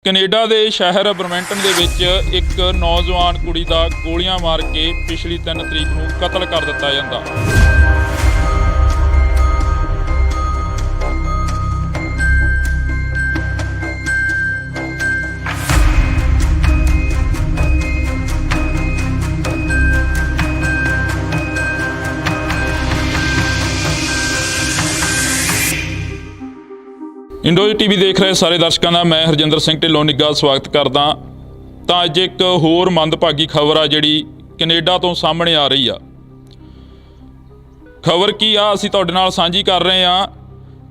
Canada ਦੇ ਸ਼ਹਿਰ ਬਰਮੈਂਟਨ ਦੇ ਵਿੱਚ ਇੱਕ ਨੌਜਵਾਨ ਕੁੜੀ ਦਾ ਗੋਲੀਆਂ ਮਾਰ ਕੇ ਪਿਛਲੀ 3 ਤਰੀਕ ਨੂੰ ਕਤਲ ਕਰ ਦਿੱਤਾ ਜਾਂਦਾ। ਇੰਡੋਜ਼ ਟੀਵੀ ਦੇਖ ਰਹੇ ਸਾਰੇ ਦਰਸ਼ਕਾਂ ਦਾ ਮੈਂ ਹਰਜਿੰਦਰ ਸਿੰਘ ਢਿੱਲੋਂ ਨਿੱਘਾ ਸਵਾਗਤ ਕਰਦਾ। ਤਾਂ ਅੱਜ ਇੱਕ ਹੋਰ ਮੰਦਭਾਗੀ ਖਬਰ ਆ ਜਿਹੜੀ ਕੈਨੇਡਾ ਤੋਂ ਸਾਹਮਣੇ ਆ ਰਹੀ ਆ। ਖਬਰ ਕੀ ਆ ਅਸੀਂ ਤੁਹਾਡੇ ਨਾਲ ਸਾਂਝੀ ਕਰ ਰਹੇ ਆ।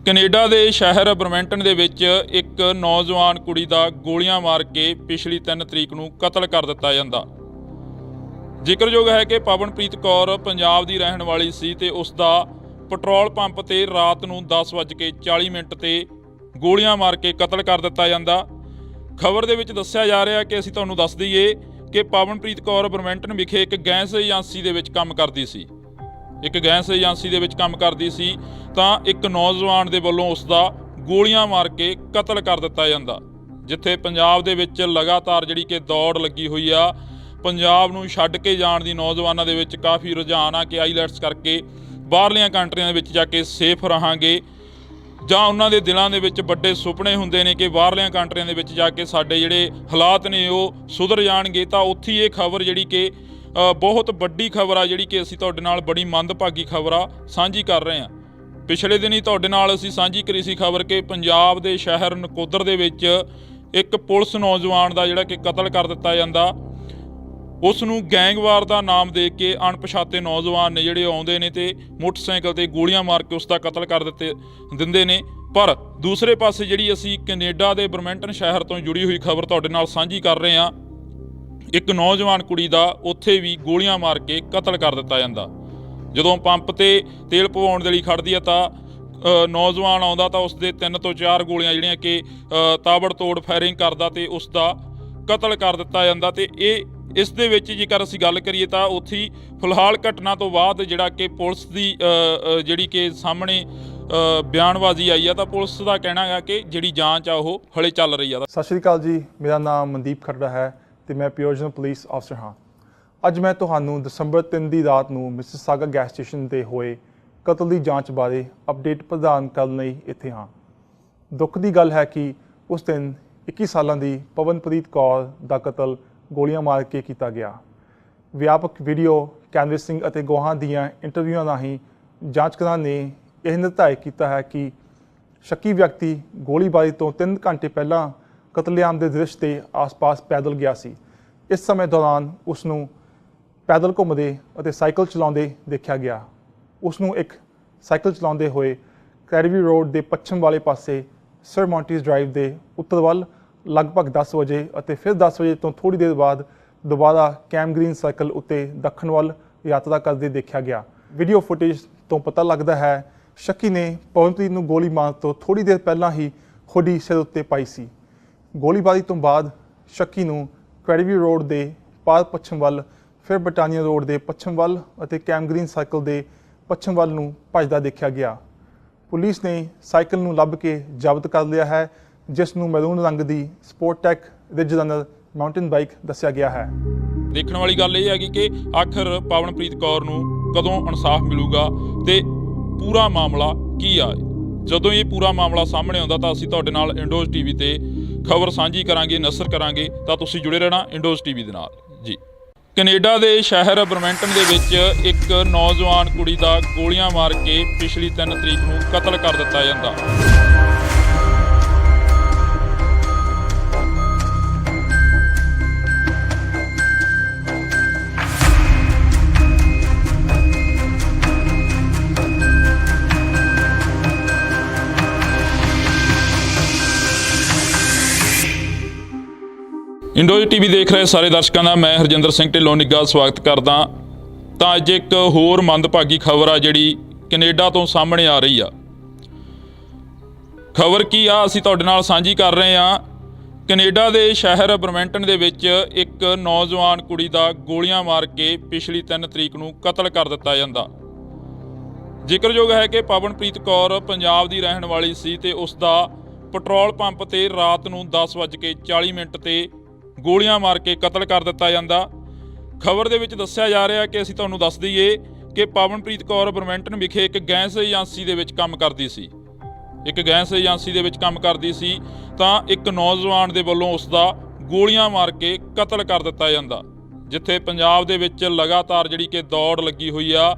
ਕੈਨੇਡਾ ਦੇ ਸ਼ਹਿਰ ਬਰਮੈਂਟਨ ਦੇ ਵਿੱਚ ਇੱਕ ਨੌਜਵਾਨ ਕੁੜੀ ਦਾ ਗੋਲੀਆਂ ਮਾਰ ਕੇ ਪਿਛਲੀ 3 ਤਰੀਕ ਨੂੰ ਕਤਲ ਕਰ ਦਿੱਤਾ ਜਾਂਦਾ। ਜ਼ਿਕਰਯੋਗ ਹੈ ਕਿ ਪਵਨਪ੍ਰੀਤ ਕੌਰ ਪੰਜਾਬ ਦੀ ਰਹਿਣ ਵਾਲੀ ਸੀ ਤੇ ਉਸ ਦਾ ਪੈਟਰੋਲ ਪੰਪ ਤੇ ਰਾਤ ਨੂੰ 10:40 ਤੇ ਗੋਲੀਆਂ ਮਾਰ ਕੇ ਕਤਲ ਕਰ ਦਿੱਤਾ ਜਾਂਦਾ। ਖਬਰ ਦੇ ਵਿੱਚ ਦੱਸਿਆ ਜਾ ਰਿਹਾ ਕਿ ਅਸੀਂ ਤੁਹਾਨੂੰ ਦੱਸ ਦਈਏ ਕਿ ਪਵਨਪ੍ਰੀਤ ਕੌਰ ਬਰਮੈਂਟਨ ਵਿਖੇ ਇੱਕ ਗੈਸ ਏਜੰਸੀ ਦੇ ਵਿੱਚ ਕੰਮ ਕਰਦੀ ਸੀ। ਤਾਂ ਇੱਕ ਨੌਜਵਾਨ ਦੇ ਵੱਲੋਂ ਉਸ ਦਾ ਗੋਲੀਆਂ ਮਾਰ ਕੇ ਕਤਲ ਕਰ ਦਿੱਤਾ ਜਾਂਦਾ। ਜਿੱਥੇ ਪੰਜਾਬ ਦੇ ਵਿੱਚ ਲਗਾਤਾਰ ਜਿਹੜੀ ਕਿ ਦੌੜ ਲੱਗੀ ਹੋਈ ਆ, ਪੰਜਾਬ ਨੂੰ ਛੱਡ ਕੇ ਜਾਣ ਦੀ ਨੌਜਵਾਨਾਂ ਦੇ ਵਿੱਚ ਕਾਫੀ ਰੁਝਾਨ ਆ ਕਿ ਆਈਲੈਟਸ ਕਰਕੇ ਬਾਹਰਲੀਆਂ ਕੰਟਰੀਆਂ ਦੇ ਵਿੱਚ ਜਾ ਕੇ ਸੇਫ ਰਹਾਂਗੇ, ਜਾਂ ਉਹਨਾਂ ਦੇ ਦਿਲਾਂ ਦੇ ਵਿੱਚ ਵੱਡੇ ਸੁਪਨੇ ਹੁੰਦੇ ਨੇ ਕਿ ਬਾਹਰਲੀਆਂ ਕੰਟਰੀਆਂ ਦੇ ਵਿੱਚ ਜਾ ਕੇ ਸਾਡੇ ਜਿਹੜੇ ਹਾਲਾਤ ਨੇ ਉਹ ਸੁਧਰ ਜਾਣਗੇ। ਤਾਂ ਉੱਥੇ ਇਹ ਖਬਰ ਜਿਹੜੀ ਕਿ ਬਹੁਤ ਵੱਡੀ ਖਬਰ ਆ, ਜਿਹੜੀ ਕਿ ਅਸੀਂ ਤੁਹਾਡੇ ਨਾਲ ਬੜੀ ਮੰਦਭਾਗੀ ਖਬਰ ਆ ਸਾਂਝੀ ਕਰ ਰਹੇ ਹਾਂ। ਪਿਛਲੇ ਦਿਨ ਹੀ ਤੁਹਾਡੇ ਨਾਲ ਅਸੀਂ ਸਾਂਝੀ ਕਰੀ ਸੀ ਖਬਰ ਕਿ ਪੰਜਾਬ ਦੇ ਸ਼ਹਿਰ ਨਕੋਦਰ ਦੇ ਵਿੱਚ ਇੱਕ ਪੁਲਿਸ ਨੌਜਵਾਨ ਦਾ ਜਿਹੜਾ ਕਿ ਕਤਲ ਕਰ ਦਿੱਤਾ ਜਾਂਦਾ। ਉਸ ਨੂੰ ਗੈਂਗਵਾਰ ਦਾ ਨਾਮ ਦੇ ਕੇ ਅਣਪਛਾਤੇ ਨੌਜਵਾਨ ਨੇ ਜਿਹੜੇ ਆਉਂਦੇ ਨੇ ਤੇ ਮੋਟਰਸਾਈਕਲ ਤੇ ਗੋਲੀਆਂ ਮਾਰ ਕੇ ਉਸ ਦਾ ਕਤਲ ਕਰ ਦਿੰਦੇ ਨੇ। ਪਰ ਦੂਸਰੇ ਪਾਸੇ ਜਿਹੜੀ ਅਸੀਂ ਕੈਨੇਡਾ ਦੇ ਬਰਮੈਂਟਨ ਸ਼ਹਿਰ ਤੋਂ ਜੁੜੀ ਹੋਈ ਖਬਰ ਤੁਹਾਡੇ ਨਾਲ ਸਾਂਝੀ ਕਰ ਰਹੇ ਹਾਂ। ਇੱਕ ਨੌਜਵਾਨ ਕੁੜੀ ਦਾ ਉੱਥੇ ਵੀ ਗੋਲੀਆਂ ਮਾਰ ਕੇ ਕਤਲ ਕਰ ਦਿੱਤਾ ਜਾਂਦਾ। ਜਦੋਂ ਪੰਪ ਤੇ ਤੇਲ ਪਵਾਉਣ ਦੇ ਲਈ ਖੜਦੀ ਆ ਤਾਂ ਨੌਜਵਾਨ ਆਉਂਦਾ ਤਾਂ ਉਸ ਦੇ 3 ਤੋਂ 4 ਗੋਲੀਆਂ ਜਿਹੜੀਆਂ ਕਿ ਤਾਬੜਤੋੜ ਫਾਇਰਿੰਗ ਕਰਦਾ ਤੇ ਉਸ ਦਾ ਕਤਲ ਕਰ ਦਿੱਤਾ ਜਾਂਦਾ। ਤੇ ਇਸ ਦੇ ਵਿੱਚ ਜੇਕਰ ਅਸੀਂ ਗੱਲ ਕਰੀਏ ਤਾਂ ਉੱਥੇ ਫਿਲਹਾਲ ਘਟਨਾ ਤੋਂ ਬਾਅਦ ਜਿਹੜਾ ਕਿ ਪੁਲਿਸ ਦੀ ਜਿਹੜੀ ਕਿ ਸਾਹਮਣੇ ਬਿਆਨਬਾਜ਼ੀ ਆਈ ਆ, ਤਾਂ ਪੁਲਿਸ ਦਾ ਕਹਿਣਾ ਹੈ ਕਿ ਜਿਹੜੀ ਜਾਂਚ ਆ ਉਹ ਹਲੇ ਚੱਲ ਰਹੀ ਆ। ਸਤਿ ਸ਼੍ਰੀ ਅਕਾਲ ਜੀ, ਮੇਰਾ ਨਾਮ ਮਨਦੀਪ ਖਰੜਾ ਹੈ ਤੇ ਮੈਂ ਪਿਓਜਨ ਪੁਲਿਸ ਅਫਸਰ ਹਾਂ। ਅੱਜ ਮੈਂ ਤੁਹਾਨੂੰ ਦਸੰਬਰ 3 ਦੀ ਰਾਤ ਨੂੰ ਮਿਸਿਸਾਗਾ ਗੈਸ ਸਟੇਸ਼ਨ ਤੇ ਹੋਏ ਕਤਲ ਦੀ ਜਾਂਚ ਬਾਰੇ ਅਪਡੇਟ ਪ੍ਰਦਾਨ ਕਰਨ ਲਈ ਇੱਥੇ ਹਾਂ। ਦੁੱਖ ਦੀ ਗੱਲ ਹੈ ਕਿ ਉਸ ਦਿਨ 21 ਸਾਲਾਂ ਦੀ ਪਵਨਪ੍ਰੀਤ ਕੌਰ ਦਾ ਕਤਲ ਗੋਲੀਆਂ ਮਾਰ ਕੇ ਕੀਤਾ ਗਿਆ। ਵਿਆਪਕ ਵੀਡੀਓ ਕੈਨਵਸਿੰਗ ਅਤੇ ਗਵਾਹਾਂ ਦੀਆਂ ਇੰਟਰਵਿਊਆਂ ਰਾਹੀਂ ਜਾਂਚਕਾਰਾਂ ਨੇ ਇਹ ਨਿਰਧਾਰਿਤ ਕੀਤਾ ਹੈ ਕਿ ਸ਼ੱਕੀ ਵਿਅਕਤੀ ਗੋਲੀਬਾਰੀ ਤੋਂ 3 ਘੰਟੇ ਪਹਿਲਾਂ ਕਤਲੇਆਮ ਦੇ ਦ੍ਰਿਸ਼ ਦੇ ਆਸ-ਪਾਸ ਪੈਦਲ ਗਿਆ ਸੀ। ਇਸ ਸਮੇਂ ਦੌਰਾਨ ਉਸ ਨੂੰ ਪੈਦਲ ਘੁੰਮਦੇ ਅਤੇ ਸਾਈਕਲ ਚਲਾਉਂਦੇ ਦੇਖਿਆ ਗਿਆ। ਉਸ ਨੂੰ ਇੱਕ ਸਾਈਕਲ ਚਲਾਉਂਦੇ ਹੋਏ ਕੈਰੀਵੀ ਰੋਡ ਦੇ ਪੱਛਮ ਵਾਲੇ ਪਾਸੇ ਸਰ ਮੌਂਟੀਜ਼ ਡਰਾਈਵ ਦੇ ਉੱਤਰ ਵੱਲ ਲਗਭਗ 10 ਵਜੇ ਅਤੇ ਫਿਰ 10 ਵਜੇ ਤੋਂ ਥੋੜ੍ਹੀ ਦੇਰ ਬਾਅਦ ਦੁਬਾਰਾ ਕੈਮ ਗ੍ਰੀਨ ਸਰਕਲ ਉੱਤੇ ਦੱਖਣ ਵੱਲ ਯਾਤਰਾ ਕਰਦੇ ਦੇਖਿਆ ਗਿਆ। ਵੀਡੀਓ ਫੁਟੇਜ ਤੋਂ ਪਤਾ ਲੱਗਦਾ ਹੈ ਸ਼ੱਕੀ ਨੇ ਪਵਨਪ੍ਰੀਤ ਨੂੰ ਗੋਲੀ ਮਾਰਨ ਤੋਂ ਥੋੜ੍ਹੀ ਦੇਰ ਪਹਿਲਾਂ ਹੀ ਹੁੱਡੀ ਸਿਰ ਉੱਤੇ ਪਾਈ ਸੀ। ਗੋਲੀਬਾਰੀ ਤੋਂ ਬਾਅਦ ਸ਼ੱਕੀ ਨੂੰ ਕੈਰੀਵੀ ਰੋਡ ਦੇ ਪਾਰ ਪੱਛਮ ਵੱਲ, ਫਿਰ ਬਟਾਨੀਆ ਰੋਡ ਦੇ ਪੱਛਮ ਵੱਲ ਅਤੇ ਕੈਮ ਗ੍ਰੀਨ ਸਰਕਲ ਦੇ ਪੱਛਮ ਵੱਲ ਨੂੰ ਭੱਜਦਾ ਦੇਖਿਆ ਗਿਆ। ਪੁਲਿਸ ਨੇ ਸਾਈਕਲ ਨੂੰ ਲੱਭ ਕੇ ਜ਼ਬਤ ਕਰ ਲਿਆ ਹੈ, ਜਿਸ ਨੂੰ ਮੈਰੂਨ ਰੰਗ ਦੀ ਸਪੋਰਟਟੈਕ ਰਿਜ ਰਨਰ ਮਾਊਂਟੇਨ ਬਾਈਕ ਦੱਸਿਆ ਗਿਆ ਹੈ। ਦੇਖਣ ਵਾਲੀ ਗੱਲ ਇਹ ਹੈਗੀ ਕਿ ਆਖਰ ਪਵਨਪ੍ਰੀਤ ਕੌਰ ਨੂੰ ਕਦੋਂ ਇਨਸਾਫ ਮਿਲੂਗਾ ਤੇ ਪੂਰਾ ਮਾਮਲਾ ਕੀ ਆ। ਜਦੋਂ ਇਹ ਪੂਰਾ ਮਾਮਲਾ ਸਾਹਮਣੇ ਆਉਂਦਾ ਤਾਂ ਅਸੀਂ ਤੁਹਾਡੇ ਨਾਲ ਇੰਡੋਜ਼ ਟੀਵੀ ਤੇ ਖਬਰ ਸਾਂਝੀ ਕਰਾਂਗੇ, ਨਸ਼ਰ ਕਰਾਂਗੇ। ਤਾਂ ਤੁਸੀਂ ਜੁੜੇ ਰਹਿਣਾ ਇੰਡੋਜ਼ ਟੀਵੀ ਦੇ ਨਾਲ ਜੀ। ਕੈਨੇਡਾ ਦੇ ਸ਼ਹਿਰ ਬਰਮੈਂਟਨ ਦੇ ਵਿੱਚ ਇੱਕ ਨੌਜਵਾਨ ਕੁੜੀ ਦਾ ਗੋਲੀਆਂ ਮਾਰ ਕੇ ਪਿਛਲੀ 3 ਤਰੀਕ ਨੂੰ ਕਤਲ ਕਰ ਦਿੱਤਾ ਜਾਂਦਾ। ਇੰਡੋਜ਼ ਟੀਵੀ ਦੇਖ ਰਹੇ ਸਾਰੇ ਦਰਸ਼ਕਾਂ ਦਾ ਮੈਂ ਹਰਜਿੰਦਰ ਸਿੰਘ ਢਿੱਲੋਂ ਨਿੱਘਾ ਸਵਾਗਤ ਕਰਦਾ। ਤਾਂ ਅੱਜ ਇੱਕ ਹੋਰ ਮੰਦਭਾਗੀ ਖਬਰ ਆ ਜਿਹੜੀ ਕੈਨੇਡਾ ਤੋਂ ਸਾਹਮਣੇ ਆ ਰਹੀ ਆ। ਖਬਰ ਕੀ ਆ ਅਸੀਂ ਤੁਹਾਡੇ ਨਾਲ ਸਾਂਝੀ ਕਰ ਰਹੇ ਹਾਂ। ਕੈਨੇਡਾ ਦੇ ਸ਼ਹਿਰ ਬਰਮੈਂਟਨ ਦੇ ਵਿੱਚ ਇੱਕ ਨੌਜਵਾਨ ਕੁੜੀ ਦਾ ਗੋਲੀਆਂ ਮਾਰ ਕੇ ਪਿਛਲੀ 3 ਤਰੀਕ ਨੂੰ ਕਤਲ ਕਰ ਦਿੱਤਾ ਜਾਂਦਾ। ਜ਼ਿਕਰਯੋਗ ਹੈ ਕਿ ਪਵਨਪ੍ਰੀਤ ਕੌਰ ਪੰਜਾਬ ਦੀ ਰਹਿਣ ਵਾਲੀ ਸੀ ਤੇ ਉਸ ਦਾ ਪੈਟਰੋਲ ਪੰਪ ਤੇ ਰਾਤ ਨੂੰ 10:40 ਤੇ ਗੋਲੀਆਂ ਮਾਰ ਕੇ ਕਤਲ ਕਰ ਦਿੱਤਾ ਜਾਂਦਾ। ਖਬਰ ਦੇ ਵਿੱਚ ਦੱਸਿਆ ਜਾ ਰਿਹਾ ਕਿ ਅਸੀਂ ਤੁਹਾਨੂੰ ਦੱਸ ਦਈਏ ਕਿ ਪਵਨਪ੍ਰੀਤ ਕੌਰ ਬਰਮੈਂਟਨ ਵਿਖੇ ਇੱਕ ਗੈਸ ਏਜੰਸੀ ਦੇ ਵਿੱਚ ਕੰਮ ਕਰਦੀ ਸੀ। ਤਾਂ ਇੱਕ ਨੌਜਵਾਨ ਦੇ ਵੱਲੋਂ ਉਸ ਦਾ ਗੋਲੀਆਂ ਮਾਰ ਕੇ ਕਤਲ ਕਰ ਦਿੱਤਾ ਜਾਂਦਾ, ਜਿੱਥੇ ਪੰਜਾਬ ਦੇ ਵਿੱਚ ਲਗਾਤਾਰ ਜਿਹੜੀ ਕਿ ਦੌੜ ਲੱਗੀ ਹੋਈ ਆ।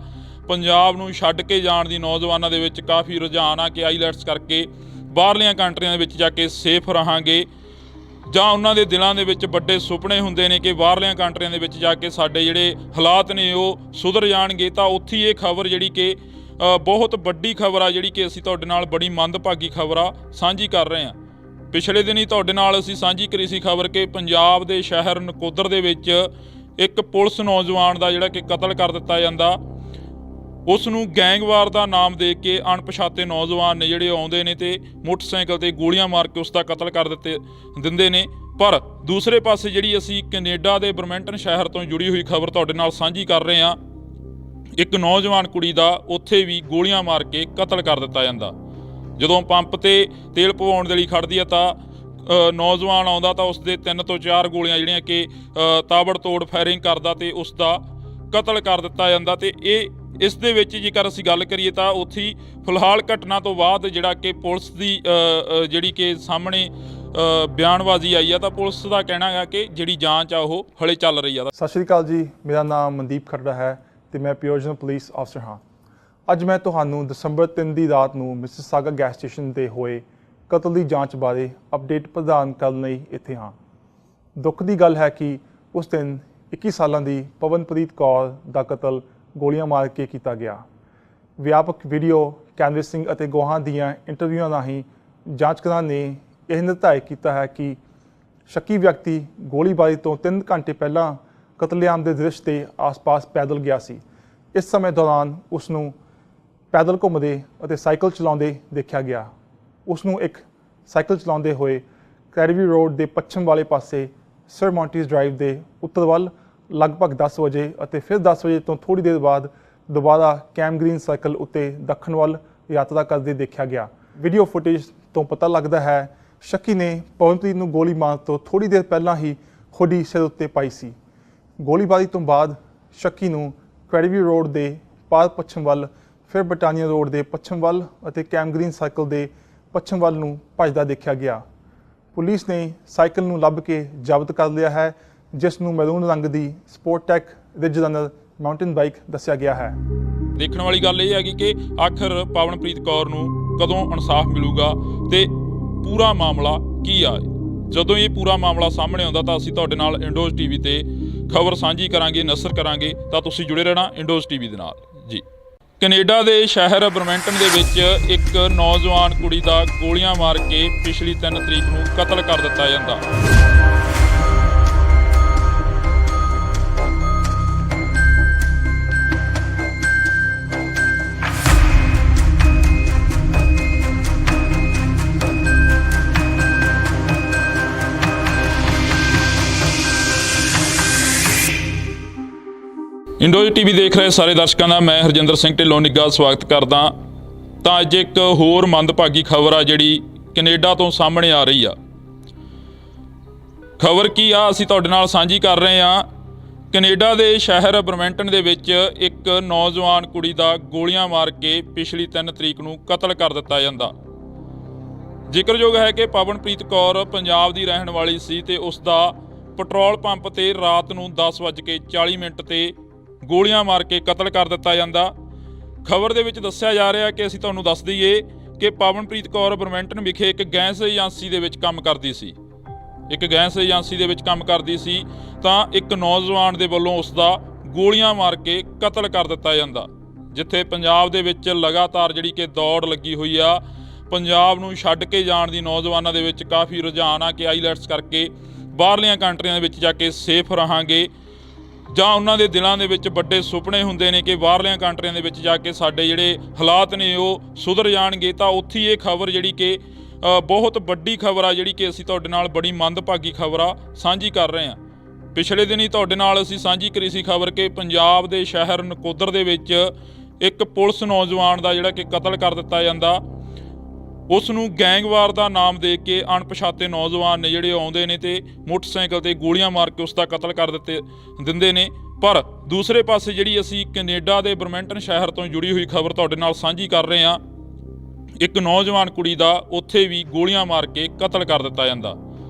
ਪੰਜਾਬ ਨੂੰ ਛੱਡ ਕੇ ਜਾਣ ਦੀ ਨੌਜਵਾਨਾਂ ਦੇ ਵਿੱਚ ਕਾਫੀ ਰੁਝਾਨ ਆ ਕਿ ਆਈਲੈਟਸ ਕਰਕੇ ਬਾਹਰਲੀਆਂ ਕੰਟਰੀਆਂ ਦੇ ਵਿੱਚ ਜਾ ਕੇ ਸੇਫ ਰਹਾਂਗੇ, ਜਾਂ ਉਹਨਾਂ ਦੇ ਦਿਲਾਂ ਦੇ ਵਿੱਚ ਵੱਡੇ ਸੁਪਨੇ ਹੁੰਦੇ ਨੇ ਕਿ ਬਾਹਰਲੀਆਂ ਕੰਟਰੀਆਂ ਦੇ ਵਿੱਚ ਜਾ ਕੇ ਸਾਡੇ ਜਿਹੜੇ ਹਾਲਾਤ ਨੇ ਉਹ ਸੁਧਰ ਜਾਣਗੇ। ਤਾਂ ਉੱਥੇ ਇਹ ਖਬਰ ਜਿਹੜੀ ਕਿ ਬਹੁਤ ਵੱਡੀ ਖਬਰ ਆ, ਜਿਹੜੀ ਕਿ ਅਸੀਂ ਤੁਹਾਡੇ ਨਾਲ ਬੜੀ ਮੰਦਭਾਗੀ ਖਬਰ ਆ ਸਾਂਝੀ ਕਰ ਰਹੇ ਹਾਂ। ਪਿਛਲੇ ਦਿਨੀ ਤੁਹਾਡੇ ਨਾਲ ਅਸੀਂ ਸਾਂਝੀ ਕਰੀ ਸੀ ਖਬਰ ਕਿ ਪੰਜਾਬ ਦੇ ਸ਼ਹਿਰ ਨਕੋਦਰ ਦੇ ਵਿੱਚ ਇੱਕ ਪੁਲਿਸ ਨੌਜਵਾਨ ਦਾ ਜਿਹੜਾ ਕਿ ਕਤਲ ਕਰ ਦਿੱਤਾ ਜਾਂਦਾ। ਉਸ ਨੂੰ ਗੈਂਗਵਾਰ ਦਾ ਨਾਮ ਦੇ ਕੇ ਅਣਪਛਾਤੇ ਨੌਜਵਾਨ ਨੇ ਜਿਹੜੇ ਆਉਂਦੇ ਨੇ ਤੇ ਮੋਟਰਸਾਈਕਲ ਤੇ ਗੋਲੀਆਂ ਮਾਰ ਕੇ ਉਸ ਦਾ ਕਤਲ ਕਰ ਦਿੰਦੇ ਨੇ। ਪਰ ਦੂਸਰੇ ਪਾਸੇ ਜਿਹੜੀ ਅਸੀਂ ਕੈਨੇਡਾ ਦੇ ਬਰਮੈਂਟਨ ਸ਼ਹਿਰ ਤੋਂ ਜੁੜੀ ਹੋਈ ਖਬਰ ਤੁਹਾਡੇ ਨਾਲ ਸਾਂਝੀ ਕਰ ਰਹੇ ਹਾਂ। ਇੱਕ ਨੌਜਵਾਨ ਕੁੜੀ ਦਾ ਉੱਥੇ ਵੀ ਗੋਲੀਆਂ ਮਾਰ ਕੇ ਕਤਲ ਕਰ ਦਿੱਤਾ ਜਾਂਦਾ। ਜਦੋਂ ਪੰਪ ਤੇ ਤੇਲ ਪਵਾਉਣ ਦੇ ਲਈ ਖੜਦੀ ਆ ਤਾਂ ਨੌਜਵਾਨ ਆਉਂਦਾ ਤਾਂ ਉਸ ਦੇ 3 ਤੋਂ 4 ਗੋਲੀਆਂ ਜਿਹੜੀਆਂ ਕਿ ਤਾਬੜਤੋੜ ਫਾਇਰਿੰਗ ਕਰਦਾ ਤੇ ਉਸ ਦਾ ਕਤਲ ਕਰ ਦਿੱਤਾ ਜਾਂਦਾ। ਤੇ ਇਸ ਦੇ ਵਿੱਚ ਜੇਕਰ ਅਸੀਂ ਗੱਲ ਕਰੀਏ ਤਾਂ ਉੱਥੇ ਫਿਲਹਾਲ ਘਟਨਾ ਤੋਂ ਬਾਅਦ ਜਿਹੜਾ ਕਿ ਪੁਲਿਸ ਦੀ ਜਿਹੜੀ ਕਿ ਸਾਹਮਣੇ ਬਿਆਨਬਾਜ਼ੀ ਆਈ ਆ, ਤਾਂ ਪੁਲਿਸ ਦਾ ਕਹਿਣਾ ਹੈ ਕਿ ਜਿਹੜੀ ਜਾਂਚ ਆ ਉਹ ਹਲੇ ਚੱਲ ਰਹੀ ਆ। ਸਤਿ ਸ਼੍ਰੀ ਅਕਾਲ ਜੀ, ਮੇਰਾ ਨਾਮ ਮਨਦੀਪ ਖਰੜਾ ਹੈ ਤੇ ਮੈਂ ਪਿਓਜਨ ਪੁਲਿਸ ਅਫਸਰ ਹਾਂ। ਅੱਜ ਮੈਂ ਤੁਹਾਨੂੰ ਦਸੰਬਰ 3 ਦੀ ਰਾਤ ਨੂੰ ਮਿਸਿਸਾਗਾ ਗੈਸ ਸਟੇਸ਼ਨ ਤੇ ਹੋਏ ਕਤਲ ਦੀ ਜਾਂਚ ਬਾਰੇ ਅਪਡੇਟ ਪ੍ਰਦਾਨ ਕਰਨ ਲਈ ਇੱਥੇ ਹਾਂ। ਦੁੱਖ ਦੀ ਗੱਲ ਹੈ ਕਿ ਉਸ ਦਿਨ 21 ਸਾਲਾਂ ਦੀ ਪਵਨਪ੍ਰੀਤ ਕੌਰ ਦਾ ਕਤਲ ਗੋਲੀਆਂ ਮਾਰ ਕੇ ਕੀਤਾ ਗਿਆ। ਵਿਆਪਕ ਵੀਡੀਓ ਕੈਨਵਸਿੰਗ ਅਤੇ ਗਵਾਹਾਂ ਦੀਆਂ ਇੰਟਰਵਿਊਆਂ ਰਾਹੀਂ ਜਾਂਚਕਰਾਂ ਨੇ ਇਹ ਨਿਰਧਾਰਿਤ ਕੀਤਾ ਹੈ ਕਿ ਸ਼ੱਕੀ ਵਿਅਕਤੀ ਗੋਲੀਬਾਰੀ ਤੋਂ 3 ਘੰਟੇ ਪਹਿਲਾਂ ਕਤਲੇਆਮ ਦੇ ਦ੍ਰਿਸ਼ ਦੇ ਆਸ-ਪਾਸ ਪੈਦਲ ਗਿਆ ਸੀ। ਇਸ ਸਮੇਂ ਦੌਰਾਨ ਉਸ ਨੂੰ ਪੈਦਲ ਘੁੰਮਦੇ ਅਤੇ ਸਾਈਕਲ ਚਲਾਉਂਦੇ ਦੇਖਿਆ ਗਿਆ। ਉਸ ਨੂੰ ਇੱਕ ਸਾਈਕਲ ਚਲਾਉਂਦੇ ਹੋਏ ਕੈਰੀਵੀ ਰੋਡ ਦੇ ਪੱਛਮ ਵਾਲੇ ਪਾਸੇ ਸਰ ਮੌਂਟੀਜ਼ ਡਰਾਈਵ ਦੇ ਉੱਤਰ ਵੱਲ ਲਗਭਗ 10 ਵਜੇ ਅਤੇ ਫਿਰ 10 ਵਜੇ ਤੋਂ ਥੋੜ੍ਹੀ ਦੇਰ ਬਾਅਦ ਦੁਬਾਰਾ ਕੈਮ ਗ੍ਰੀਨ ਸਰਕਲ ਉੱਤੇ ਦੱਖਣ ਵੱਲ ਯਾਤਰਾ ਕਰਦੇ ਦੇਖਿਆ ਗਿਆ। ਵੀਡੀਓ ਫੁਟੇਜ ਤੋਂ ਪਤਾ ਲੱਗਦਾ ਹੈ ਸ਼ੱਕੀ ਨੇ ਪਵਨਪ੍ਰੀਤ ਨੂੰ ਗੋਲੀ ਮਾਰਨ ਤੋਂ ਥੋੜ੍ਹੀ ਦੇਰ ਪਹਿਲਾਂ ਹੀ ਹੁੱਡੀ ਸਿਰ ਉੱਤੇ ਪਾਈ ਸੀ। ਗੋਲੀਬਾਰੀ ਤੋਂ ਬਾਅਦ ਸ਼ੱਕੀ ਨੂੰ ਕੈਰੀਵੀ ਰੋਡ ਦੇ ਪਾਰ ਪੱਛਮ ਵੱਲ, ਫਿਰ ਬਟਾਨੀਆ ਰੋਡ ਦੇ ਪੱਛਮ ਵੱਲ ਅਤੇ ਕੈਮ ਗ੍ਰੀਨ ਸਰਕਲ ਦੇ ਪੱਛਮ ਵੱਲ ਨੂੰ ਭੱਜਦਾ ਦੇਖਿਆ ਗਿਆ। ਪੁਲਿਸ ਨੇ ਸਾਈਕਲ ਨੂੰ ਲੱਭ ਕੇ ਜ਼ਬਤ ਕਰ ਲਿਆ ਹੈ, ਜਿਸ ਨੂੰ ਮੈਰੂਨ ਰੰਗ ਦੀ ਸਪੋਰਟਟੈਕ ਰਿਜ ਰਨਰ ਮਾਊਂਟੇਨ ਬਾਈਕ ਦੱਸਿਆ ਗਿਆ ਹੈ। ਦੇਖਣ ਵਾਲੀ ਗੱਲ ਇਹ ਹੈਗੀ ਕਿ ਆਖਰ ਪਵਨਪ੍ਰੀਤ ਕੌਰ ਨੂੰ ਕਦੋਂ ਇਨਸਾਫ ਮਿਲੂਗਾ ਤੇ ਪੂਰਾ ਮਾਮਲਾ ਕੀ ਆ। ਜਦੋਂ ਇਹ ਪੂਰਾ ਮਾਮਲਾ ਸਾਹਮਣੇ ਆਉਂਦਾ ਤਾਂ ਅਸੀਂ ਤੁਹਾਡੇ ਨਾਲ ਇੰਡੋਜ਼ ਟੀਵੀ ਤੇ ਖਬਰ ਸਾਂਝੀ ਕਰਾਂਗੇ, ਨਸ਼ਰ ਕਰਾਂਗੇ, ਤਾਂ ਤੁਸੀਂ ਜੁੜੇ ਰਹਿਣਾ ਇੰਡੋਜ਼ ਟੀਵੀ ਦੇ ਨਾਲ ਜੀ। ਕੈਨੇਡਾ ਦੇ ਸ਼ਹਿਰ ਬਰਮੈਂਟਨ ਦੇ ਵਿੱਚ ਇੱਕ ਨੌਜਵਾਨ ਕੁੜੀ ਦਾ ਗੋਲੀਆਂ ਮਾਰ ਕੇ ਪਿਛਲੀ 3 ਤਰੀਕ ਨੂੰ ਕਤਲ ਕਰ ਦਿੱਤਾ ਜਾਂਦਾ। ਇੰਡੋਜ਼ ਟੀਵੀ ਦੇਖ ਰਹੇ ਸਾਰੇ ਦਰਸ਼ਕਾਂ ਦਾ ਮੈਂ ਹਰਜਿੰਦਰ ਸਿੰਘ ਢਿੱਲੋਂ ਨਿੱਘਾ ਸਵਾਗਤ ਕਰਦਾ। ਤਾਂ ਅੱਜ ਇੱਕ ਹੋਰ ਮੰਦਭਾਗੀ ਖਬਰ ਆ ਜਿਹੜੀ ਕੈਨੇਡਾ ਤੋਂ ਸਾਹਮਣੇ ਆ ਰਹੀ ਆ। ਖਬਰ ਕੀ ਆ ਅਸੀਂ ਤੁਹਾਡੇ ਨਾਲ ਸਾਂਝੀ ਕਰ ਰਹੇ ਹਾਂ। ਕੈਨੇਡਾ ਦੇ ਸ਼ਹਿਰ ਬਰਮੈਂਟਨ ਦੇ ਵਿੱਚ ਇੱਕ ਨੌਜਵਾਨ ਕੁੜੀ ਦਾ ਗੋਲੀਆਂ ਮਾਰ ਕੇ ਪਿਛਲੀ 3 ਤਰੀਕ ਨੂੰ ਕਤਲ ਕਰ ਦਿੱਤਾ ਜਾਂਦਾ। ਜ਼ਿਕਰਯੋਗ ਹੈ ਕਿ ਪਵਨਪ੍ਰੀਤ ਕੌਰ ਪੰਜਾਬ ਦੀ ਰਹਿਣ ਵਾਲੀ ਸੀ ਤੇ ਉਸ ਦਾ ਪੈਟਰੋਲ ਪੰਪ ਤੇ ਰਾਤ ਨੂੰ 10:40 ਤੇ ਗੋਲੀਆਂ ਮਾਰ ਕੇ ਕਤਲ ਕਰ ਦਿੱਤਾ ਜਾਂਦਾ। ਖਬਰ ਦੇ ਵਿੱਚ ਦੱਸਿਆ ਜਾ ਰਿਹਾ ਕਿ ਅਸੀਂ ਤੁਹਾਨੂੰ ਦੱਸ ਦਈਏ ਕਿ ਪਵਨਪ੍ਰੀਤ ਕੌਰ ਬਰਮੈਂਟਨ ਵਿਖੇ ਇੱਕ ਗੈਸ ਏਜੰਸੀ ਦੇ ਵਿੱਚ ਕੰਮ ਕਰਦੀ ਸੀ। ਤਾਂ ਇੱਕ ਨੌਜਵਾਨ ਦੇ ਵੱਲੋਂ ਉਸ ਦਾ ਗੋਲੀਆਂ ਮਾਰ ਕੇ ਕਤਲ ਕਰ ਦਿੱਤਾ ਜਾਂਦਾ, ਜਿੱਥੇ ਪੰਜਾਬ ਦੇ ਵਿੱਚ ਲਗਾਤਾਰ ਜਿਹੜੀ ਕਿ ਦੌੜ ਲੱਗੀ ਹੋਈ ਆ। ਪੰਜਾਬ ਨੂੰ ਛੱਡ ਕੇ ਜਾਣ ਦੀ ਨੌਜਵਾਨਾਂ ਦੇ ਵਿੱਚ ਕਾਫੀ ਰੁਝਾਨ ਆ ਕਿ ਆਈਲੈਟਸ ਕਰਕੇ ਬਾਹਰਲੀਆਂ ਕੰਟਰੀਆਂ ਦੇ ਵਿੱਚ ਜਾ ਕੇ ਸੇਫ ਰਹਾਂਗੇ, ਜਾਂ ਉਹਨਾਂ ਦੇ ਦਿਲਾਂ ਦੇ ਵਿੱਚ ਵੱਡੇ ਸੁਪਨੇ ਹੁੰਦੇ ਨੇ ਕਿ ਬਾਹਰਲੀਆਂ ਕੰਟਰੀਆਂ ਦੇ ਵਿੱਚ ਜਾ ਕੇ ਸਾਡੇ ਜਿਹੜੇ ਹਾਲਾਤ ਨੇ ਉਹ ਸੁਧਰ ਜਾਣਗੇ। ਤਾਂ ਉੱਥੇ ਇਹ ਖਬਰ ਜਿਹੜੀ ਕਿ ਬਹੁਤ ਵੱਡੀ ਖਬਰ ਆ, ਜਿਹੜੀ ਕਿ ਅਸੀਂ ਤੁਹਾਡੇ ਨਾਲ ਬੜੀ ਮੰਦਭਾਗੀ ਖਬਰ ਆ ਸਾਂਝੀ ਕਰ ਰਹੇ ਹਾਂ। ਪਿਛਲੇ ਦਿਨੀ ਤੁਹਾਡੇ ਨਾਲ ਅਸੀਂ ਸਾਂਝੀ ਕਰੀ ਸੀ ਖਬਰ ਕਿ ਪੰਜਾਬ ਦੇ ਸ਼ਹਿਰ ਨਕੋਦਰ ਦੇ ਵਿੱਚ ਇੱਕ ਪੁਲਿਸ ਨੌਜਵਾਨ ਦਾ ਜਿਹੜਾ ਕਿ ਕਤਲ ਕਰ ਦਿੱਤਾ ਜਾਂਦਾ। ਉਸ ਨੂੰ ਗੈਂਗਵਾਰ ਦਾ ਨਾਮ ਦੇ ਕੇ ਅਣਪਛਾਤੇ ਨੌਜਵਾਨ ਨੇ ਜਿਹੜੇ ਆਉਂਦੇ ਨੇ ਤੇ ਮੋਟਰਸਾਈਕਲ ਤੇ ਗੋਲੀਆਂ ਮਾਰ ਕੇ ਉਸ ਦਾ ਕਤਲ ਕਰ ਦਿੰਦੇ ਨੇ। ਪਰ ਦੂਸਰੇ ਪਾਸੇ ਜਿਹੜੀ ਅਸੀਂ ਕੈਨੇਡਾ ਦੇ ਬਰਮਿੰਟਨ ਸ਼ਹਿਰ ਤੋਂ ਜੁੜੀ ਹੋਈ ਖਬਰ ਤੁਹਾਡੇ ਨਾਲ ਸਾਂਝੀ ਕਰ ਰਹੇ ਹਾਂ। ਇੱਕ ਨੌਜਵਾਨ ਕੁੜੀ ਦਾ ਉੱਥੇ ਵੀ ਗੋਲੀਆਂ ਮਾਰ ਕੇ ਕਤਲ ਕਰ ਦਿੱਤਾ ਜਾਂਦਾ।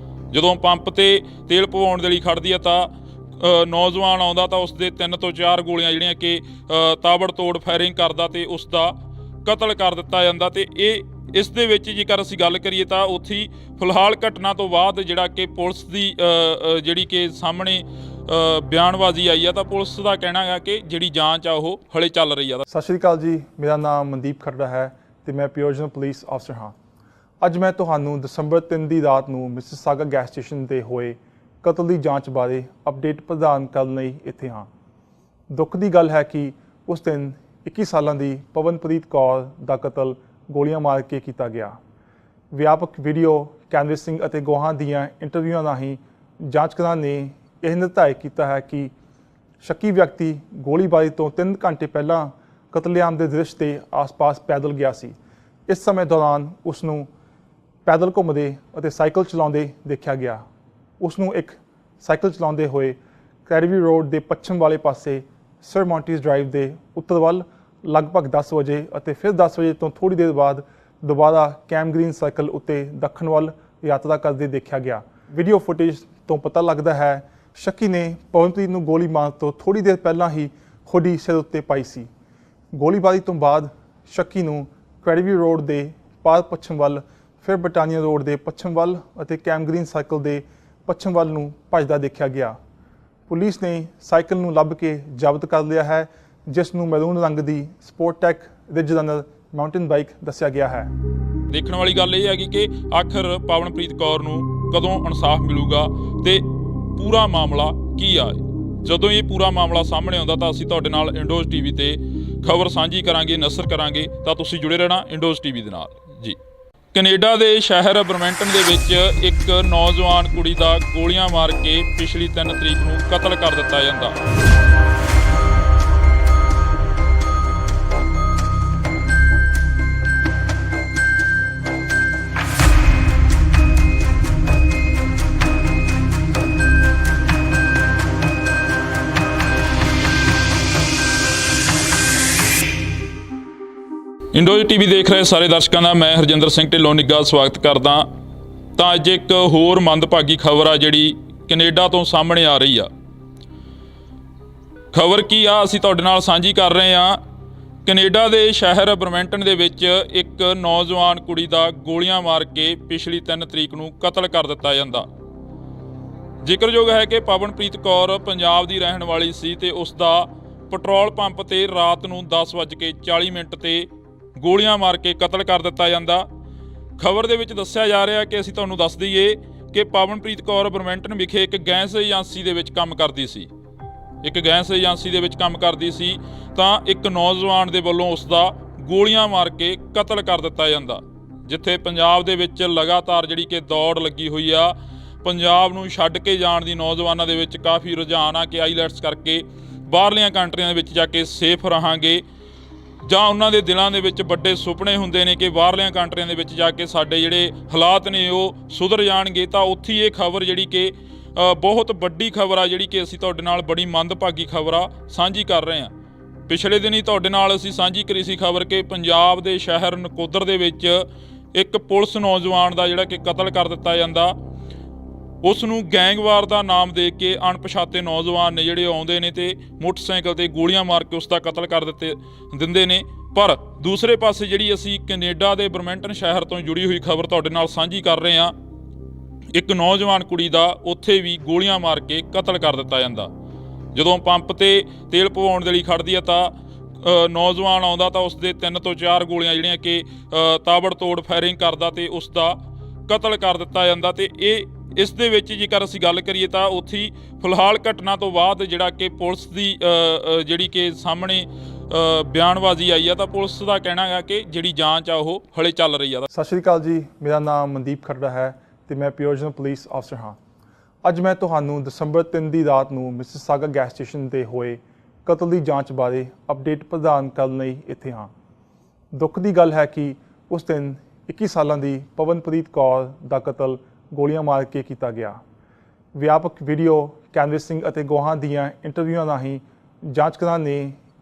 ਜਦੋਂ ਪੰਪ ਤੇ ਤੇਲ ਪਵਾਉਣ ਦੇ ਲਈ ਖੜਦੀ ਆ ਤਾਂ ਨੌਜਵਾਨ ਆਉਂਦਾ ਤਾਂ ਉਸ ਦੇ 3 ਤੋਂ 4 ਗੋਲੀਆਂ ਜਿਹੜੀਆਂ ਕਿ ਤਾਬੜਤੋੜ ਫਾਇਰਿੰਗ ਕਰਦਾ ਤੇ ਉਸ ਦਾ ਕਤਲ ਕਰ ਦਿੱਤਾ ਜਾਂਦਾ। ਤੇ ਇਸ ਦੇ ਵਿੱਚ ਜੇਕਰ ਅਸੀਂ ਗੱਲ ਕਰੀਏ ਤਾਂ ਉੱਥੇ ਫਿਲਹਾਲ ਘਟਨਾ ਤੋਂ ਬਾਅਦ ਜਿਹੜਾ ਕਿ ਪੁਲਿਸ ਦੀ ਜਿਹੜੀ ਕਿ ਸਾਹਮਣੇ ਬਿਆਨਬਾਜ਼ੀ ਆਈ ਆ ਤਾਂ ਪੁਲਿਸ ਦਾ ਕਹਿਣਾ ਹੈ ਕਿ ਜਿਹੜੀ ਜਾਂਚ ਆ ਉਹ ਹਲੇ ਚੱਲ ਰਹੀ ਆ। ਸਤਿ ਸ਼੍ਰੀ ਅਕਾਲ ਜੀ, ਮੇਰਾ ਨਾਮ ਮਨਦੀਪ ਖਰੜਾ ਹੈ ਤੇ ਮੈਂ ਪਿਓਜਨ ਪੁਲਿਸ ਅਫਸਰ ਹਾਂ। ਅੱਜ ਮੈਂ ਤੁਹਾਨੂੰ ਦਸੰਬਰ 3 ਦੀ ਰਾਤ ਨੂੰ ਮਿਸਿਸਾਗਾ ਗੈਸ ਸਟੇਸ਼ਨ ਤੇ ਹੋਏ ਕਤਲ ਦੀ ਜਾਂਚ ਬਾਰੇ ਅਪਡੇਟ ਪ੍ਰਦਾਨ ਕਰਨ ਲਈ ਇੱਥੇ ਹਾਂ। ਦੁੱਖ ਦੀ ਗੱਲ ਹੈ ਕਿ ਉਸ ਦਿਨ 21 ਸਾਲਾਂ ਦੀ ਪਵਨਪ੍ਰੀਤ ਕੌਰ ਦਾ ਕਤਲ ਗੋਲੀਆਂ ਮਾਰ ਕੇ ਕੀਤਾ ਗਿਆ। ਵਿਆਪਕ ਵੀਡੀਓ ਕੈਨਵਸਿੰਗ ਅਤੇ ਗਵਾਹਾਂ ਦੀਆਂ ਇੰਟਰਵਿਊਆਂ ਰਾਹੀਂ ਜਾਂਚਕਾਰਾਂ ਨੇ ਇਹ ਨਿਰਧਾਰਿਤ ਕੀਤਾ ਹੈ ਕਿ ਸ਼ੱਕੀ ਵਿਅਕਤੀ ਗੋਲੀਬਾਰੀ ਤੋਂ 3 ਘੰਟੇ ਪਹਿਲਾਂ ਕਤਲੇਆਮ ਦੇ ਦ੍ਰਿਸ਼ ਦੇ ਆਸ-ਪਾਸ ਪੈਦਲ ਗਿਆ ਸੀ। ਇਸ ਸਮੇਂ ਦੌਰਾਨ ਉਸ ਨੂੰ ਪੈਦਲ ਘੁੰਮਦੇ ਅਤੇ ਸਾਈਕਲ ਚਲਾਉਂਦੇ ਦੇਖਿਆ ਗਿਆ। ਉਸ ਨੂੰ ਇੱਕ ਸਾਈਕਲ ਚਲਾਉਂਦੇ ਹੋਏ ਕੈਰੀਵੀ ਰੋਡ ਦੇ ਪੱਛਮ ਵਾਲੇ ਪਾਸੇ ਸਰ ਮੌਂਟੀਜ਼ ਡਰਾਈਵ ਦੇ ਉੱਤਰ ਵੱਲ ਲਗਭਗ 10 ਵਜੇ ਅਤੇ ਫਿਰ 10 ਵਜੇ ਤੋਂ ਥੋੜ੍ਹੀ ਦੇਰ ਬਾਅਦ ਦੁਬਾਰਾ ਕੈਮ ਗ੍ਰੀਨ ਸਰਕਲ ਉੱਤੇ ਦੱਖਣ ਵੱਲ ਯਾਤਰਾ ਕਰਦੇ ਦੇਖਿਆ ਗਿਆ। ਵੀਡੀਓ ਫੁਟੇਜ ਤੋਂ ਪਤਾ ਲੱਗਦਾ ਹੈ ਸ਼ੱਕੀ ਨੇ ਪਵਨਪ੍ਰੀਤ ਨੂੰ ਗੋਲੀ ਮਾਰਨ ਤੋਂ ਥੋੜ੍ਹੀ ਦੇਰ ਪਹਿਲਾਂ ਹੀ ਹੁੱਡੀ ਸਿਰ ਉੱਤੇ ਪਾਈ ਸੀ। ਗੋਲੀਬਾਰੀ ਤੋਂ ਬਾਅਦ ਸ਼ੱਕੀ ਨੂੰ ਕੈਰੀਵੀ ਰੋਡ ਦੇ ਪਾਰ ਪੱਛਮ ਵੱਲ, ਫਿਰ ਬਟਾਨੀਆ ਰੋਡ ਦੇ ਪੱਛਮ ਵੱਲ ਅਤੇ ਕੈਮ ਗ੍ਰੀਨ ਸਰਕਲ ਦੇ ਪੱਛਮ ਵੱਲ ਨੂੰ ਭੱਜਦਾ ਦੇਖਿਆ ਗਿਆ। ਪੁਲਿਸ ਨੇ ਸਾਈਕਲ ਨੂੰ ਲੱਭ ਕੇ ਜ਼ਬਤ ਕਰ ਲਿਆ ਹੈ, ਜਿਸ ਨੂੰ ਮੈਰੂਨ ਰੰਗ ਦੀ ਸਪੋਰਟਟੈਕ ਰਿਜ ਰਨਰ ਮਾਊਂਟੇਨ ਬਾਈਕ ਦੱਸਿਆ ਗਿਆ ਹੈ। ਦੇਖਣ ਵਾਲੀ ਗੱਲ ਇਹ ਹੈਗੀ ਕਿ ਆਖਰ ਪਵਨਪ੍ਰੀਤ ਕੌਰ ਨੂੰ ਕਦੋਂ ਇਨਸਾਫ ਮਿਲੂਗਾ ਤੇ ਪੂਰਾ ਮਾਮਲਾ ਕੀ ਆ। ਜਦੋਂ ਇਹ ਪੂਰਾ ਮਾਮਲਾ ਸਾਹਮਣੇ ਆਉਂਦਾ ਤਾਂ ਅਸੀਂ ਤੁਹਾਡੇ ਨਾਲ ਇੰਡੋਜ਼ ਟੀਵੀ ਤੇ ਖਬਰ ਸਾਂਝੀ ਕਰਾਂਗੇ, ਨਸ਼ਰ ਕਰਾਂਗੇ, ਤਾਂ ਤੁਸੀਂ ਜੁੜੇ ਰਹਿਣਾ ਇੰਡੋਜ਼ ਟੀਵੀ ਦੇ ਨਾਲ ਜੀ। ਕੈਨੇਡਾ ਦੇ ਸ਼ਹਿਰ ਬਰਮਿੰਟਨ ਦੇ ਵਿੱਚ ਇੱਕ ਨੌਜਵਾਨ ਕੁੜੀ ਦਾ ਗੋਲੀਆਂ ਮਾਰ ਕੇ ਪਿਛਲੀ 3 ਤਰੀਕ ਨੂੰ ਕਤਲ ਕਰ ਦਿੱਤਾ ਜਾਂਦਾ। ਇੰਡੋਜ਼ ਟੀਵੀ ਦੇਖ ਰਹੇ ਸਾਰੇ ਦਰਸ਼ਕਾਂ ਦਾ ਮੈਂ ਹਰਜਿੰਦਰ ਸਿੰਘ ਢਿੱਲੋਂ ਨਿੱਘਾ ਸਵਾਗਤ ਕਰਦਾ। ਤਾਂ ਅੱਜ ਇੱਕ ਹੋਰ ਮੰਦਭਾਗੀ ਖਬਰ ਆ ਜਿਹੜੀ ਕੈਨੇਡਾ ਤੋਂ ਸਾਹਮਣੇ ਆ ਰਹੀ ਆ। ਖਬਰ ਕੀ ਆ ਅਸੀਂ ਤੁਹਾਡੇ ਨਾਲ ਸਾਂਝੀ ਕਰ ਰਹੇ ਹਾਂ। ਕੈਨੇਡਾ ਦੇ ਸ਼ਹਿਰ ਬਰਮਿੰਟਨ ਦੇ ਵਿੱਚ ਇੱਕ ਨੌਜਵਾਨ ਕੁੜੀ ਦਾ ਗੋਲੀਆਂ ਮਾਰ ਕੇ ਪਿਛਲੀ 3 ਤਰੀਕ ਨੂੰ ਕਤਲ ਕਰ ਦਿੱਤਾ ਜਾਂਦਾ। ਜ਼ਿਕਰਯੋਗ ਹੈ ਕਿ ਪਵਨਪ੍ਰੀਤ ਕੌਰ ਪੰਜਾਬ ਦੀ ਰਹਿਣ ਵਾਲੀ ਸੀ ਤੇ ਉਸ ਦਾ ਪੈਟਰੋਲ ਪੰਪ ਤੇ ਰਾਤ ਨੂੰ 10:40 ਤੇ ਗੋਲੀਆਂ ਮਾਰ ਕੇ ਕਤਲ ਕਰ ਦਿੱਤਾ ਜਾਂਦਾ। ਖਬਰ ਦੇ ਵਿੱਚ ਦੱਸਿਆ ਜਾ ਰਿਹਾ ਕਿ ਅਸੀਂ ਤੁਹਾਨੂੰ ਦੱਸ ਦਈਏ ਕਿ ਪਵਨਪ੍ਰੀਤ ਕੌਰ ਬਰਮਿੰਟਨ ਵਿਖੇ ਇੱਕ ਗੈਸ ਏਜੰਸੀ ਦੇ ਵਿੱਚ ਕੰਮ ਕਰਦੀ ਸੀ। ਤਾਂ ਇੱਕ ਨੌਜਵਾਨ ਦੇ ਵੱਲੋਂ ਉਸ ਦਾ ਗੋਲੀਆਂ ਮਾਰ ਕੇ ਕਤਲ ਕਰ ਦਿੱਤਾ ਜਾਂਦਾ। ਜਿੱਥੇ ਪੰਜਾਬ ਦੇ ਵਿੱਚ ਲਗਾਤਾਰ ਜਿਹੜੀ ਕਿ ਦੌੜ ਲੱਗੀ ਹੋਈ ਆ, ਪੰਜਾਬ ਨੂੰ ਛੱਡ ਕੇ ਜਾਣ ਦੀ ਨੌਜਵਾਨਾਂ ਦੇ ਵਿੱਚ ਕਾਫੀ ਰੁਝਾਨ ਆ ਕਿ ਆਈਲੈਟਸ ਕਰਕੇ ਬਾਹਰਲੀਆਂ ਕੰਟਰੀਆਂ ਦੇ ਵਿੱਚ ਜਾ ਕੇ ਸੇਫ ਰਹਾਂਗੇ, ਜਾਂ ਉਹਨਾਂ ਦੇ ਦਿਲਾਂ ਦੇ ਵਿੱਚ ਵੱਡੇ ਸੁਪਨੇ ਹੁੰਦੇ ਨੇ ਕਿ ਬਾਹਰਲੀਆਂ ਕੰਟਰੀਆਂ ਦੇ ਵਿੱਚ ਜਾ ਕੇ ਸਾਡੇ ਜਿਹੜੇ ਹਾਲਾਤ ਨੇ ਉਹ ਸੁਧਰ ਜਾਣਗੇ। ਤਾਂ ਉੱਥੇ ਇਹ ਖਬਰ ਜਿਹੜੀ ਕਿ ਬਹੁਤ ਵੱਡੀ ਖਬਰ ਆ, ਜਿਹੜੀ ਕਿ ਅਸੀਂ ਤੁਹਾਡੇ ਨਾਲ ਬੜੀ ਮੰਦਭਾਗੀ ਖਬਰ ਆ ਸਾਂਝੀ ਕਰ ਰਹੇ ਹਾਂ। ਪਿਛਲੇ ਦਿਨ ਹੀ ਤੁਹਾਡੇ ਨਾਲ ਅਸੀਂ ਸਾਂਝੀ ਕਰੀ ਸੀ ਖਬਰ ਕਿ ਪੰਜਾਬ ਦੇ ਸ਼ਹਿਰ ਨਕੋਦਰ ਦੇ ਵਿੱਚ ਇੱਕ ਪੁਲਿਸ ਨੌਜਵਾਨ ਦਾ ਜਿਹੜਾ ਕਿ ਕਤਲ ਕਰ ਦਿੱਤਾ ਜਾਂਦਾ। ਉਸ ਨੂੰ ਗੈਂਗਵਾਰ ਦਾ ਨਾਮ ਦੇ ਕੇ ਅਣਪਛਾਤੇ ਨੌਜਵਾਨ ਨੇ ਜਿਹੜੇ ਆਉਂਦੇ ਨੇ ਤੇ ਮੋਟਰਸਾਈਕਲ ਤੇ ਗੋਲੀਆਂ ਮਾਰ ਕੇ ਉਸ ਦਾ ਕਤਲ ਕਰ ਦਿੰਦੇ ਨੇ। ਪਰ ਦੂਸਰੇ ਪਾਸੇ ਜਿਹੜੀ ਅਸੀਂ ਕੈਨੇਡਾ ਦੇ ਬਰਮਿੰਟਨ ਸ਼ਹਿਰ ਤੋਂ ਜੁੜੀ ਹੋਈ ਖਬਰ ਤੁਹਾਡੇ ਨਾਲ ਸਾਂਝੀ ਕਰ ਰਹੇ ਹਾਂ। ਇੱਕ ਨੌਜਵਾਨ ਕੁੜੀ ਦਾ ਉੱਥੇ ਵੀ ਗੋਲੀਆਂ ਮਾਰ ਕੇ ਕਤਲ ਕਰ ਦਿੱਤਾ ਜਾਂਦਾ। ਜਦੋਂ ਪੰਪ ਤੇ ਤੇਲ ਪਵਾਉਣ ਦੇ ਲਈ ਖੜਦੀ ਆ ਤਾਂ ਨੌਜਵਾਨ ਆਉਂਦਾ ਤਾਂ ਉਸ ਦੇ 3 ਤੋਂ 4 ਗੋਲੀਆਂ ਜਿਹੜੀਆਂ ਕਿ ਤਾਬੜਤੋੜ ਫਾਇਰਿੰਗ ਕਰਦਾ ਤੇ ਉਸ ਦਾ ਕਤਲ ਕਰ ਦਿੱਤਾ ਜਾਂਦਾ। ਤੇ ਇਸ ਦੇ ਵਿੱਚ ਜੇਕਰ ਅਸੀਂ ਗੱਲ ਕਰੀਏ ਤਾਂ ਉੱਥੇ ਫਿਲਹਾਲ ਘਟਨਾ ਤੋਂ ਬਾਅਦ ਜਿਹੜਾ ਕਿ ਪੁਲਿਸ ਦੀ ਜਿਹੜੀ ਕਿ ਸਾਹਮਣੇ ਬਿਆਨਬਾਜ਼ੀ ਆਈ ਆ ਤਾਂ ਪੁਲਿਸ ਦਾ ਕਹਿਣਾ ਹੈ ਕਿ ਜਿਹੜੀ ਜਾਂਚ ਆ ਉਹ ਹਲੇ ਚੱਲ ਰਹੀ ਆ। ਸਤਿ ਸ਼੍ਰੀ ਅਕਾਲ ਜੀ, ਮੇਰਾ ਨਾਮ ਮਨਦੀਪ ਖਰੜਾ ਹੈ ਤੇ ਮੈਂ ਪਿਓਜਨ ਪੁਲਿਸ ਅਫਸਰ ਹਾਂ। ਅੱਜ ਮੈਂ ਤੁਹਾਨੂੰ ਦਸੰਬਰ 3 ਦੀ ਰਾਤ ਨੂੰ ਮਿਸਿਸਾਗਾ ਗੈਸ ਸਟੇਸ਼ਨ ਤੇ ਹੋਏ ਕਤਲ ਦੀ ਜਾਂਚ ਬਾਰੇ ਅਪਡੇਟ ਪ੍ਰਦਾਨ ਕਰਨ ਲਈ ਇੱਥੇ ਹਾਂ। ਦੁੱਖ ਦੀ ਗੱਲ ਹੈ ਕਿ ਉਸ ਦਿਨ 21 ਸਾਲਾਂ ਦੀ ਪਵਨਪ੍ਰੀਤ ਕੌਰ ਦਾ ਕਤਲ ਗੋਲੀਆਂ ਮਾਰ ਕੇ ਕੀਤਾ ਗਿਆ। ਵਿਆਪਕ ਵੀਡੀਓ ਕੈਨਵਸਿੰਗ ਅਤੇ ਗਵਾਹਾਂ ਦੀਆਂ ਇੰਟਰਵਿਊਆਂ ਰਾਹੀਂ ਜਾਂਚਕਾਰਾਂ ਨੇ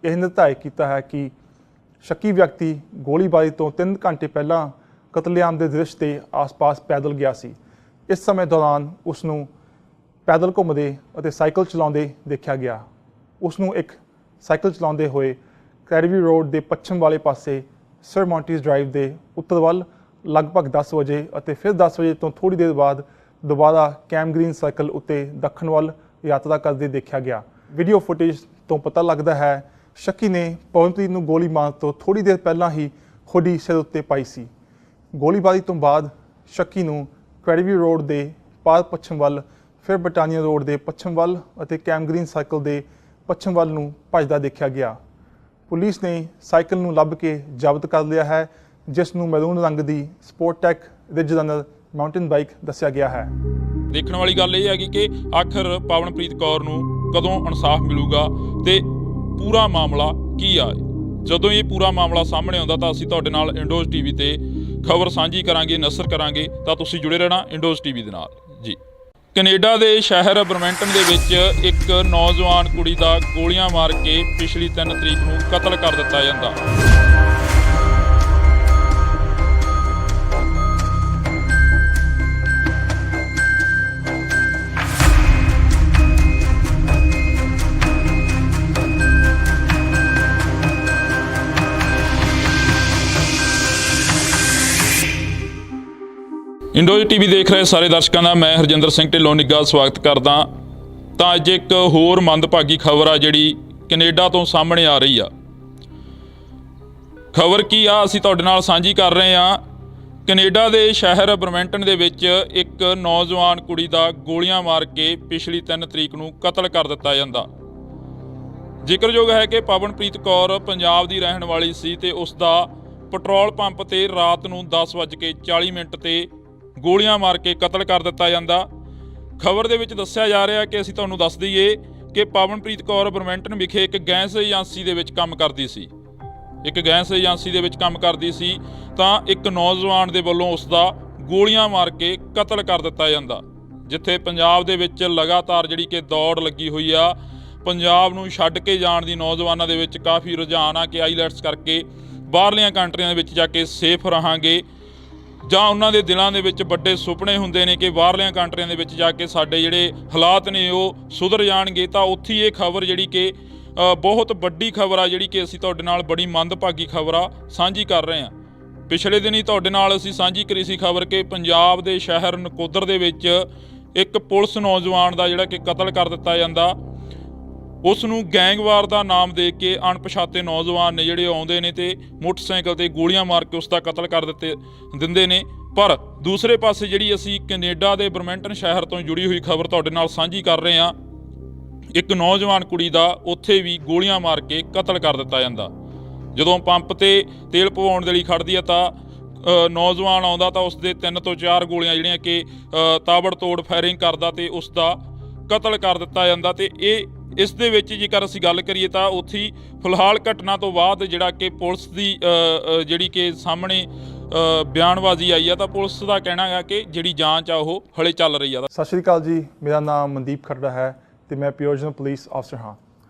ਇਹ ਨਿਰਧਾਰਿਤ ਕੀਤਾ ਹੈ ਕਿ ਸ਼ੱਕੀ ਵਿਅਕਤੀ ਗੋਲੀਬਾਰੀ ਤੋਂ 3 ਘੰਟੇ ਪਹਿਲਾਂ ਕਤਲੇਆਮ ਦੇ ਦ੍ਰਿਸ਼ ਦੇ ਆਸ-ਪਾਸ ਪੈਦਲ ਗਿਆ ਸੀ। ਇਸ ਸਮੇਂ ਦੌਰਾਨ ਉਸ ਨੂੰ ਪੈਦਲ ਘੁੰਮਦੇ ਅਤੇ ਸਾਈਕਲ ਚਲਾਉਂਦੇ ਦੇਖਿਆ ਗਿਆ। ਉਸ ਨੂੰ ਇੱਕ ਸਾਈਕਲ ਚਲਾਉਂਦੇ ਹੋਏ ਕੈਰੀਵੀ ਰੋਡ ਦੇ ਪੱਛਮ ਵਾਲੇ ਪਾਸੇ ਸਰ ਮੌਂਟੀਜ਼ ਡਰਾਈਵ ਦੇ ਉੱਤਰ ਵੱਲ ਲਗਭਗ 10 ਵਜੇ ਅਤੇ ਫਿਰ 10 ਵਜੇ ਤੋਂ ਥੋੜ੍ਹੀ ਦੇਰ ਬਾਅਦ ਦੁਬਾਰਾ ਕੈਮ ਗ੍ਰੀਨ ਸਰਕਲ ਉੱਤੇ ਦੱਖਣ ਵੱਲ ਯਾਤਰਾ ਕਰਦੇ ਦੇਖਿਆ ਗਿਆ। ਵੀਡੀਓ ਫੁਟੇਜ ਤੋਂ ਪਤਾ ਲੱਗਦਾ ਹੈ ਸ਼ੱਕੀ ਨੇ ਪਵਨਪ੍ਰੀਤ ਨੂੰ ਗੋਲੀ ਮਾਰਨ ਤੋਂ ਥੋੜ੍ਹੀ ਦੇਰ ਪਹਿਲਾਂ ਹੀ ਹੁੱਡੀ ਸਿਰ ਉੱਤੇ ਪਾਈ ਸੀ। ਗੋਲੀਬਾਰੀ ਤੋਂ ਬਾਅਦ ਸ਼ੱਕੀ ਨੂੰ ਕੈਰੀਵੀ ਰੋਡ ਦੇ ਪਾਰ ਪੱਛਮ ਵੱਲ, ਫਿਰ ਬਟਾਨੀਆ ਰੋਡ ਦੇ ਪੱਛਮ ਵੱਲ ਅਤੇ ਕੈਮ ਗ੍ਰੀਨ ਸਰਕਲ ਦੇ ਪੱਛਮ ਵੱਲ ਨੂੰ ਭੱਜਦਾ ਦੇਖਿਆ ਗਿਆ। ਪੁਲਿਸ ਨੇ ਸਾਈਕਲ ਨੂੰ ਲੱਭ ਕੇ ਜ਼ਬਤ ਕਰ ਲਿਆ ਹੈ, ਜਿਸ ਨੂੰ ਮੈਰੂਨ ਰੰਗ ਦੀ ਸਪੋਰਟਟੈਕ ਰਿਜ ਰਨਰ ਮਾਊਂਟੇਨ ਬਾਈਕ ਦੱਸਿਆ ਗਿਆ ਹੈ। ਦੇਖਣ ਵਾਲੀ ਗੱਲ ਇਹ ਹੈਗੀ ਕਿ ਆਖਰ ਪਵਨਪ੍ਰੀਤ ਕੌਰ ਨੂੰ ਕਦੋਂ ਇਨਸਾਫ ਮਿਲੂਗਾ ਤੇ ਪੂਰਾ ਮਾਮਲਾ ਕੀ ਆ। ਜਦੋਂ ਇਹ ਪੂਰਾ ਮਾਮਲਾ ਸਾਹਮਣੇ ਆਉਂਦਾ ਤਾਂ ਅਸੀਂ ਤੁਹਾਡੇ ਨਾਲ ਇੰਡੋਜ਼ ਟੀਵੀ ਤੇ ਖਬਰ ਸਾਂਝੀ ਕਰਾਂਗੇ, ਨਸ਼ਰ ਕਰਾਂਗੇ, ਤਾਂ ਤੁਸੀਂ ਜੁੜੇ ਰਹਿਣਾ ਇੰਡੋਜ਼ ਟੀਵੀ ਦੇ ਨਾਲ ਜੀ। ਕੈਨੇਡਾ ਦੇ ਸ਼ਹਿਰ ਬਰਮੈਂਟਨ ਦੇ ਵਿੱਚ ਇੱਕ ਨੌਜਵਾਨ ਕੁੜੀ ਦਾ ਗੋਲੀਆਂ ਮਾਰ ਕੇ ਪਿਛਲੀ 3 ਤਰੀਕ ਨੂੰ ਕਤਲ ਕਰ ਦਿੱਤਾ ਜਾਂਦਾ। ਇੰਡੋਜ਼ ਟੀਵੀ ਦੇਖ ਰਹੇ ਸਾਰੇ ਦਰਸ਼ਕਾਂ ਦਾ ਮੈਂ ਹਰਜਿੰਦਰ ਸਿੰਘ ਢਿੱਲੋਂ ਨਿੱਘਾ ਸਵਾਗਤ ਕਰਦਾ। ਤਾਂ ਅੱਜ ਇੱਕ ਹੋਰ ਮੰਦਭਾਗੀ ਖਬਰ ਆ ਜਿਹੜੀ ਕੈਨੇਡਾ ਤੋਂ ਸਾਹਮਣੇ ਆ ਰਹੀ ਆ। ਖਬਰ ਕੀ ਆ ਅਸੀਂ ਤੁਹਾਡੇ ਨਾਲ ਸਾਂਝੀ ਕਰ ਰਹੇ ਆ। ਕੈਨੇਡਾ ਦੇ ਸ਼ਹਿਰ ਬਰਮੈਂਟਨ ਦੇ ਵਿੱਚ ਇੱਕ ਨੌਜਵਾਨ ਕੁੜੀ ਦਾ ਗੋਲੀਆਂ ਮਾਰ ਕੇ ਪਿਛਲੀ 3 ਤਰੀਕ ਨੂੰ ਕਤਲ ਕਰ ਦਿੱਤਾ ਜਾਂਦਾ। ਜ਼ਿਕਰਯੋਗ ਹੈ ਕਿ ਪਵਨਪ੍ਰੀਤ ਕੌਰ ਪੰਜਾਬ ਦੀ ਰਹਿਣ ਵਾਲੀ ਸੀ ਤੇ ਉਸ ਦਾ ਪੈਟਰੋਲ ਪੰਪ ਤੇ ਰਾਤ ਨੂੰ 10:40 ਤੇ ਗੋਲੀਆਂ ਮਾਰ ਕੇ ਕਤਲ ਕਰ ਦਿੱਤਾ ਜਾਂਦਾ। ਖਬਰ ਦੇ ਵਿੱਚ ਦੱਸਿਆ ਜਾ ਰਿਹਾ ਕਿ ਅਸੀਂ ਤੁਹਾਨੂੰ ਦੱਸ ਦਈਏ ਕਿ ਪਵਨਪ੍ਰੀਤ ਕੌਰ ਬਰਮੈਂਟਨ ਵਿਖੇ ਇੱਕ ਗੈਸ ਏਜੰਸੀ ਦੇ ਵਿੱਚ ਕੰਮ ਕਰਦੀ ਸੀ। ਤਾਂ ਇੱਕ ਨੌਜਵਾਨ ਦੇ ਵੱਲੋਂ ਉਸ ਦਾ ਗੋਲੀਆਂ ਮਾਰ ਕੇ ਕਤਲ ਕਰ ਦਿੱਤਾ ਜਾਂਦਾ। ਜਿੱਥੇ ਪੰਜਾਬ ਦੇ ਵਿੱਚ ਲਗਾਤਾਰ ਜਿਹੜੀ ਕਿ ਦੌੜ ਲੱਗੀ ਹੋਈ ਆ, ਪੰਜਾਬ ਨੂੰ ਛੱਡ ਕੇ ਜਾਣ ਦੀ ਨੌਜਵਾਨਾਂ ਦੇ ਵਿੱਚ ਕਾਫੀ ਰੁਝਾਨ ਆ ਕਿ ਆਈਲੈਟਸ ਕਰਕੇ ਬਾਹਰਲੀਆਂ ਕੰਟਰੀਆਂ ਦੇ ਵਿੱਚ ਜਾ ਕੇ ਸੇਫ ਰਹਾਂਗੇ, ਜਾਂ ਉਹਨਾਂ ਦੇ ਦਿਲਾਂ ਦੇ ਵਿੱਚ ਵੱਡੇ ਸੁਪਨੇ ਹੁੰਦੇ ਨੇ ਕਿ ਬਾਹਰਲੀਆਂ ਕੰਟਰੀਆਂ ਦੇ ਵਿੱਚ ਜਾ ਕੇ ਸਾਡੇ ਜਿਹੜੇ ਹਾਲਾਤ ਨੇ ਉਹ ਸੁਧਰ ਜਾਣਗੇ। ਤਾਂ ਉੱਥੇ ਇਹ ਖਬਰ ਜਿਹੜੀ ਕਿ ਬਹੁਤ ਵੱਡੀ ਖਬਰ ਆ, ਜਿਹੜੀ ਕਿ ਅਸੀਂ ਤੁਹਾਡੇ ਨਾਲ ਬੜੀ ਮੰਦਭਾਗੀ ਖਬਰ ਆ ਸਾਂਝੀ ਕਰ ਰਹੇ ਹਾਂ। ਪਿਛਲੇ ਦਿਨ ਹੀ ਤੁਹਾਡੇ ਨਾਲ ਅਸੀਂ ਸਾਂਝੀ ਕਰੀ ਸੀ ਖਬਰ ਕਿ ਪੰਜਾਬ ਦੇ ਸ਼ਹਿਰ ਨਕੋਦਰ ਦੇ ਵਿੱਚ ਇੱਕ ਪੁਲਿਸ ਨੌਜਵਾਨ ਦਾ ਜਿਹੜਾ ਕਿ ਕਤਲ ਕਰ ਦਿੱਤਾ ਜਾਂਦਾ। ਉਸ ਨੂੰ ਗੈਂਗਵਾਰ ਦਾ ਨਾਮ ਦੇ ਕੇ ਅਣਪਛਾਤੇ ਨੌਜਵਾਨ ਨੇ ਜਿਹੜੇ ਆਉਂਦੇ ਨੇ ਤੇ ਮੋਟਰਸਾਈਕਲ ਤੇ ਗੋਲੀਆਂ ਮਾਰ ਕੇ ਉਸ ਦਾ ਕਤਲ ਕਰ ਦਿੰਦੇ ਨੇ। ਪਰ ਦੂਸਰੇ ਪਾਸੇ ਜਿਹੜੀ ਅਸੀਂ ਕੈਨੇਡਾ ਦੇ ਬਰਮੈਂਟਨ ਸ਼ਹਿਰ ਤੋਂ ਜੁੜੀ ਹੋਈ ਖਬਰ ਤੁਹਾਡੇ ਨਾਲ ਸਾਂਝੀ ਕਰ ਰਹੇ ਹਾਂ, ਇੱਕ ਨੌਜਵਾਨ ਕੁੜੀ ਦਾ ਉੱਥੇ ਵੀ ਗੋਲੀਆਂ ਮਾਰ ਕੇ ਕਤਲ ਕਰ ਦਿੱਤਾ ਜਾਂਦਾ। ਜਦੋਂ ਪੰਪ ਤੇ ਤੇਲ ਪਵਾਉਣ ਦੇ ਲਈ ਖੜਦੀ ਆ ਤਾਂ ਨੌਜਵਾਨ ਆਉਂਦਾ ਤਾਂ ਉਸ ਦੇ 3 ਤੋਂ 4 ਗੋਲੀਆਂ ਜਿਹੜੀਆਂ ਕਿ ਤਾਬੜਤੋੜ ਫਾਇਰਿੰਗ ਕਰਦਾ ਤੇ ਉਸ ਦਾ ਕਤਲ ਕਰ ਦਿੱਤਾ ਜਾਂਦਾ। ਤੇ ਇਸ ਦੇ ਵਿੱਚ ਜੇਕਰ ਅਸੀਂ ਗੱਲ ਕਰੀਏ ਤਾਂ ਉੱਥੇ ਫਿਲਹਾਲ ਘਟਨਾ ਤੋਂ ਬਾਅਦ ਜਿਹੜਾ ਕਿ ਪੁਲਿਸ ਦੀ ਜਿਹੜੀ ਕਿ ਸਾਹਮਣੇ ਬਿਆਨਬਾਜ਼ੀ ਆਈ ਆ, ਤਾਂ ਪੁਲਿਸ ਦਾ ਕਹਿਣਾ ਹੈ ਕਿ ਜਿਹੜੀ ਜਾਂਚ ਆ ਉਹ ਹਲੇ ਚੱਲ ਰਹੀ ਆ। ਸਤਿ ਸ਼੍ਰੀ ਅਕਾਲ ਜੀ, ਮੇਰਾ ਨਾਮ ਮਨਦੀਪ ਖਰੜਾ ਹੈ ਤੇ ਮੈਂ ਪਿਓਜਨ ਪੁਲਿਸ ਅਫਸਰ ਹਾਂ।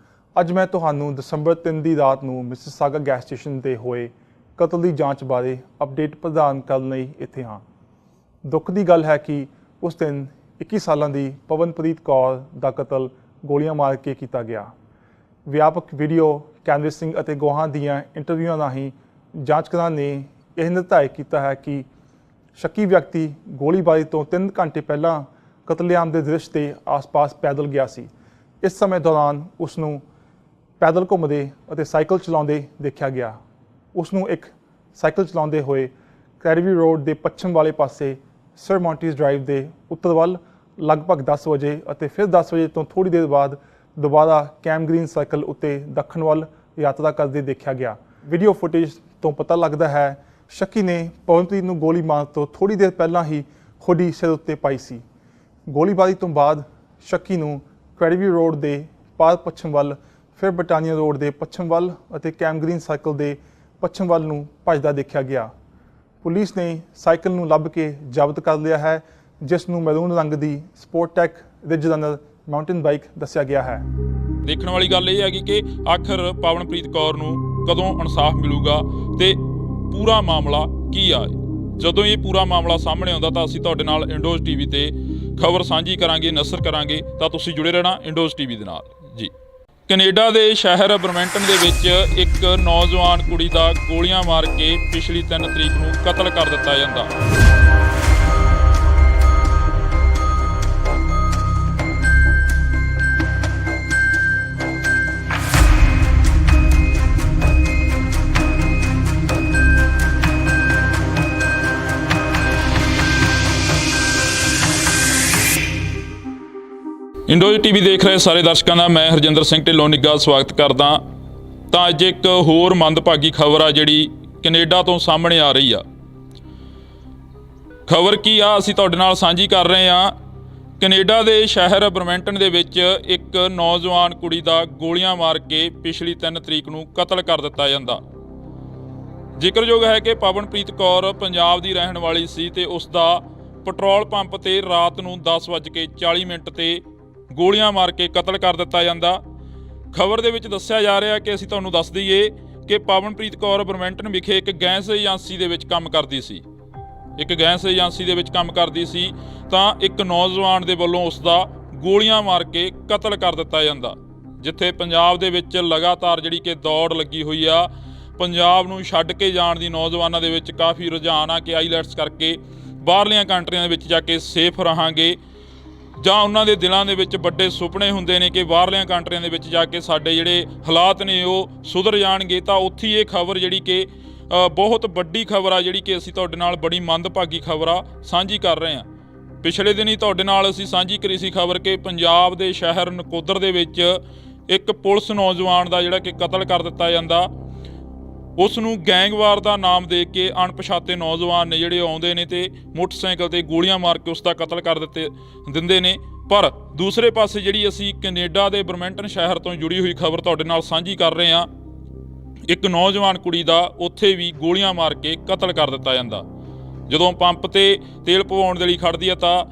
ਅੱਜ ਮੈਂ ਤੁਹਾਨੂੰ ਦਸੰਬਰ 3 ਦੀ ਰਾਤ ਨੂੰ ਮਿਸਿਸਾਗਾ ਗੈਸ ਸਟੇਸ਼ਨ ਤੇ ਹੋਏ ਕਤਲ ਦੀ ਜਾਂਚ ਬਾਰੇ ਅਪਡੇਟ ਪ੍ਰਦਾਨ ਕਰਨ ਲਈ ਇੱਥੇ ਹਾਂ। ਦੁੱਖ ਦੀ ਗੱਲ ਹੈ ਕਿ ਉਸ ਦਿਨ 21 ਸਾਲਾਂ ਦੀ ਪਵਨਪ੍ਰੀਤ ਕੌਰ ਦਾ ਕਤਲ ਗੋਲੀਆਂ ਮਾਰ ਕੇ ਕੀਤਾ ਗਿਆ। ਵਿਆਪਕ ਵੀਡੀਓ ਕੈਨਵਸਿੰਗ ਅਤੇ ਗਵਾਹਾਂ ਦੀਆਂ ਇੰਟਰਵਿਊਆਂ ਰਾਹੀਂ ਜਾਂਚਕਾਰਾਂ ਨੇ ਇਹ ਨਿਰਧਾਰਿਤ ਕੀਤਾ ਹੈ ਕਿ ਸ਼ੱਕੀ ਵਿਅਕਤੀ ਗੋਲੀਬਾਰੀ ਤੋਂ 3 ਘੰਟੇ ਪਹਿਲਾਂ ਕਤਲੇਆਮ ਦੇ ਦ੍ਰਿਸ਼ ਦੇ ਆਸ-ਪਾਸ ਪੈਦਲ ਗਿਆ ਸੀ। ਇਸ ਸਮੇਂ ਦੌਰਾਨ ਉਸ ਨੂੰ ਪੈਦਲ ਘੁੰਮਦੇ ਅਤੇ ਸਾਈਕਲ ਚਲਾਉਂਦੇ ਦੇਖਿਆ ਗਿਆ। ਉਸ ਨੂੰ ਇੱਕ ਸਾਈਕਲ ਚਲਾਉਂਦੇ ਹੋਏ ਕੈਰੀਵੀ ਰੋਡ ਦੇ ਪੱਛਮ ਵਾਲੇ ਪਾਸੇ ਸਰ ਮੌਂਟੀਜ਼ ਡਰਾਈਵ ਦੇ ਉੱਤਰ ਵੱਲ ਲਗਭਗ 10 ਵਜੇ ਅਤੇ ਫਿਰ 10 ਵਜੇ ਤੋਂ ਥੋੜ੍ਹੀ ਦੇਰ ਬਾਅਦ ਦੁਬਾਰਾ ਕੈਮ ਗ੍ਰੀਨ ਸਰਕਲ ਉੱਤੇ ਦੱਖਣ ਵੱਲ ਯਾਤਰਾ ਕਰਦੇ ਦੇਖਿਆ ਗਿਆ। ਵੀਡੀਓ ਫੁਟੇਜ ਤੋਂ ਪਤਾ ਲੱਗਦਾ ਹੈ ਸ਼ੱਕੀ ਨੇ ਪਵਨਪ੍ਰੀਤ ਨੂੰ ਗੋਲੀ ਮਾਰਨ ਤੋਂ ਥੋੜ੍ਹੀ ਦੇਰ ਪਹਿਲਾਂ ਹੀ ਹੁੱਡੀ ਸਿਰ ਉੱਤੇ ਪਾਈ ਸੀ। ਗੋਲੀਬਾਰੀ ਤੋਂ ਬਾਅਦ ਸ਼ੱਕੀ ਨੂੰ ਕੈਰੀਵੀ ਰੋਡ ਦੇ ਪਾਰ ਪੱਛਮ ਵੱਲ, ਫਿਰ ਬਟਾਨੀਆ ਰੋਡ ਦੇ ਪੱਛਮ ਵੱਲ ਅਤੇ ਕੈਮ ਗ੍ਰੀਨ ਸਰਕਲ ਦੇ ਪੱਛਮ ਵੱਲ ਨੂੰ ਭੱਜਦਾ ਦੇਖਿਆ ਗਿਆ। ਪੁਲਿਸ ਨੇ ਸਾਈਕਲ ਨੂੰ ਲੱਭ ਕੇ ਜ਼ਬਤ ਕਰ ਲਿਆ ਹੈ, ਜਿਸ ਨੂੰ ਮੈਰੂਨ ਰੰਗ ਦੀ ਸਪੋਰਟਟੈਕ ਰਿਜ ਰਨਰ ਮਾਊਂਟੇਨ ਬਾਈਕ ਦੱਸਿਆ ਗਿਆ ਹੈ। ਦੇਖਣ ਵਾਲੀ ਗੱਲ ਇਹ ਹੈਗੀ ਕਿ ਆਖਰ ਪਵਨਪ੍ਰੀਤ ਕੌਰ ਨੂੰ ਕਦੋਂ ਇਨਸਾਫ ਮਿਲੂਗਾ ਤੇ ਪੂਰਾ ਮਾਮਲਾ ਕੀ ਆ। ਜਦੋਂ ਇਹ ਪੂਰਾ ਮਾਮਲਾ ਸਾਹਮਣੇ ਆਉਂਦਾ ਤਾਂ ਅਸੀਂ ਤੁਹਾਡੇ ਨਾਲ ਇੰਡੋਜ਼ ਟੀਵੀ ਤੇ ਖਬਰ ਸਾਂਝੀ ਕਰਾਂਗੇ, ਨਸ਼ਰ ਕਰਾਂਗੇ, ਤਾਂ ਤੁਸੀਂ ਜੁੜੇ ਰਹਿਣਾ ਇੰਡੋਜ਼ ਟੀਵੀ ਦੇ ਨਾਲ ਜੀ। ਕੈਨੇਡਾ ਦੇ ਸ਼ਹਿਰ ਬਰਮੈਂਟਨ ਦੇ ਵਿੱਚ ਇੱਕ ਨੌਜਵਾਨ ਕੁੜੀ ਦਾ ਗੋਲੀਆਂ ਮਾਰ ਕੇ ਪਿਛਲੀ 3 ਤਰੀਕ ਨੂੰ ਕਤਲ ਕਰ ਦਿੱਤਾ ਜਾਂਦਾ। ਇੰਡੋਜ਼ ਟੀਵੀ ਦੇਖ ਰਹੇ ਸਾਰੇ ਦਰਸ਼ਕਾਂ ਦਾ ਮੈਂ ਹਰਜਿੰਦਰ ਸਿੰਘ ਢਿੱਲੋਂ ਨਿੱਘਾ ਸਵਾਗਤ ਕਰਦਾ। ਤਾਂ ਅੱਜ ਇੱਕ ਹੋਰ ਮੰਦਭਾਗੀ ਖਬਰ ਆ ਜਿਹੜੀ ਕੈਨੇਡਾ ਤੋਂ ਸਾਹਮਣੇ ਆ ਰਹੀ ਆ। ਖਬਰ ਕੀ ਆ ਅਸੀਂ ਤੁਹਾਡੇ ਨਾਲ ਸਾਂਝੀ ਕਰ ਰਹੇ ਆ। ਕੈਨੇਡਾ ਦੇ ਸ਼ਹਿਰ ਬਰਮੈਂਟਨ ਦੇ ਵਿੱਚ ਇੱਕ ਨੌਜਵਾਨ ਕੁੜੀ ਦਾ ਗੋਲੀਆਂ ਮਾਰ ਕੇ ਪਿਛਲੀ 3 ਤਰੀਕ ਨੂੰ ਕਤਲ ਕਰ ਦਿੱਤਾ ਜਾਂਦਾ। ਜ਼ਿਕਰਯੋਗ ਹੈ ਕਿ ਪਵਨਪ੍ਰੀਤ ਕੌਰ ਪੰਜਾਬ ਦੀ ਰਹਿਣ ਵਾਲੀ ਸੀ ਤੇ ਉਸ ਦਾ ਪੈਟਰੋਲ ਪੰਪ ਤੇ ਰਾਤ ਨੂੰ 10:40 ਤੇ ਗੋਲੀਆਂ ਮਾਰ ਕੇ ਕਤਲ ਕਰ ਦਿੱਤਾ ਜਾਂਦਾ। ਖਬਰ ਦੇ ਵਿੱਚ ਦੱਸਿਆ ਜਾ ਰਿਹਾ ਕਿ ਅਸੀਂ ਤੁਹਾਨੂੰ ਦੱਸ ਦਈਏ ਕਿ ਪਵਨਪ੍ਰੀਤ ਕੌਰ ਬਰਮੈਂਟਨ ਵਿਖੇ ਇੱਕ ਗੈਸ ਏਜੰਸੀ ਦੇ ਵਿੱਚ ਕੰਮ ਕਰਦੀ ਸੀ। ਤਾਂ ਇੱਕ ਨੌਜਵਾਨ ਦੇ ਵੱਲੋਂ ਉਸ ਦਾ ਗੋਲੀਆਂ ਮਾਰ ਕੇ ਕਤਲ ਕਰ ਦਿੱਤਾ ਜਾਂਦਾ। ਜਿੱਥੇ ਪੰਜਾਬ ਦੇ ਵਿੱਚ ਲਗਾਤਾਰ ਜਿਹੜੀ ਕਿ ਦੌੜ ਲੱਗੀ ਹੋਈ ਆ, ਪੰਜਾਬ ਨੂੰ ਛੱਡ ਕੇ ਜਾਣ ਦੀ ਨੌਜਵਾਨਾਂ ਦੇ ਵਿੱਚ ਕਾਫੀ ਰੁਝਾਨ ਆ ਕਿ ਆਈਲੈਟਸ ਕਰਕੇ ਬਾਹਰਲੀਆਂ ਕੰਟਰੀਆਂ ਦੇ ਵਿੱਚ ਜਾ ਕੇ ਸੇਫ ਰਹਾਂਗੇ, ਜਾਂ ਉਹਨਾਂ ਦੇ ਦਿਲਾਂ ਦੇ ਵਿੱਚ ਵੱਡੇ ਸੁਪਨੇ ਹੁੰਦੇ ਨੇ ਕਿ ਬਾਹਰਲੀਆਂ ਕੰਟਰੀਆਂ ਦੇ ਵਿੱਚ ਜਾ ਕੇ ਸਾਡੇ ਜਿਹੜੇ ਹਾਲਾਤ ਨੇ ਉਹ ਸੁਧਰ ਜਾਣਗੇ। ਤਾਂ ਉੱਥੇ ਇਹ ਖਬਰ ਜਿਹੜੀ ਕਿ ਬਹੁਤ ਵੱਡੀ ਖਬਰ ਆ, ਜਿਹੜੀ ਕਿ ਅਸੀਂ ਤੁਹਾਡੇ ਨਾਲ ਬੜੀ ਮੰਦਭਾਗੀ ਖਬਰ ਆ ਸਾਂਝੀ ਕਰ ਰਹੇ ਹਾਂ। ਪਿਛਲੇ ਦਿਨ ਹੀ ਤੁਹਾਡੇ ਨਾਲ ਅਸੀਂ ਸਾਂਝੀ ਕਰੀ ਸੀ ਖਬਰ ਕਿ ਪੰਜਾਬ ਦੇ ਸ਼ਹਿਰ ਨਕੋਦਰ ਦੇ ਵਿੱਚ ਇੱਕ ਪੁਲਿਸ ਨੌਜਵਾਨ ਦਾ ਜਿਹੜਾ ਕਿ ਕਤਲ ਕਰ ਦਿੱਤਾ ਜਾਂਦਾ। ਉਸ ਨੂੰ ਗੈਂਗਵਾਰ ਦਾ ਨਾਮ ਦੇ ਕੇ ਅਣਪਛਾਤੇ ਨੌਜਵਾਨ ਨੇ ਜਿਹੜੇ ਆਉਂਦੇ ਨੇ ਤੇ ਮੋਟਰਸਾਈਕਲ ਤੇ ਗੋਲੀਆਂ ਮਾਰ ਕੇ ਉਸ ਦਾ ਕਤਲ ਕਰ ਦਿੰਦੇ ਨੇ। ਪਰ ਦੂਸਰੇ ਪਾਸੇ ਜਿਹੜੀ ਅਸੀਂ ਕੈਨੇਡਾ ਦੇ ਬਰਮੈਂਟਨ ਸ਼ਹਿਰ ਤੋਂ ਜੁੜੀ ਹੋਈ ਖਬਰ ਤੁਹਾਡੇ ਨਾਲ ਸਾਂਝੀ ਕਰ ਰਹੇ ਹਾਂ। ਇੱਕ ਨੌਜਵਾਨ ਕੁੜੀ ਦਾ ਉੱਥੇ ਵੀ ਗੋਲੀਆਂ ਮਾਰ ਕੇ ਕਤਲ ਕਰ ਦਿੱਤਾ ਜਾਂਦਾ। ਜਦੋਂ ਪੰਪ ਤੇ ਤੇਲ ਪਵਾਉਣ ਦੇ ਲਈ ਖੜਦੀ ਆ ਤਾਂ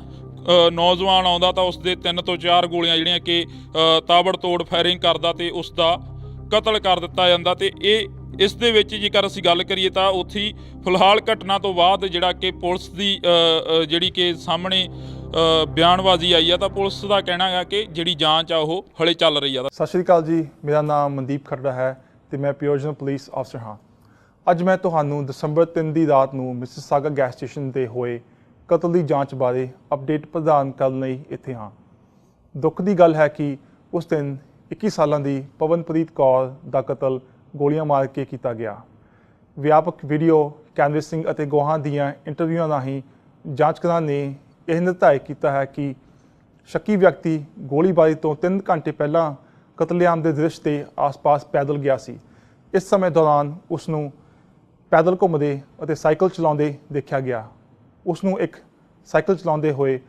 ਨੌਜਵਾਨ ਆਉਂਦਾ ਤਾਂ ਉਸ ਦੇ 3 ਤੋਂ 4 ਗੋਲੀਆਂ ਜਿਹੜੀਆਂ ਕਿ ਤਾਬੜਤੋੜ ਫਾਇਰਿੰਗ ਕਰਦਾ ਤੇ ਉਸ ਦਾ ਕਤਲ ਕਰ ਦਿੱਤਾ ਜਾਂਦਾ। ਤੇ ਇਸ ਦੇ ਵਿੱਚ ਜੇਕਰ ਅਸੀਂ ਗੱਲ ਕਰੀਏ ਤਾਂ ਉੱਥੇ ਫਿਲਹਾਲ ਘਟਨਾ ਤੋਂ ਬਾਅਦ ਜਿਹੜਾ ਕਿ ਪੁਲਿਸ ਦੀ ਜਿਹੜੀ ਕਿ ਸਾਹਮਣੇ ਬਿਆਨਬਾਜ਼ੀ ਆਈ ਆ, ਤਾਂ ਪੁਲਿਸ ਦਾ ਕਹਿਣਾ ਹੈ ਕਿ ਜਿਹੜੀ ਜਾਂਚ ਆ ਉਹ ਹਲੇ ਚੱਲ ਰਹੀ ਆ। ਸਤਿ ਸ਼੍ਰੀ ਅਕਾਲ ਜੀ, ਮੇਰਾ ਨਾਮ ਮਨਦੀਪ ਖਰੜਾ ਹੈ ਤੇ ਮੈਂ ਪਿਓਜਨ ਪੁਲਿਸ ਅਫਸਰ ਹਾਂ। ਅੱਜ ਮੈਂ ਤੁਹਾਨੂੰ ਦਸੰਬਰ 3 ਦੀ ਰਾਤ ਨੂੰ ਮਿਸਿਸਾਗਾ ਗੈਸ ਸਟੇਸ਼ਨ ਤੇ ਹੋਏ ਕਤਲ ਦੀ ਜਾਂਚ ਬਾਰੇ ਅਪਡੇਟ ਪ੍ਰਦਾਨ ਕਰਨ ਲਈ ਇੱਥੇ ਹਾਂ। ਦੁੱਖ ਦੀ ਗੱਲ ਹੈ ਕਿ ਉਸ ਦਿਨ 21 ਸਾਲਾਂ ਦੀ ਪਵਨਪ੍ਰੀਤ ਕੌਰ ਦਾ ਕਤਲ ਗੋਲੀਆਂ ਮਾਰ ਕੇ ਕੀਤਾ ਗਿਆ। ਵਿਆਪਕ ਵੀਡੀਓ ਕੈਨਵਸਿੰਗ ਅਤੇ ਗਵਾਹਾਂ ਦੀਆਂ ਇੰਟਰਵਿਊਆਂ ਰਾਹੀਂ ਜਾਂਚਕਾਰਾਂ ਨੇ ਇਹ ਨਿਰਧਾਰਿਤ ਕੀਤਾ ਹੈ ਕਿ ਸ਼ੱਕੀ ਵਿਅਕਤੀ ਗੋਲੀਬਾਰੀ ਤੋਂ 3 ਘੰਟੇ ਪਹਿਲਾਂ ਕਤਲੇਆਮ ਦੇ ਦ੍ਰਿਸ਼ ਦੇ ਆਸ-ਪਾਸ ਪੈਦਲ ਗਿਆ ਸੀ। ਇਸ ਸਮੇਂ ਦੌਰਾਨ ਉਸ ਨੂੰ ਪੈਦਲ ਘੁੰਮਦੇ ਅਤੇ ਸਾਈਕਲ ਚਲਾਉਂਦੇ ਦੇਖਿਆ ਗਿਆ। ਉਸ ਨੂੰ ਇੱਕ ਸਾਈਕਲ ਚਲਾਉਂਦੇ ਹੋਏ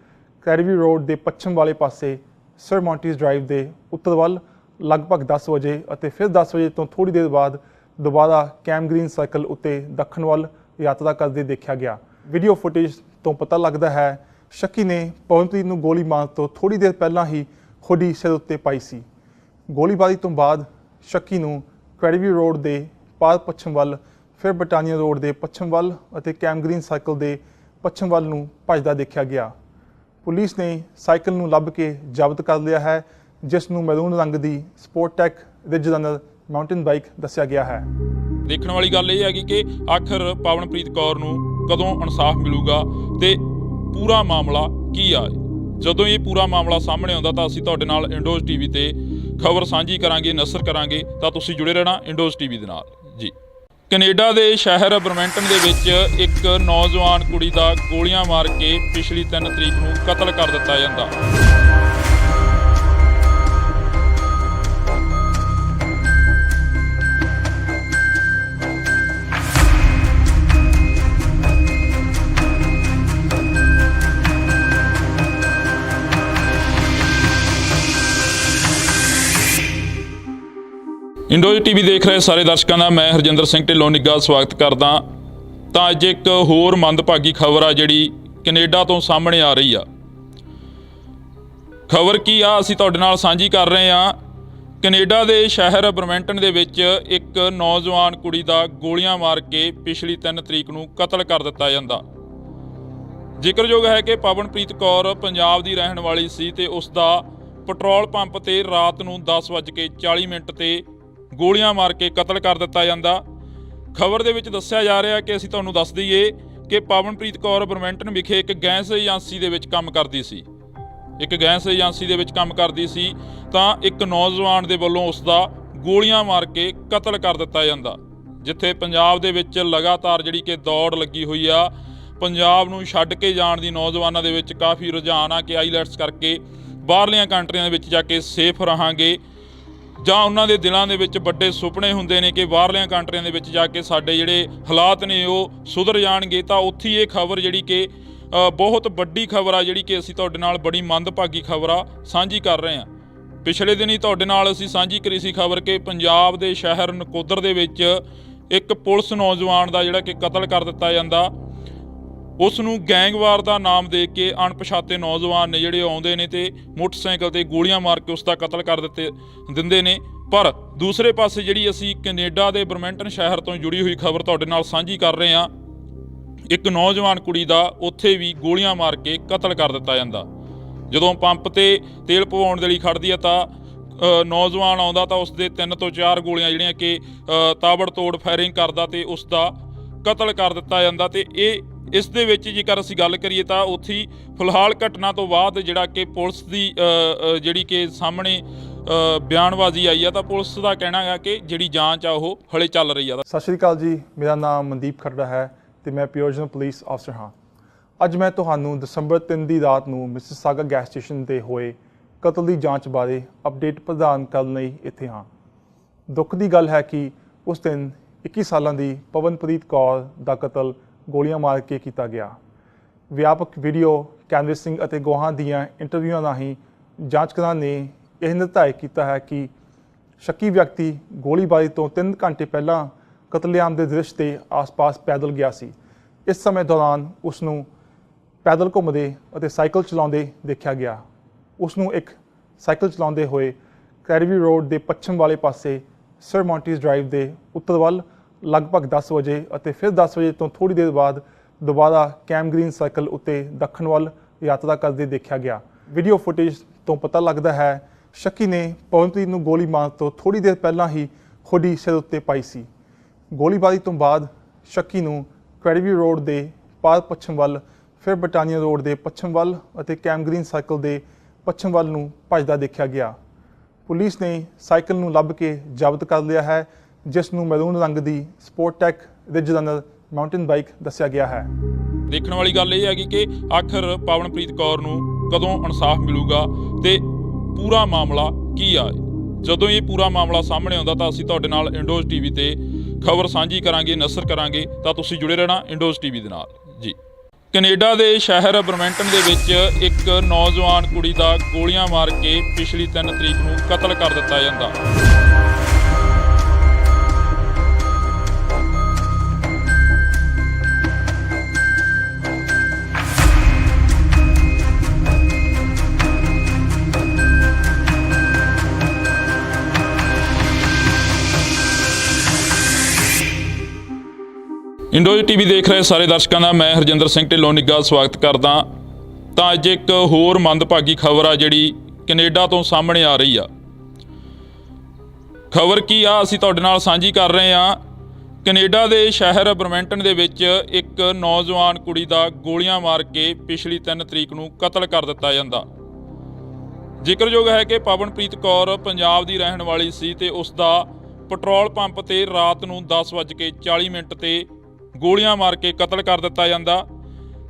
ਕੈਰੀਵੀ ਰੋਡ ਦੇ ਪੱਛਮ ਵਾਲੇ ਪਾਸੇ ਸਰ ਮੌਂਟੀਜ਼ ਡਰਾਈਵ ਦੇ ਉੱਤਰ ਵੱਲ ਲਗਭਗ 10 ਵਜੇ ਅਤੇ ਫਿਰ 10 ਵਜੇ ਤੋਂ ਥੋੜ੍ਹੀ ਦੇਰ ਬਾਅਦ ਦੁਬਾਰਾ ਕੈਮ ਗ੍ਰੀਨ ਸਰਕਲ ਉੱਤੇ ਦੱਖਣ ਵੱਲ ਯਾਤਰਾ ਕਰਦੇ ਦੇਖਿਆ ਗਿਆ। ਵੀਡੀਓ ਫੁਟੇਜ ਤੋਂ ਪਤਾ ਲੱਗਦਾ ਹੈ ਸ਼ੱਕੀ ਨੇ ਪਵਨਪ੍ਰੀਤ ਨੂੰ ਗੋਲੀ ਮਾਰਨ ਤੋਂ ਥੋੜ੍ਹੀ ਦੇਰ ਪਹਿਲਾਂ ਹੀ ਹੁੱਡੀ ਸਿਰ ਉੱਤੇ ਪਾਈ ਸੀ। ਗੋਲੀਬਾਰੀ ਤੋਂ ਬਾਅਦ ਸ਼ੱਕੀ ਨੂੰ ਕੈਰੀਵੀ ਰੋਡ ਦੇ ਪਾਰ ਪੱਛਮ ਵੱਲ, ਫਿਰ ਬਟਾਨੀਆ ਰੋਡ ਦੇ ਪੱਛਮ ਵੱਲ ਅਤੇ ਕੈਮ ਗ੍ਰੀਨ ਸਰਕਲ ਦੇ ਪੱਛਮ ਵੱਲ ਨੂੰ ਭੱਜਦਾ ਦੇਖਿਆ ਗਿਆ। ਪੁਲਿਸ ਨੇ ਸਾਈਕਲ ਨੂੰ ਲੱਭ ਕੇ ਜ਼ਬਤ ਕਰ ਲਿਆ ਹੈ, ਜਿਸ ਨੂੰ ਮੈਰੂਨ ਰੰਗ ਦੀ ਸਪੋਰਟਟੈਕ ਰਿਜ ਰਨਰ ਮਾਊਂਟੇਨ ਬਾਈਕ ਦੱਸਿਆ ਗਿਆ ਹੈ। ਦੇਖਣ ਵਾਲੀ ਗੱਲ ਇਹ ਹੈਗੀ ਕਿ ਆਖਰ ਪਵਨਪ੍ਰੀਤ ਕੌਰ ਨੂੰ ਕਦੋਂ ਇਨਸਾਫ ਮਿਲੂਗਾ ਤੇ ਪੂਰਾ ਮਾਮਲਾ ਕੀ ਆ। ਜਦੋਂ ਇਹ ਪੂਰਾ ਮਾਮਲਾ ਸਾਹਮਣੇ ਆਉਂਦਾ ਤਾਂ ਅਸੀਂ ਤੁਹਾਡੇ ਨਾਲ ਇੰਡੋਜ਼ ਟੀਵੀ ਤੇ ਖਬਰ ਸਾਂਝੀ ਕਰਾਂਗੇ, ਨਸ਼ਰ ਕਰਾਂਗੇ, ਤਾਂ ਤੁਸੀਂ ਜੁੜੇ ਰਹਿਣਾ ਇੰਡੋਜ਼ ਟੀਵੀ ਦੇ ਨਾਲ ਜੀ। ਕੈਨੇਡਾ ਦੇ ਸ਼ਹਿਰ ਬਰਮੈਂਟਨ ਦੇ ਵਿੱਚ ਇੱਕ ਨੌਜਵਾਨ ਕੁੜੀ ਦਾ ਗੋਲੀਆਂ ਮਾਰ ਕੇ ਪਿਛਲੀ 3 ਤਰੀਕ ਨੂੰ ਕਤਲ ਕਰ ਦਿੱਤਾ ਜਾਂਦਾ। ਇੰਡੋਜ਼ ਟੀਵੀ ਦੇਖ ਰਹੇ ਸਾਰੇ ਦਰਸ਼ਕਾਂ ਦਾ ਮੈਂ ਹਰਜਿੰਦਰ ਸਿੰਘ ਢਿੱਲੋਂ ਨਿੱਘਾ ਸਵਾਗਤ ਕਰਦਾ। ਤਾਂ ਅੱਜ ਇੱਕ ਹੋਰ ਮੰਦਭਾਗੀ ਖਬਰ ਆ ਜਿਹੜੀ ਕੈਨੇਡਾ ਤੋਂ ਸਾਹਮਣੇ ਆ ਰਹੀ ਆ। ਖਬਰ ਕੀ ਆ ਅਸੀਂ ਤੁਹਾਡੇ ਨਾਲ ਸਾਂਝੀ ਕਰ ਰਹੇ ਆ। ਕੈਨੇਡਾ ਦੇ ਸ਼ਹਿਰ ਬਰਮੈਂਟਨ ਦੇ ਵਿੱਚ ਇੱਕ ਨੌਜਵਾਨ ਕੁੜੀ ਦਾ ਗੋਲੀਆਂ ਮਾਰ ਕੇ ਪਿਛਲੀ 3 ਤਰੀਕ ਨੂੰ ਕਤਲ ਕਰ ਦਿੱਤਾ ਜਾਂਦਾ। ਜ਼ਿਕਰਯੋਗ ਹੈ ਕਿ ਪਵਨਪ੍ਰੀਤ ਕੌਰ ਪੰਜਾਬ ਦੀ ਰਹਿਣ ਵਾਲੀ ਸੀ ਤੇ ਉਸ ਦਾ ਪੈਟਰੋਲ ਪੰਪ ਤੇ ਰਾਤ ਨੂੰ 10:40 ਤੇ ਗੋਲੀਆਂ ਮਾਰ ਕੇ ਕਤਲ ਕਰ ਦਿੱਤਾ ਜਾਂਦਾ। ਖਬਰ ਦੇ ਵਿੱਚ ਦੱਸਿਆ ਜਾ ਰਿਹਾ ਕਿ ਅਸੀਂ ਤੁਹਾਨੂੰ ਦੱਸ ਦਈਏ ਕਿ ਪਵਨਪ੍ਰੀਤ ਕੌਰ ਬਰਮੈਂਟਨ ਵਿਖੇ ਇੱਕ ਗੈਸ ਏਜੰਸੀ ਦੇ ਵਿੱਚ ਕੰਮ ਕਰਦੀ ਸੀ। ਤਾਂ ਇੱਕ ਨੌਜਵਾਨ ਦੇ ਵੱਲੋਂ ਉਸ ਦਾ ਗੋਲੀਆਂ ਮਾਰ ਕੇ ਕਤਲ ਕਰ ਦਿੱਤਾ ਜਾਂਦਾ। ਜਿੱਥੇ ਪੰਜਾਬ ਦੇ ਵਿੱਚ ਲਗਾਤਾਰ ਜਿਹੜੀ ਕਿ ਦੌੜ ਲੱਗੀ ਹੋਈ ਆ, ਪੰਜਾਬ ਨੂੰ ਛੱਡ ਕੇ ਜਾਣ ਦੀ ਨੌਜਵਾਨਾਂ ਦੇ ਵਿੱਚ ਕਾਫੀ ਰੁਝਾਨ ਆ ਕਿ ਆਈਲੈਟਸ ਕਰਕੇ ਬਾਹਰਲੀਆਂ ਕੰਟਰੀਆਂ ਦੇ ਵਿੱਚ ਜਾ ਕੇ ਸੇਫ ਰਹਾਂਗੇ, ਜਾਂ ਉਹਨਾਂ ਦੇ ਦਿਲਾਂ ਦੇ ਵਿੱਚ ਵੱਡੇ ਸੁਪਨੇ ਹੁੰਦੇ ਨੇ ਕਿ ਬਾਹਰਲੀਆਂ ਕੰਟਰੀਆਂ ਦੇ ਵਿੱਚ ਜਾ ਕੇ ਸਾਡੇ ਜਿਹੜੇ ਹਾਲਾਤ ਨੇ ਉਹ ਸੁਧਰ ਜਾਣਗੇ। ਤਾਂ ਉੱਥੇ ਇਹ ਖਬਰ ਜਿਹੜੀ ਕਿ ਬਹੁਤ ਵੱਡੀ ਖਬਰ ਆ, ਜਿਹੜੀ ਕਿ ਅਸੀਂ ਤੁਹਾਡੇ ਨਾਲ ਬੜੀ ਮੰਦਭਾਗੀ ਖਬਰ ਆ ਸਾਂਝੀ ਕਰ ਰਹੇ ਹਾਂ। ਪਿਛਲੇ ਦਿਨ ਹੀ ਤੁਹਾਡੇ ਨਾਲ ਅਸੀਂ ਸਾਂਝੀ ਕਰੀ ਸੀ ਖਬਰ ਕਿ ਪੰਜਾਬ ਦੇ ਸ਼ਹਿਰ ਨਕੋਦਰ ਦੇ ਵਿੱਚ ਇੱਕ ਪੁਲਿਸ ਨੌਜਵਾਨ ਦਾ ਜਿਹੜਾ ਕਿ ਕਤਲ ਕਰ ਦਿੱਤਾ ਜਾਂਦਾ। ਉਸ ਨੂੰ ਗੈਂਗਵਾਰ ਦਾ ਨਾਮ ਦੇ ਕੇ ਅਣਪਛਾਤੇ ਨੌਜਵਾਨ ਨੇ ਜਿਹੜੇ ਆਉਂਦੇ ਨੇ ਤੇ ਮੋਟਰਸਾਈਕਲ ਤੇ ਗੋਲੀਆਂ ਮਾਰ ਕੇ ਉਸ ਦਾ ਕਤਲ ਕਰ ਦਿੰਦੇ ਨੇ। ਪਰ ਦੂਸਰੇ ਪਾਸੇ ਜਿਹੜੀ ਅਸੀਂ ਕੈਨੇਡਾ ਦੇ ਬਰਮੈਂਟਨ ਸ਼ਹਿਰ ਤੋਂ ਜੁੜੀ ਹੋਈ ਖਬਰ ਤੁਹਾਡੇ ਨਾਲ ਸਾਂਝੀ ਕਰ ਰਹੇ ਹਾਂ। ਇੱਕ ਨੌਜਵਾਨ ਕੁੜੀ ਦਾ ਉੱਥੇ ਵੀ ਗੋਲੀਆਂ ਮਾਰ ਕੇ ਕਤਲ ਕਰ ਦਿੱਤਾ ਜਾਂਦਾ। ਜਦੋਂ ਪੰਪ ਤੇ ਤੇਲ ਪਵਾਉਣ ਦੇ ਲਈ ਖੜਦੀ ਆ ਤਾਂ ਨੌਜਵਾਨ ਆਉਂਦਾ ਤਾਂ ਉਸ ਦੇ 3 ਤੋਂ 4 ਗੋਲੀਆਂ ਜਿਹੜੀਆਂ ਕਿ ਤਾਬੜਤੋੜ ਫਾਇਰਿੰਗ ਕਰਦਾ ਤੇ ਉਸ ਦਾ ਕਤਲ ਕਰ ਦਿੱਤਾ ਜਾਂਦਾ। ਤੇ ਇਸ ਦੇ ਵਿੱਚ ਜੇਕਰ ਅਸੀਂ ਗੱਲ ਕਰੀਏ ਤਾਂ ਉੱਥੇ ਫਿਲਹਾਲ ਘਟਨਾ ਤੋਂ ਬਾਅਦ ਜਿਹੜਾ ਕਿ ਪੁਲਿਸ ਦੀ ਜਿਹੜੀ ਕਿ ਸਾਹਮਣੇ ਬਿਆਨਬਾਜ਼ੀ ਆਈ ਆ, ਤਾਂ ਪੁਲਿਸ ਦਾ ਕਹਿਣਾ ਹੈ ਕਿ ਜਿਹੜੀ ਜਾਂਚ ਆ ਉਹ ਹਲੇ ਚੱਲ ਰਹੀ ਆ। ਸਤਿ ਸ਼੍ਰੀ ਅਕਾਲ ਜੀ, ਮੇਰਾ ਨਾਮ ਮਨਦੀਪ ਖਰੜਾ ਹੈ ਤੇ ਮੈਂ ਪਿਓਰਜਨਲ ਪੁਲਿਸ ਅਫਸਰ ਹਾਂ। ਅੱਜ ਮੈਂ ਤੁਹਾਨੂੰ ਦਸੰਬਰ 3 ਦੀ ਰਾਤ ਨੂੰ ਮਿਸਿਸਾਗਾ ਗੈਸ ਸਟੇਸ਼ਨ ਤੇ ਹੋਏ ਕਤਲ ਦੀ ਜਾਂਚ ਬਾਰੇ ਅਪਡੇਟ ਪ੍ਰਦਾਨ ਕਰਨ ਲਈ ਇੱਥੇ ਹਾਂ। ਦੁੱਖ ਦੀ ਗੱਲ ਹੈ ਕਿ ਉਸ ਦਿਨ 21 ਸਾਲਾਂ ਦੀ ਪਵਨਪ੍ਰੀਤ ਕੌਰ ਦਾ ਕਤਲ ਗੋਲੀਆਂ ਮਾਰ ਕੇ ਕੀਤਾ ਗਿਆ। ਵਿਆਪਕ ਵੀਡੀਓ ਕੈਨਵਸਿੰਗ ਅਤੇ ਗਵਾਹਾਂ ਦੀਆਂ ਇੰਟਰਵਿਊਆਂ ਰਾਹੀਂ ਜਾਂਚਕਾਰਾਂ ਨੇ ਇਹ ਨਿਰਧਾਰਿਤ ਕੀਤਾ ਹੈ ਕਿ ਸ਼ੱਕੀ ਵਿਅਕਤੀ ਗੋਲੀਬਾਰੀ ਤੋਂ 3 ਘੰਟੇ ਪਹਿਲਾਂ ਕਤਲੇਆਮ ਦੇ ਦ੍ਰਿਸ਼ ਦੇ ਆਸ-ਪਾਸ ਪੈਦਲ ਗਿਆ ਸੀ। ਇਸ ਸਮੇਂ ਦੌਰਾਨ ਉਸ ਨੂੰ ਪੈਦਲ ਘੁੰਮਦੇ ਅਤੇ ਸਾਈਕਲ ਚਲਾਉਂਦੇ ਦੇਖਿਆ ਗਿਆ। ਉਸ ਨੂੰ ਇੱਕ ਸਾਈਕਲ ਚਲਾਉਂਦੇ ਹੋਏ ਕੈਰੀਵੀ ਰੋਡ ਦੇ ਪੱਛਮ ਵਾਲੇ ਪਾਸੇ ਸਰ ਮੌਂਟੀਜ਼ ਡਰਾਈਵ ਦੇ ਉੱਤਰ ਵੱਲ ਲਗਭਗ 10 ਵਜੇ ਅਤੇ ਫਿਰ 10 ਵਜੇ ਤੋਂ ਥੋੜ੍ਹੀ ਦੇਰ ਬਾਅਦ ਦੁਬਾਰਾ ਕੈਮ ਗ੍ਰੀਨ ਸਰਕਲ ਉੱਤੇ ਦੱਖਣ ਵੱਲ ਯਾਤਰਾ ਕਰਦੇ ਦੇਖਿਆ ਗਿਆ। ਵੀਡੀਓ ਫੁਟੇਜ ਤੋਂ ਪਤਾ ਲੱਗਦਾ ਹੈ ਸ਼ੱਕੀ ਨੇ ਪਵਨਪ੍ਰੀਤ ਨੂੰ ਗੋਲੀ ਮਾਰਨ ਤੋਂ ਥੋੜ੍ਹੀ ਦੇਰ ਪਹਿਲਾਂ ਹੀ ਹੁੱਡੀ ਸਿਰ ਉੱਤੇ ਪਾਈ ਸੀ। ਗੋਲੀਬਾਰੀ ਤੋਂ ਬਾਅਦ ਸ਼ੱਕੀ ਨੂੰ ਕੈਰੀਵੀ ਰੋਡ ਦੇ ਪਾਰ ਪੱਛਮ ਵੱਲ, ਫਿਰ ਬਟਾਨੀਆ ਰੋਡ ਦੇ ਪੱਛਮ ਵੱਲ ਅਤੇ ਕੈਮ ਗ੍ਰੀਨ ਸਰਕਲ ਦੇ ਪੱਛਮ ਵੱਲ ਨੂੰ ਭੱਜਦਾ ਦੇਖਿਆ ਗਿਆ। ਪੁਲਿਸ ਨੇ ਸਾਈਕਲ ਨੂੰ ਲੱਭ ਕੇ ਜ਼ਬਤ ਕਰ ਲਿਆ ਹੈ, ਜਿਸ ਨੂੰ ਮੈਰੂਨ ਰੰਗ ਦੀ ਸਪੋਰਟਟੈਕ ਰਿਜ ਰਨਰ ਮਾਊਂਟੇਨ ਬਾਈਕ ਦੱਸਿਆ ਗਿਆ ਹੈ। ਦੇਖਣ ਵਾਲੀ ਗੱਲ ਇਹ ਹੈਗੀ ਕਿ ਆਖਰ ਪਵਨਪ੍ਰੀਤ ਕੌਰ ਨੂੰ ਕਦੋਂ ਇਨਸਾਫ ਮਿਲੂਗਾ ਤੇ ਪੂਰਾ ਮਾਮਲਾ ਕੀ ਆ। ਜਦੋਂ ਇਹ ਪੂਰਾ ਮਾਮਲਾ ਸਾਹਮਣੇ ਆਉਂਦਾ ਤਾਂ ਅਸੀਂ ਤੁਹਾਡੇ ਨਾਲ ਇੰਡੋਜ਼ ਟੀਵੀ ਤੇ ਖਬਰ ਸਾਂਝੀ ਕਰਾਂਗੇ, ਨਸ਼ਰ ਕਰਾਂਗੇ। ਤਾਂ ਤੁਸੀਂ ਜੁੜੇ ਰਹਿਣਾ ਇੰਡੋਜ਼ ਟੀਵੀ ਦੇ ਨਾਲ ਜੀ। ਕੈਨੇਡਾ ਦੇ ਸ਼ਹਿਰ ਬਰਮੈਂਟਨ ਦੇ ਵਿੱਚ ਇੱਕ ਨੌਜਵਾਨ ਕੁੜੀ ਦਾ ਗੋਲੀਆਂ ਮਾਰ ਕੇ ਪਿਛਲੀ 3 ਤਰੀਕ ਨੂੰ ਕਤਲ ਕਰ ਦਿੱਤਾ ਜਾਂਦਾ। ਇੰਡੋਜ਼ ਟੀਵੀ ਦੇਖ ਰਹੇ ਸਾਰੇ ਦਰਸ਼ਕਾਂ ਦਾ ਮੈਂ ਹਰਜਿੰਦਰ ਸਿੰਘ ਢਿੱਲੋਂ ਨਿੱਘਾ ਸਵਾਗਤ ਕਰਦਾ। ਤਾਂ ਅੱਜ ਇੱਕ ਹੋਰ ਮੰਦਭਾਗੀ ਖਬਰ ਆ ਜਿਹੜੀ ਕੈਨੇਡਾ ਤੋਂ ਸਾਹਮਣੇ ਆ ਰਹੀ ਆ। ਖਬਰ ਕੀ ਆ ਅਸੀਂ ਤੁਹਾਡੇ ਨਾਲ ਸਾਂਝੀ ਕਰ ਰਹੇ ਹਾਂ। ਕੈਨੇਡਾ ਦੇ ਸ਼ਹਿਰ ਬਰਮੈਂਟਨ ਦੇ ਵਿੱਚ ਇੱਕ ਨੌਜਵਾਨ ਕੁੜੀ ਦਾ ਗੋਲੀਆਂ ਮਾਰ ਕੇ ਪਿਛਲੀ 3 ਤਰੀਕ ਨੂੰ ਕਤਲ ਕਰ ਦਿੱਤਾ ਜਾਂਦਾ। ਜ਼ਿਕਰਯੋਗ ਹੈ ਕਿ ਪਵਨਪ੍ਰੀਤ ਕੌਰ ਪੰਜਾਬ ਦੀ ਰਹਿਣ ਵਾਲੀ ਸੀ ਤੇ ਉਸ ਦਾ ਪੈਟਰੋਲ ਪੰਪ ਤੇ ਰਾਤ ਨੂੰ 10:40 ਤੇ ਗੋਲੀਆਂ ਮਾਰ ਕੇ ਕਤਲ ਕਰ ਦਿੱਤਾ ਜਾਂਦਾ।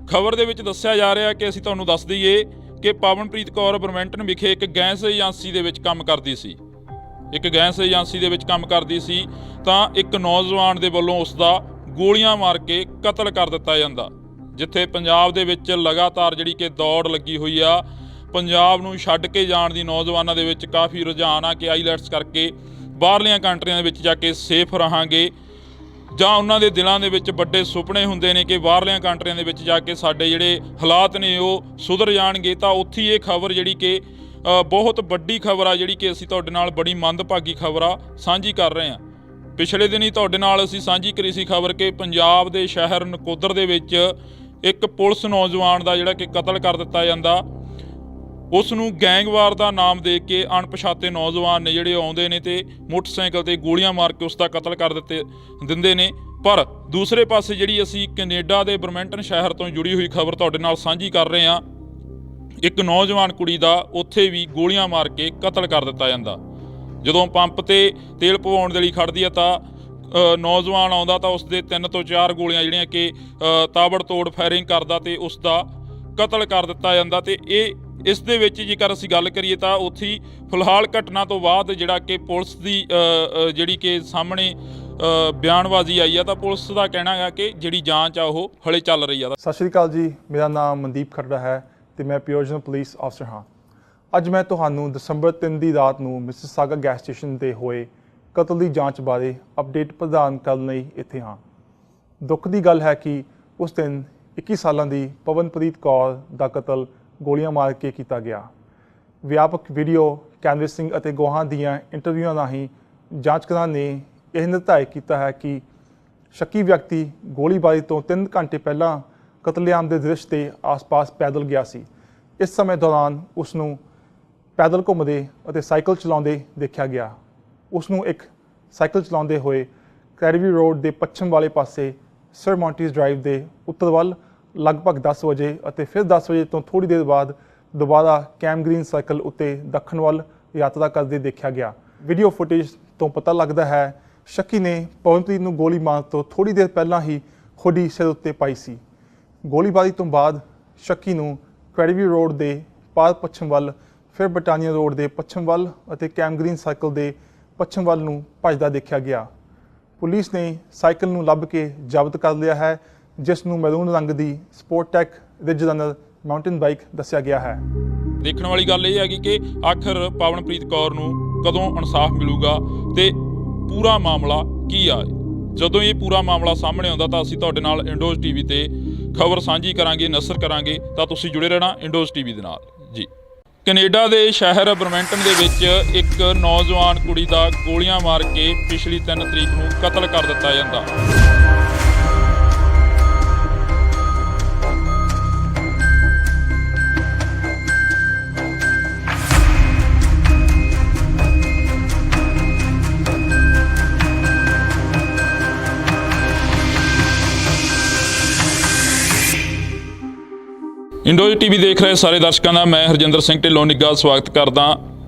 ਖਬਰ ਦੇ ਵਿੱਚ ਦੱਸਿਆ ਜਾ ਰਿਹਾ ਕਿ ਅਸੀਂ ਤੁਹਾਨੂੰ ਦੱਸ ਦਈਏ ਕਿ ਪਵਨਪ੍ਰੀਤ ਕੌਰ ਬਰਮੈਂਟਨ ਵਿਖੇ ਇੱਕ ਗੈਸ ਏਜੰਸੀ ਦੇ ਵਿੱਚ ਕੰਮ ਕਰਦੀ ਸੀ। ਤਾਂ ਇੱਕ ਨੌਜਵਾਨ ਦੇ ਵੱਲੋਂ ਉਸ ਦਾ ਗੋਲੀਆਂ ਮਾਰ ਕੇ ਕਤਲ ਕਰ ਦਿੱਤਾ ਜਾਂਦਾ। ਜਿੱਥੇ ਪੰਜਾਬ ਦੇ ਵਿੱਚ ਲਗਾਤਾਰ ਜਿਹੜੀ ਕਿ ਦੌੜ ਲੱਗੀ ਹੋਈ ਆ, ਪੰਜਾਬ ਨੂੰ ਛੱਡ ਕੇ ਜਾਣ ਦੀ ਨੌਜਵਾਨਾਂ ਦੇ ਵਿੱਚ ਕਾਫੀ ਰੁਝਾਨ ਆ ਕਿ ਆਈਲੈਟਸ ਕਰਕੇ ਬਾਹਰਲੀਆਂ ਕੰਟਰੀਆਂ ਦੇ ਵਿੱਚ ਜਾ ਕੇ ਸੇਫ ਰਹਾਂਗੇ, ਜਾਂ ਉਹਨਾਂ ਦੇ ਦਿਲਾਂ ਦੇ ਵਿੱਚ ਵੱਡੇ ਸੁਪਨੇ ਹੁੰਦੇ ਨੇ ਕਿ ਬਾਹਰਲੀਆਂ ਕੰਟਰੀਆਂ ਦੇ ਵਿੱਚ ਜਾ ਕੇ ਸਾਡੇ ਜਿਹੜੇ ਹਾਲਾਤ ਨੇ ਉਹ ਸੁਧਰ ਜਾਣਗੇ, ਤਾਂ ਉੱਥੇ ਇਹ ਖਬਰ ਜਿਹੜੀ ਕਿ ਬਹੁਤ ਵੱਡੀ ਖਬਰ ਆ, ਜਿਹੜੀ ਕਿ ਅਸੀਂ ਤੁਹਾਡੇ ਨਾਲ ਬੜੀ ਮੰਦਭਾਗੀ ਖਬਰ ਆ ਸਾਂਝੀ ਕਰ ਰਹੇ ਹਾਂ। ਪਿਛਲੇ ਦਿਨੀ ਤੁਹਾਡੇ ਨਾਲ ਅਸੀਂ ਸਾਂਝੀ ਕਰੀ ਸੀ ਖਬਰ ਕਿ ਪੰਜਾਬ ਦੇ ਸ਼ਹਿਰ ਨਕੋਦਰ ਦੇ ਵਿੱਚ ਇੱਕ ਪੁਲਿਸ ਨੌਜਵਾਨ ਦਾ ਜਿਹੜਾ ਕਿ ਕਤਲ ਕਰ ਦਿੱਤਾ ਜਾਂਦਾ। ਉਸ ਨੂੰ ਗੈਂਗਵਾਰ ਦਾ ਨਾਮ ਦੇ ਕੇ ਅਣਪਛਾਤੇ ਨੌਜਵਾਨ ਨੇ ਜਿਹੜੇ ਆਉਂਦੇ ਨੇ ਤੇ ਮੋਟਰਸਾਈਕਲ ਤੇ ਗੋਲੀਆਂ ਮਾਰ ਕੇ ਉਸ ਦਾ ਕਤਲ ਕਰ ਦਿੰਦੇ ਨੇ। ਪਰ ਦੂਸਰੇ ਪਾਸੇ ਜਿਹੜੀ ਅਸੀਂ ਕੈਨੇਡਾ ਦੇ ਬਰਮੈਂਟਨ ਸ਼ਹਿਰ ਤੋਂ ਜੁੜੀ ਹੋਈ ਖਬਰ ਤੁਹਾਡੇ ਨਾਲ ਸਾਂਝੀ ਕਰ ਰਹੇ ਹਾਂ। ਇੱਕ ਨੌਜਵਾਨ ਕੁੜੀ ਦਾ ਉੱਥੇ ਵੀ ਗੋਲੀਆਂ ਮਾਰ ਕੇ ਕਤਲ ਕਰ ਦਿੱਤਾ ਜਾਂਦਾ। ਜਦੋਂ ਪੰਪ ਤੇ ਤੇਲ ਪਵਾਉਣ ਦੇ ਲਈ ਖੜਦੀ ਆ ਤਾਂ ਨੌਜਵਾਨ ਆਉਂਦਾ ਤਾਂ ਉਸ ਦੇ 3 ਤੋਂ 4 ਗੋਲੀਆਂ ਜਿਹੜੀਆਂ ਕਿ ਤਾਬੜਤੋੜ ਫਾਇਰਿੰਗ ਕਰਦਾ ਤੇ ਉਸ ਦਾ ਕਤਲ ਕਰ ਦਿੱਤਾ ਜਾਂਦਾ। ਤੇ ਇਸ ਦੇ ਵਿੱਚ ਜੇਕਰ ਅਸੀਂ ਗੱਲ ਕਰੀਏ ਤਾਂ ਉੱਥੇ ਫਿਲਹਾਲ ਘਟਨਾ ਤੋਂ ਬਾਅਦ ਜਿਹੜਾ ਕਿ ਪੁਲਿਸ ਦੀ ਜਿਹੜੀ ਕਿ ਸਾਹਮਣੇ ਬਿਆਨਬਾਜ਼ੀ ਆਈ ਆ, ਤਾਂ ਪੁਲਿਸ ਦਾ ਕਹਿਣਾ ਹੈ ਕਿ ਜਿਹੜੀ ਜਾਂਚ ਆ ਉਹ ਹਲੇ ਚੱਲ ਰਹੀ ਆ। ਸਤਿ ਸ਼੍ਰੀ ਅਕਾਲ ਜੀ, ਮੇਰਾ ਨਾਮ ਮਨਦੀਪ ਖਰੜਾ ਹੈ ਤੇ ਮੈਂ ਪਿਓਜਨ ਪੁਲਿਸ ਅਫਸਰ ਹਾਂ। ਅੱਜ ਮੈਂ ਤੁਹਾਨੂੰ ਦਸੰਬਰ 3 ਦੀ ਰਾਤ ਨੂੰ ਮਿਸਿਸਾਗਾ ਗੈਸ ਸਟੇਸ਼ਨ ਤੇ ਹੋਏ ਕਤਲ ਦੀ ਜਾਂਚ ਬਾਰੇ ਅਪਡੇਟ ਪ੍ਰਦਾਨ ਕਰਨ ਲਈ ਇੱਥੇ ਹਾਂ। ਦੁੱਖ ਦੀ ਗੱਲ ਹੈ ਕਿ ਉਸ ਦਿਨ 21 ਸਾਲਾਂ ਦੀ ਪਵਨਪ੍ਰੀਤ ਕੌਰ ਦਾ ਕਤਲ ਗੋਲੀਆਂ ਮਾਰ ਕੇ ਕੀਤਾ ਗਿਆ। ਵਿਆਪਕ ਵੀਡੀਓ ਕੈਨਵਸਿੰਗ ਅਤੇ ਗਵਾਹਾਂ ਦੀਆਂ ਇੰਟਰਵਿਊਆਂ ਰਾਹੀਂ ਜਾਂਚਕਾਰਾਂ ਨੇ ਇਹ ਨਿਰਧਾਰਿਤ ਕੀਤਾ ਹੈ ਕਿ ਸ਼ੱਕੀ ਵਿਅਕਤੀ ਗੋਲੀਬਾਰੀ ਤੋਂ 3 ਘੰਟੇ ਪਹਿਲਾਂ ਕਤਲੇਆਮ ਦੇ ਦ੍ਰਿਸ਼ ਦੇ ਆਸ-ਪਾਸ ਪੈਦਲ ਗਿਆ ਸੀ। ਇਸ ਸਮੇਂ ਦੌਰਾਨ ਉਸ ਨੂੰ ਪੈਦਲ ਘੁੰਮਦੇ ਅਤੇ ਸਾਈਕਲ ਚਲਾਉਂਦੇ ਦੇਖਿਆ ਗਿਆ। ਉਸ ਨੂੰ ਇੱਕ ਸਾਈਕਲ ਚਲਾਉਂਦੇ ਹੋਏ ਕੈਰੀਵੀ ਰੋਡ ਦੇ ਪੱਛਮ ਵਾਲੇ ਪਾਸੇ ਸਰ ਮੌਂਟੀਜ਼ ਡਰਾਈਵ ਦੇ ਉੱਤਰ ਵੱਲ ਲਗਭਗ 10 ਵਜੇ ਅਤੇ ਫਿਰ 10 ਵਜੇ ਤੋਂ ਥੋੜ੍ਹੀ ਦੇਰ ਬਾਅਦ ਦੁਬਾਰਾ ਕੈਮ ਗ੍ਰੀਨ ਸਰਕਲ ਉੱਤੇ ਦੱਖਣ ਵੱਲ ਯਾਤਰਾ ਕਰਦੇ ਦੇਖਿਆ ਗਿਆ। ਵੀਡੀਓ ਫੁਟੇਜ ਤੋਂ ਪਤਾ ਲੱਗਦਾ ਹੈ ਸ਼ੱਕੀ ਨੇ ਪਵਨਪ੍ਰੀਤ ਨੂੰ ਗੋਲੀ ਮਾਰਨ ਤੋਂ ਥੋੜ੍ਹੀ ਦੇਰ ਪਹਿਲਾਂ ਹੀ ਹੁੱਡੀ ਸਿਰ ਉੱਤੇ ਪਾਈ ਸੀ। ਗੋਲੀਬਾਰੀ ਤੋਂ ਬਾਅਦ ਸ਼ੱਕੀ ਨੂੰ ਕੈਰੀਵੀ ਰੋਡ ਦੇ ਪਾਰ ਪੱਛਮ ਵੱਲ, ਫਿਰ ਬਟਾਨੀਆ ਰੋਡ ਦੇ ਪੱਛਮ ਵੱਲ ਅਤੇ ਕੈਮ ਗ੍ਰੀਨ ਸਰਕਲ ਦੇ ਪੱਛਮ ਵੱਲ ਨੂੰ ਭੱਜਦਾ ਦੇਖਿਆ ਗਿਆ। ਪੁਲਿਸ ਨੇ ਸਾਈਕਲ ਨੂੰ ਲੱਭ ਕੇ ਜ਼ਬਤ ਕਰ ਲਿਆ ਹੈ, ਜਿਸ ਨੂੰ ਮੈਰੂਨ ਰੰਗ ਦੀ ਸਪੋਰਟਟੈਕ ਰਿਜ ਰਨਰ ਮਾਊਂਟੇਨ ਬਾਈਕ ਦੱਸਿਆ ਗਿਆ ਹੈ। ਦੇਖਣ ਵਾਲੀ ਗੱਲ ਇਹ ਹੈਗੀ ਕਿ ਆਖਰ ਪਵਨਪ੍ਰੀਤ ਕੌਰ ਨੂੰ ਕਦੋਂ ਇਨਸਾਫ ਮਿਲੂਗਾ ਤੇ ਪੂਰਾ ਮਾਮਲਾ ਕੀ ਆ। ਜਦੋਂ ਇਹ ਪੂਰਾ ਮਾਮਲਾ ਸਾਹਮਣੇ ਆਉਂਦਾ ਤਾਂ ਅਸੀਂ ਤੁਹਾਡੇ ਨਾਲ ਇੰਡੋਜ਼ ਟੀਵੀ ਤੇ ਖਬਰ ਸਾਂਝੀ ਕਰਾਂਗੇ, ਨਸ਼ਰ ਕਰਾਂਗੇ, ਤਾਂ ਤੁਸੀਂ ਜੁੜੇ ਰਹਿਣਾ ਇੰਡੋਜ਼ ਟੀਵੀ ਦੇ ਨਾਲ ਜੀ। ਕੈਨੇਡਾ ਦੇ ਸ਼ਹਿਰ ਬਰਮੈਂਟਨ ਦੇ ਵਿੱਚ ਇੱਕ ਨੌਜਵਾਨ ਕੁੜੀ ਦਾ ਗੋਲੀਆਂ ਮਾਰ ਕੇ ਪਿਛਲੀ 3 ਤਰੀਕ ਨੂੰ ਕਤਲ ਕਰ ਦਿੱਤਾ ਜਾਂਦਾ। ਇੰਡੋਜ਼ ਟੀਵੀ ਦੇਖ ਰਹੇ ਸਾਰੇ ਦਰਸ਼ਕਾਂ ਦਾ ਮੈਂ ਹਰਜਿੰਦਰ ਸਿੰਘ ਢਿੱਲੋਂ ਨਿੱਘਾ ਸਵਾਗਤ ਕਰਦਾ।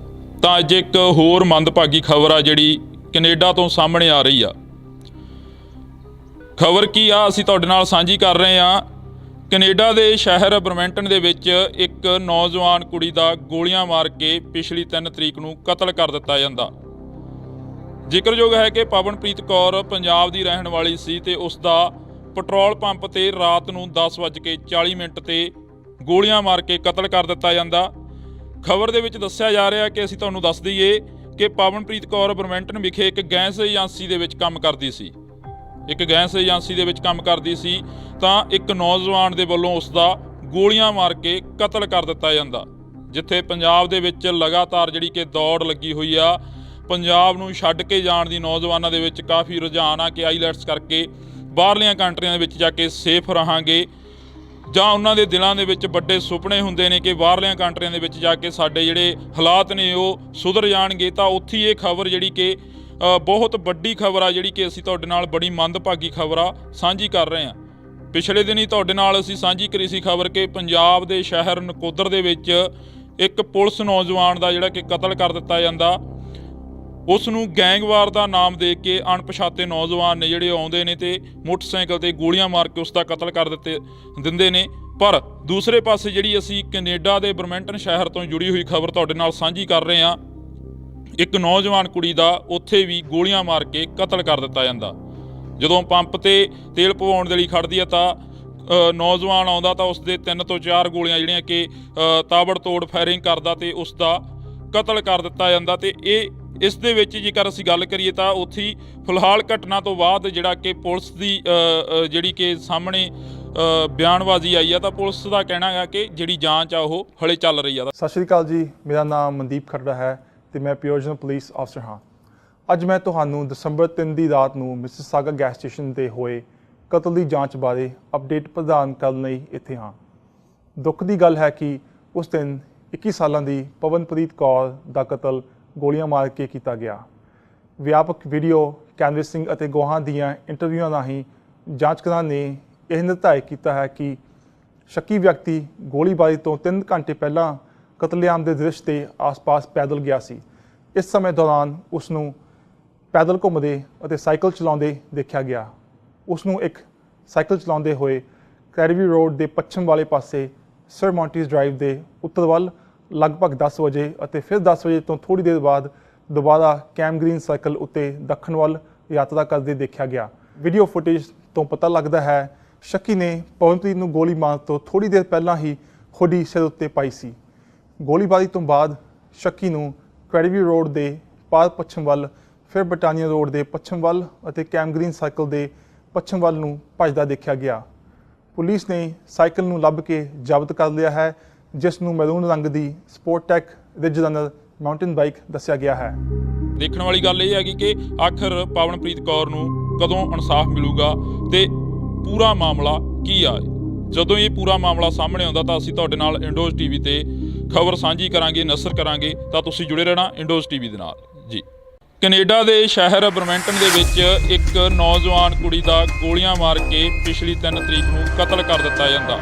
ਤਾਂ ਅੱਜ ਇੱਕ ਹੋਰ ਮੰਦਭਾਗੀ ਖਬਰ ਆ ਜਿਹੜੀ ਕੈਨੇਡਾ ਤੋਂ ਸਾਹਮਣੇ ਆ ਰਹੀ ਆ। ਖਬਰ ਕੀ ਆ ਅਸੀਂ ਤੁਹਾਡੇ ਨਾਲ ਸਾਂਝੀ ਕਰ ਰਹੇ ਹਾਂ। ਕੈਨੇਡਾ ਦੇ ਸ਼ਹਿਰ ਬਰਮੈਂਟਨ ਦੇ ਵਿੱਚ ਇੱਕ ਨੌਜਵਾਨ ਕੁੜੀ ਦਾ ਗੋਲੀਆਂ ਮਾਰ ਕੇ ਪਿਛਲੀ 3 ਤਰੀਕ ਨੂੰ ਕਤਲ ਕਰ ਦਿੱਤਾ ਜਾਂਦਾ। ਜ਼ਿਕਰਯੋਗ ਹੈ ਕਿ ਪਵਨਪ੍ਰੀਤ ਕੌਰ ਪੰਜਾਬ ਦੀ ਰਹਿਣ ਵਾਲੀ ਸੀ ਤੇ ਉਸ ਦਾ ਪੈਟਰੋਲ ਪੰਪ ਤੇ ਰਾਤ ਨੂੰ 10:40 ਤੇ ਗੋਲੀਆਂ ਮਾਰ ਕੇ ਕਤਲ ਕਰ ਦਿੱਤਾ ਜਾਂਦਾ। ਖਬਰ ਦੇ ਵਿੱਚ ਦੱਸਿਆ ਜਾ ਰਿਹਾ ਕਿ ਅਸੀਂ ਤੁਹਾਨੂੰ ਦੱਸ ਦਈਏ ਕਿ ਪਵਨਪ੍ਰੀਤ ਕੌਰ ਬਰਮੈਂਟਨ ਵਿਖੇ ਇੱਕ ਗੈਸ ਏਜੰਸੀ ਦੇ ਵਿੱਚ ਕੰਮ ਕਰਦੀ ਸੀ। ਤਾਂ ਇੱਕ ਨੌਜਵਾਨ ਦੇ ਵੱਲੋਂ ਉਸ ਦਾ ਗੋਲੀਆਂ ਮਾਰ ਕੇ ਕਤਲ ਕਰ ਦਿੱਤਾ ਜਾਂਦਾ। ਜਿੱਥੇ ਪੰਜਾਬ ਦੇ ਵਿੱਚ ਲਗਾਤਾਰ ਜਿਹੜੀ ਕਿ ਦੌੜ ਲੱਗੀ ਹੋਈ ਆ, ਪੰਜਾਬ ਨੂੰ ਛੱਡ ਕੇ ਜਾਣ ਦੀ ਨੌਜਵਾਨਾਂ ਦੇ ਵਿੱਚ ਕਾਫੀ ਰੁਝਾਨ ਆ ਕਿ ਆਈਲੈਟਸ ਕਰਕੇ ਬਾਹਰਲੀਆਂ ਕੰਟਰੀਆਂ ਦੇ ਵਿੱਚ ਜਾ ਕੇ ਸੇਫ ਰਹਾਂਗੇ, ਜਾਂ ਉਹਨਾਂ ਦੇ ਦਿਲਾਂ ਦੇ ਵਿੱਚ ਵੱਡੇ ਸੁਪਨੇ ਹੁੰਦੇ ਨੇ ਕਿ ਬਾਹਰਲੀਆਂ ਕੰਟਰੀਆਂ ਦੇ ਵਿੱਚ ਜਾ ਕੇ ਸਾਡੇ ਜਿਹੜੇ ਹਾਲਾਤ ਨੇ ਉਹ ਸੁਧਰ ਜਾਣਗੇ। ਤਾਂ ਉੱਥੇ ਇਹ ਖਬਰ ਜਿਹੜੀ ਕਿ ਬਹੁਤ ਵੱਡੀ ਖਬਰ ਆ, ਜਿਹੜੀ ਕਿ ਅਸੀਂ ਤੁਹਾਡੇ ਨਾਲ ਬੜੀ ਮੰਦਭਾਗੀ ਖਬਰ ਆ ਸਾਂਝੀ ਕਰ ਰਹੇ ਹਾਂ। ਪਿਛਲੇ ਦਿਨੀ ਤੁਹਾਡੇ ਨਾਲ ਅਸੀਂ ਸਾਂਝੀ ਕਰੀ ਸੀ ਖਬਰ ਕਿ ਪੰਜਾਬ ਦੇ ਸ਼ਹਿਰ ਨਕੋਦਰ ਦੇ ਵਿੱਚ ਇੱਕ ਪੁਲਿਸ ਨੌਜਵਾਨ ਦਾ ਜਿਹੜਾ ਕਿ ਕਤਲ ਕਰ ਦਿੱਤਾ ਜਾਂਦਾ। ਉਸ ਨੂੰ ਗੈਂਗਵਾਰ ਦਾ ਨਾਮ ਦੇ ਕੇ ਅਣਪਛਾਤੇ ਨੌਜਵਾਨ ਨੇ ਜਿਹੜੇ ਆਉਂਦੇ ਨੇ ਤੇ ਮੋਟਰਸਾਈਕਲ ਤੇ ਗੋਲੀਆਂ ਮਾਰ ਕੇ ਉਸ ਦਾ ਕਤਲ ਕਰ ਦਿੰਦੇ ਨੇ। ਪਰ ਦੂਸਰੇ ਪਾਸੇ ਜਿਹੜੀ ਅਸੀਂ ਕੈਨੇਡਾ ਦੇ ਬਰਮੈਂਟਨ ਸ਼ਹਿਰ ਤੋਂ ਜੁੜੀ ਹੋਈ ਖਬਰ ਤੁਹਾਡੇ ਨਾਲ ਸਾਂਝੀ ਕਰ ਰਹੇ ਹਾਂ। ਇੱਕ ਨੌਜਵਾਨ ਕੁੜੀ ਦਾ ਉੱਥੇ ਵੀ ਗੋਲੀਆਂ ਮਾਰ ਕੇ ਕਤਲ ਕਰ ਦਿੱਤਾ ਜਾਂਦਾ। ਜਦੋਂ ਪੰਪ ਤੇ ਤੇਲ ਪਵਾਉਣ ਦੇ ਲਈ ਖੜਦੀ ਆ ਤਾਂ ਨੌਜਵਾਨ ਆਉਂਦਾ ਤਾਂ ਉਸ ਦੇ 3 ਤੋਂ 4 ਗੋਲੀਆਂ ਜਿਹੜੀਆਂ ਕਿ ਤਾਬੜਤੋੜ ਫਾਇਰਿੰਗ ਕਰਦਾ ਤੇ ਉਸ ਦਾ ਕਤਲ ਕਰ ਦਿੱਤਾ ਜਾਂਦਾ। ਤੇ ਇਸ ਦੇ ਵਿੱਚ ਜੇਕਰ ਅਸੀਂ ਗੱਲ ਕਰੀਏ ਤਾਂ ਉੱਥੇ ਹੀ ਫਿਲਹਾਲ ਘਟਨਾ ਤੋਂ ਬਾਅਦ ਜਿਹੜਾ ਕਿ ਪੁਲਿਸ ਦੀ ਜਿਹੜੀ ਕਿ ਸਾਹਮਣੇ ਬਿਆਨਬਾਜ਼ੀ ਆਈ ਆ ਤਾਂ ਪੁਲਿਸ ਦਾ ਕਹਿਣਾ ਹੈ ਕਿ ਜਿਹੜੀ ਜਾਂਚ ਆ ਉਹ ਹਲੇ ਚੱਲ ਰਹੀ ਆ। ਸਤਿ ਸ਼੍ਰੀ ਅਕਾਲ ਜੀ, ਮੇਰਾ ਨਾਮ ਮਨਦੀਪ ਖਰੜਾ ਹੈ ਤੇ ਮੈਂ ਪਿਓਜਨ ਪੁਲਿਸ ਅਫਸਰ ਹਾਂ। ਅੱਜ ਮੈਂ ਤੁਹਾਨੂੰ ਦਸੰਬਰ 3 ਦੀ ਰਾਤ ਨੂੰ ਮਿਸਿਸਾਗਾ ਗੈਸ ਸਟੇਸ਼ਨ ਤੇ ਹੋਏ ਕਤਲ ਦੀ ਜਾਂਚ ਬਾਰੇ ਅਪਡੇਟ ਪ੍ਰਦਾਨ ਕਰਨ ਲਈ ਇੱਥੇ ਹਾਂ। ਦੁੱਖ ਦੀ ਗੱਲ ਹੈ ਕਿ ਉਸ ਦਿਨ 21 ਸਾਲਾਂ ਦੀ ਪਵਨਪ੍ਰੀਤ ਕੌਰ ਦਾ ਕਤਲ ਗੋਲੀਆਂ ਮਾਰ ਕੇ ਕੀਤਾ ਗਿਆ। ਵਿਆਪਕ ਵੀਡੀਓ ਕੈਨਵਸਿੰਗ ਅਤੇ ਗਵਾਹਾਂ ਦੀਆਂ ਇੰਟਰਵਿਊਆਂ ਰਾਹੀਂ ਜਾਂਚਕਰਾਂ ਨੇ ਇਹ ਨਿਰਧਾਰਿਤ ਕੀਤਾ ਹੈ ਕਿ ਸ਼ੱਕੀ ਵਿਅਕਤੀ ਗੋਲੀਬਾਰੀ ਤੋਂ 3 ਘੰਟੇ ਪਹਿਲਾਂ ਕਤਲੇਆਮ ਦੇ ਦ੍ਰਿਸ਼ ਦੇ ਆਸ-ਪਾਸ ਪੈਦਲ ਗਿਆ ਸੀ। ਇਸ ਸਮੇਂ ਦੌਰਾਨ ਉਸ ਨੂੰ ਪੈਦਲ ਘੁੰਮਦੇ ਅਤੇ ਸਾਈਕਲ ਚਲਾਉਂਦੇ ਦੇਖਿਆ ਗਿਆ। ਉਸ ਨੂੰ ਇੱਕ ਸਾਈਕਲ ਚਲਾਉਂਦੇ ਹੋਏ ਕੈਰੀਵੀ ਰੋਡ ਦੇ ਪੱਛਮ ਵਾਲੇ ਪਾਸੇ ਸਰ ਮੌਂਟੀਜ਼ ਡਰਾਈਵ ਦੇ ਉੱਤਰ ਵੱਲ ਲਗਭਗ 10 ਵਜੇ ਅਤੇ ਫਿਰ 10 ਵਜੇ ਤੋਂ ਥੋੜ੍ਹੀ ਦੇਰ ਬਾਅਦ ਦੁਬਾਰਾ ਕੈਮ ਗ੍ਰੀਨ ਸਰਕਲ ਉੱਤੇ ਦੱਖਣ ਵੱਲ ਯਾਤਰਾ ਕਰਦੇ ਦੇਖਿਆ ਗਿਆ। ਵੀਡੀਓ ਫੁਟੇਜ ਤੋਂ ਪਤਾ ਲੱਗਦਾ ਹੈ ਸ਼ੱਕੀ ਨੇ ਪਵਨਪ੍ਰੀਤ ਨੂੰ ਗੋਲੀ ਮਾਰਨ ਤੋਂ ਥੋੜ੍ਹੀ ਦੇਰ ਪਹਿਲਾਂ ਹੀ ਹੁੱਡੀ ਸਿਰ ਉੱਤੇ ਪਾਈ ਸੀ। ਗੋਲੀਬਾਰੀ ਤੋਂ ਬਾਅਦ ਸ਼ੱਕੀ ਨੂੰ ਕੈਰੀਵੀ ਰੋਡ ਦੇ ਪਾਰ ਪੱਛਮ ਵੱਲ, ਫਿਰ ਬਟਾਨੀਆ ਰੋਡ ਦੇ ਪੱਛਮ ਵੱਲ ਅਤੇ ਕੈਮ ਗ੍ਰੀਨ ਸਰਕਲ ਦੇ ਪੱਛਮ ਵੱਲ ਨੂੰ ਭੱਜਦਾ ਦੇਖਿਆ ਗਿਆ। ਪੁਲਿਸ ਨੇ ਸਾਈਕਲ ਨੂੰ ਲੱਭ ਕੇ ਜ਼ਬਤ ਕਰ ਲਿਆ ਹੈ, ਜਿਸ ਨੂੰ ਮੈਰੂਨ ਰੰਗ ਦੀ ਸਪੋਰਟਟੈਕ ਰਿਜ ਰਨਰ ਮਾਊਂਟੇਨ ਬਾਈਕ ਦੱਸਿਆ ਗਿਆ ਹੈ। ਦੇਖਣ ਵਾਲੀ ਗੱਲ ਇਹ ਹੈਗੀ ਕਿ ਆਖਰ ਪਵਨਪ੍ਰੀਤ ਕੌਰ ਨੂੰ ਕਦੋਂ ਇਨਸਾਫ ਮਿਲੂਗਾ ਤੇ ਪੂਰਾ ਮਾਮਲਾ ਕੀ ਆ। ਜਦੋਂ ਇਹ ਪੂਰਾ ਮਾਮਲਾ ਸਾਹਮਣੇ ਆਉਂਦਾ ਤਾਂ ਅਸੀਂ ਤੁਹਾਡੇ ਨਾਲ ਇੰਡੋਜ਼ ਟੀਵੀ ਤੇ ਖਬਰ ਸਾਂਝੀ ਕਰਾਂਗੇ, ਨਸ਼ਰ ਕਰਾਂਗੇ, ਤਾਂ ਤੁਸੀਂ ਜੁੜੇ ਰਹਿਣਾ ਇੰਡੋਜ਼ ਟੀਵੀ ਦੇ ਨਾਲ ਜੀ। ਕੈਨੇਡਾ ਦੇ ਸ਼ਹਿਰ ਬਰਮੈਂਟਨ ਦੇ ਵਿੱਚ ਇੱਕ ਨੌਜਵਾਨ ਕੁੜੀ ਦਾ ਗੋਲੀਆਂ ਮਾਰ ਕੇ ਪਿਛਲੀ 3 ਤਰੀਕ ਨੂੰ ਕਤਲ ਕਰ ਦਿੱਤਾ ਜਾਂਦਾ।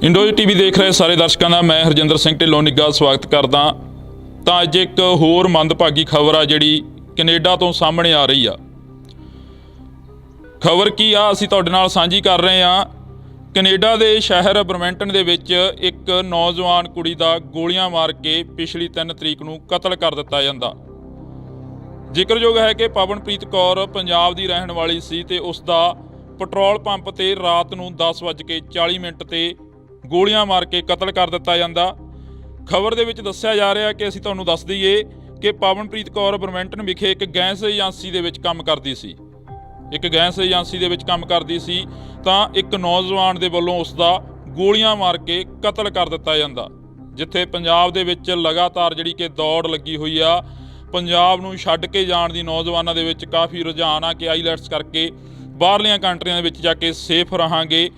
ਇੰਡੋਜ਼ ਟੀਵੀ ਦੇਖ ਰਹੇ ਸਾਰੇ ਦਰਸ਼ਕਾਂ ਦਾ ਮੈਂ ਹਰਜਿੰਦਰ ਸਿੰਘ ਢਿੱਲੋਂ ਨਿੱਘਾ ਸਵਾਗਤ ਕਰਦਾ। ਤਾਂ ਅੱਜ ਇੱਕ ਹੋਰ ਮੰਦਭਾਗੀ ਖਬਰ ਆ ਜਿਹੜੀ ਕੈਨੇਡਾ ਤੋਂ ਸਾਹਮਣੇ ਆ ਰਹੀ ਆ। ਖਬਰ ਕੀ ਆ ਅਸੀਂ ਤੁਹਾਡੇ ਨਾਲ ਸਾਂਝੀ ਕਰ ਰਹੇ ਹਾਂ। ਕੈਨੇਡਾ ਦੇ ਸ਼ਹਿਰ ਬਰਮੈਂਟਨ ਦੇ ਵਿੱਚ ਇੱਕ ਨੌਜਵਾਨ ਕੁੜੀ ਦਾ ਗੋਲੀਆਂ ਮਾਰ ਕੇ ਪਿਛਲੀ 3 ਤਰੀਕ ਨੂੰ ਕਤਲ ਕਰ ਦਿੱਤਾ ਜਾਂਦਾ। ਜ਼ਿਕਰਯੋਗ ਹੈ ਕਿ ਪਵਨਪ੍ਰੀਤ ਕੌਰ ਪੰਜਾਬ ਦੀ ਰਹਿਣ ਵਾਲੀ ਸੀ ਤੇ ਉਸ ਦਾ ਪੈਟਰੋਲ ਪੰਪ ਤੇ ਰਾਤ ਨੂੰ 10:40 ਤੇ ਗੋਲੀਆਂ ਮਾਰ ਕੇ ਕਤਲ ਕਰ ਦਿੱਤਾ ਜਾਂਦਾ। ਖਬਰ ਦੇ ਵਿੱਚ ਦੱਸਿਆ ਜਾ ਰਿਹਾ ਕਿ ਅਸੀਂ ਤੁਹਾਨੂੰ ਦੱਸ ਦਈਏ ਕਿ ਪਵਨਪ੍ਰੀਤ ਕੌਰ ਬਰਮੈਂਟਨ ਵਿਖੇ ਇੱਕ ਗੈਸ ਏਜੰਸੀ ਦੇ ਵਿੱਚ ਕੰਮ ਕਰਦੀ ਸੀ। ਤਾਂ ਇੱਕ ਨੌਜਵਾਨ ਦੇ ਵੱਲੋਂ ਉਸ ਦਾ ਗੋਲੀਆਂ ਮਾਰ ਕੇ ਕਤਲ ਕਰ ਦਿੱਤਾ ਜਾਂਦਾ। ਜਿੱਥੇ ਪੰਜਾਬ ਦੇ ਵਿੱਚ ਲਗਾਤਾਰ ਜਿਹੜੀ ਕਿ ਦੌੜ ਲੱਗੀ ਹੋਈ ਆ, ਪੰਜਾਬ ਨੂੰ ਛੱਡ ਕੇ ਜਾਣ ਦੀ ਨੌਜਵਾਨਾਂ ਦੇ ਵਿੱਚ ਕਾਫੀ ਰੁਝਾਨ ਆ ਕਿ ਆਈਲੈਟਸ ਕਰਕੇ ਬਾਹਰਲੀਆਂ ਕੰਟਰੀਆਂ ਦੇ ਵਿੱਚ ਜਾ ਕੇ ਸੇਫ ਰਹਾਂਗੇ,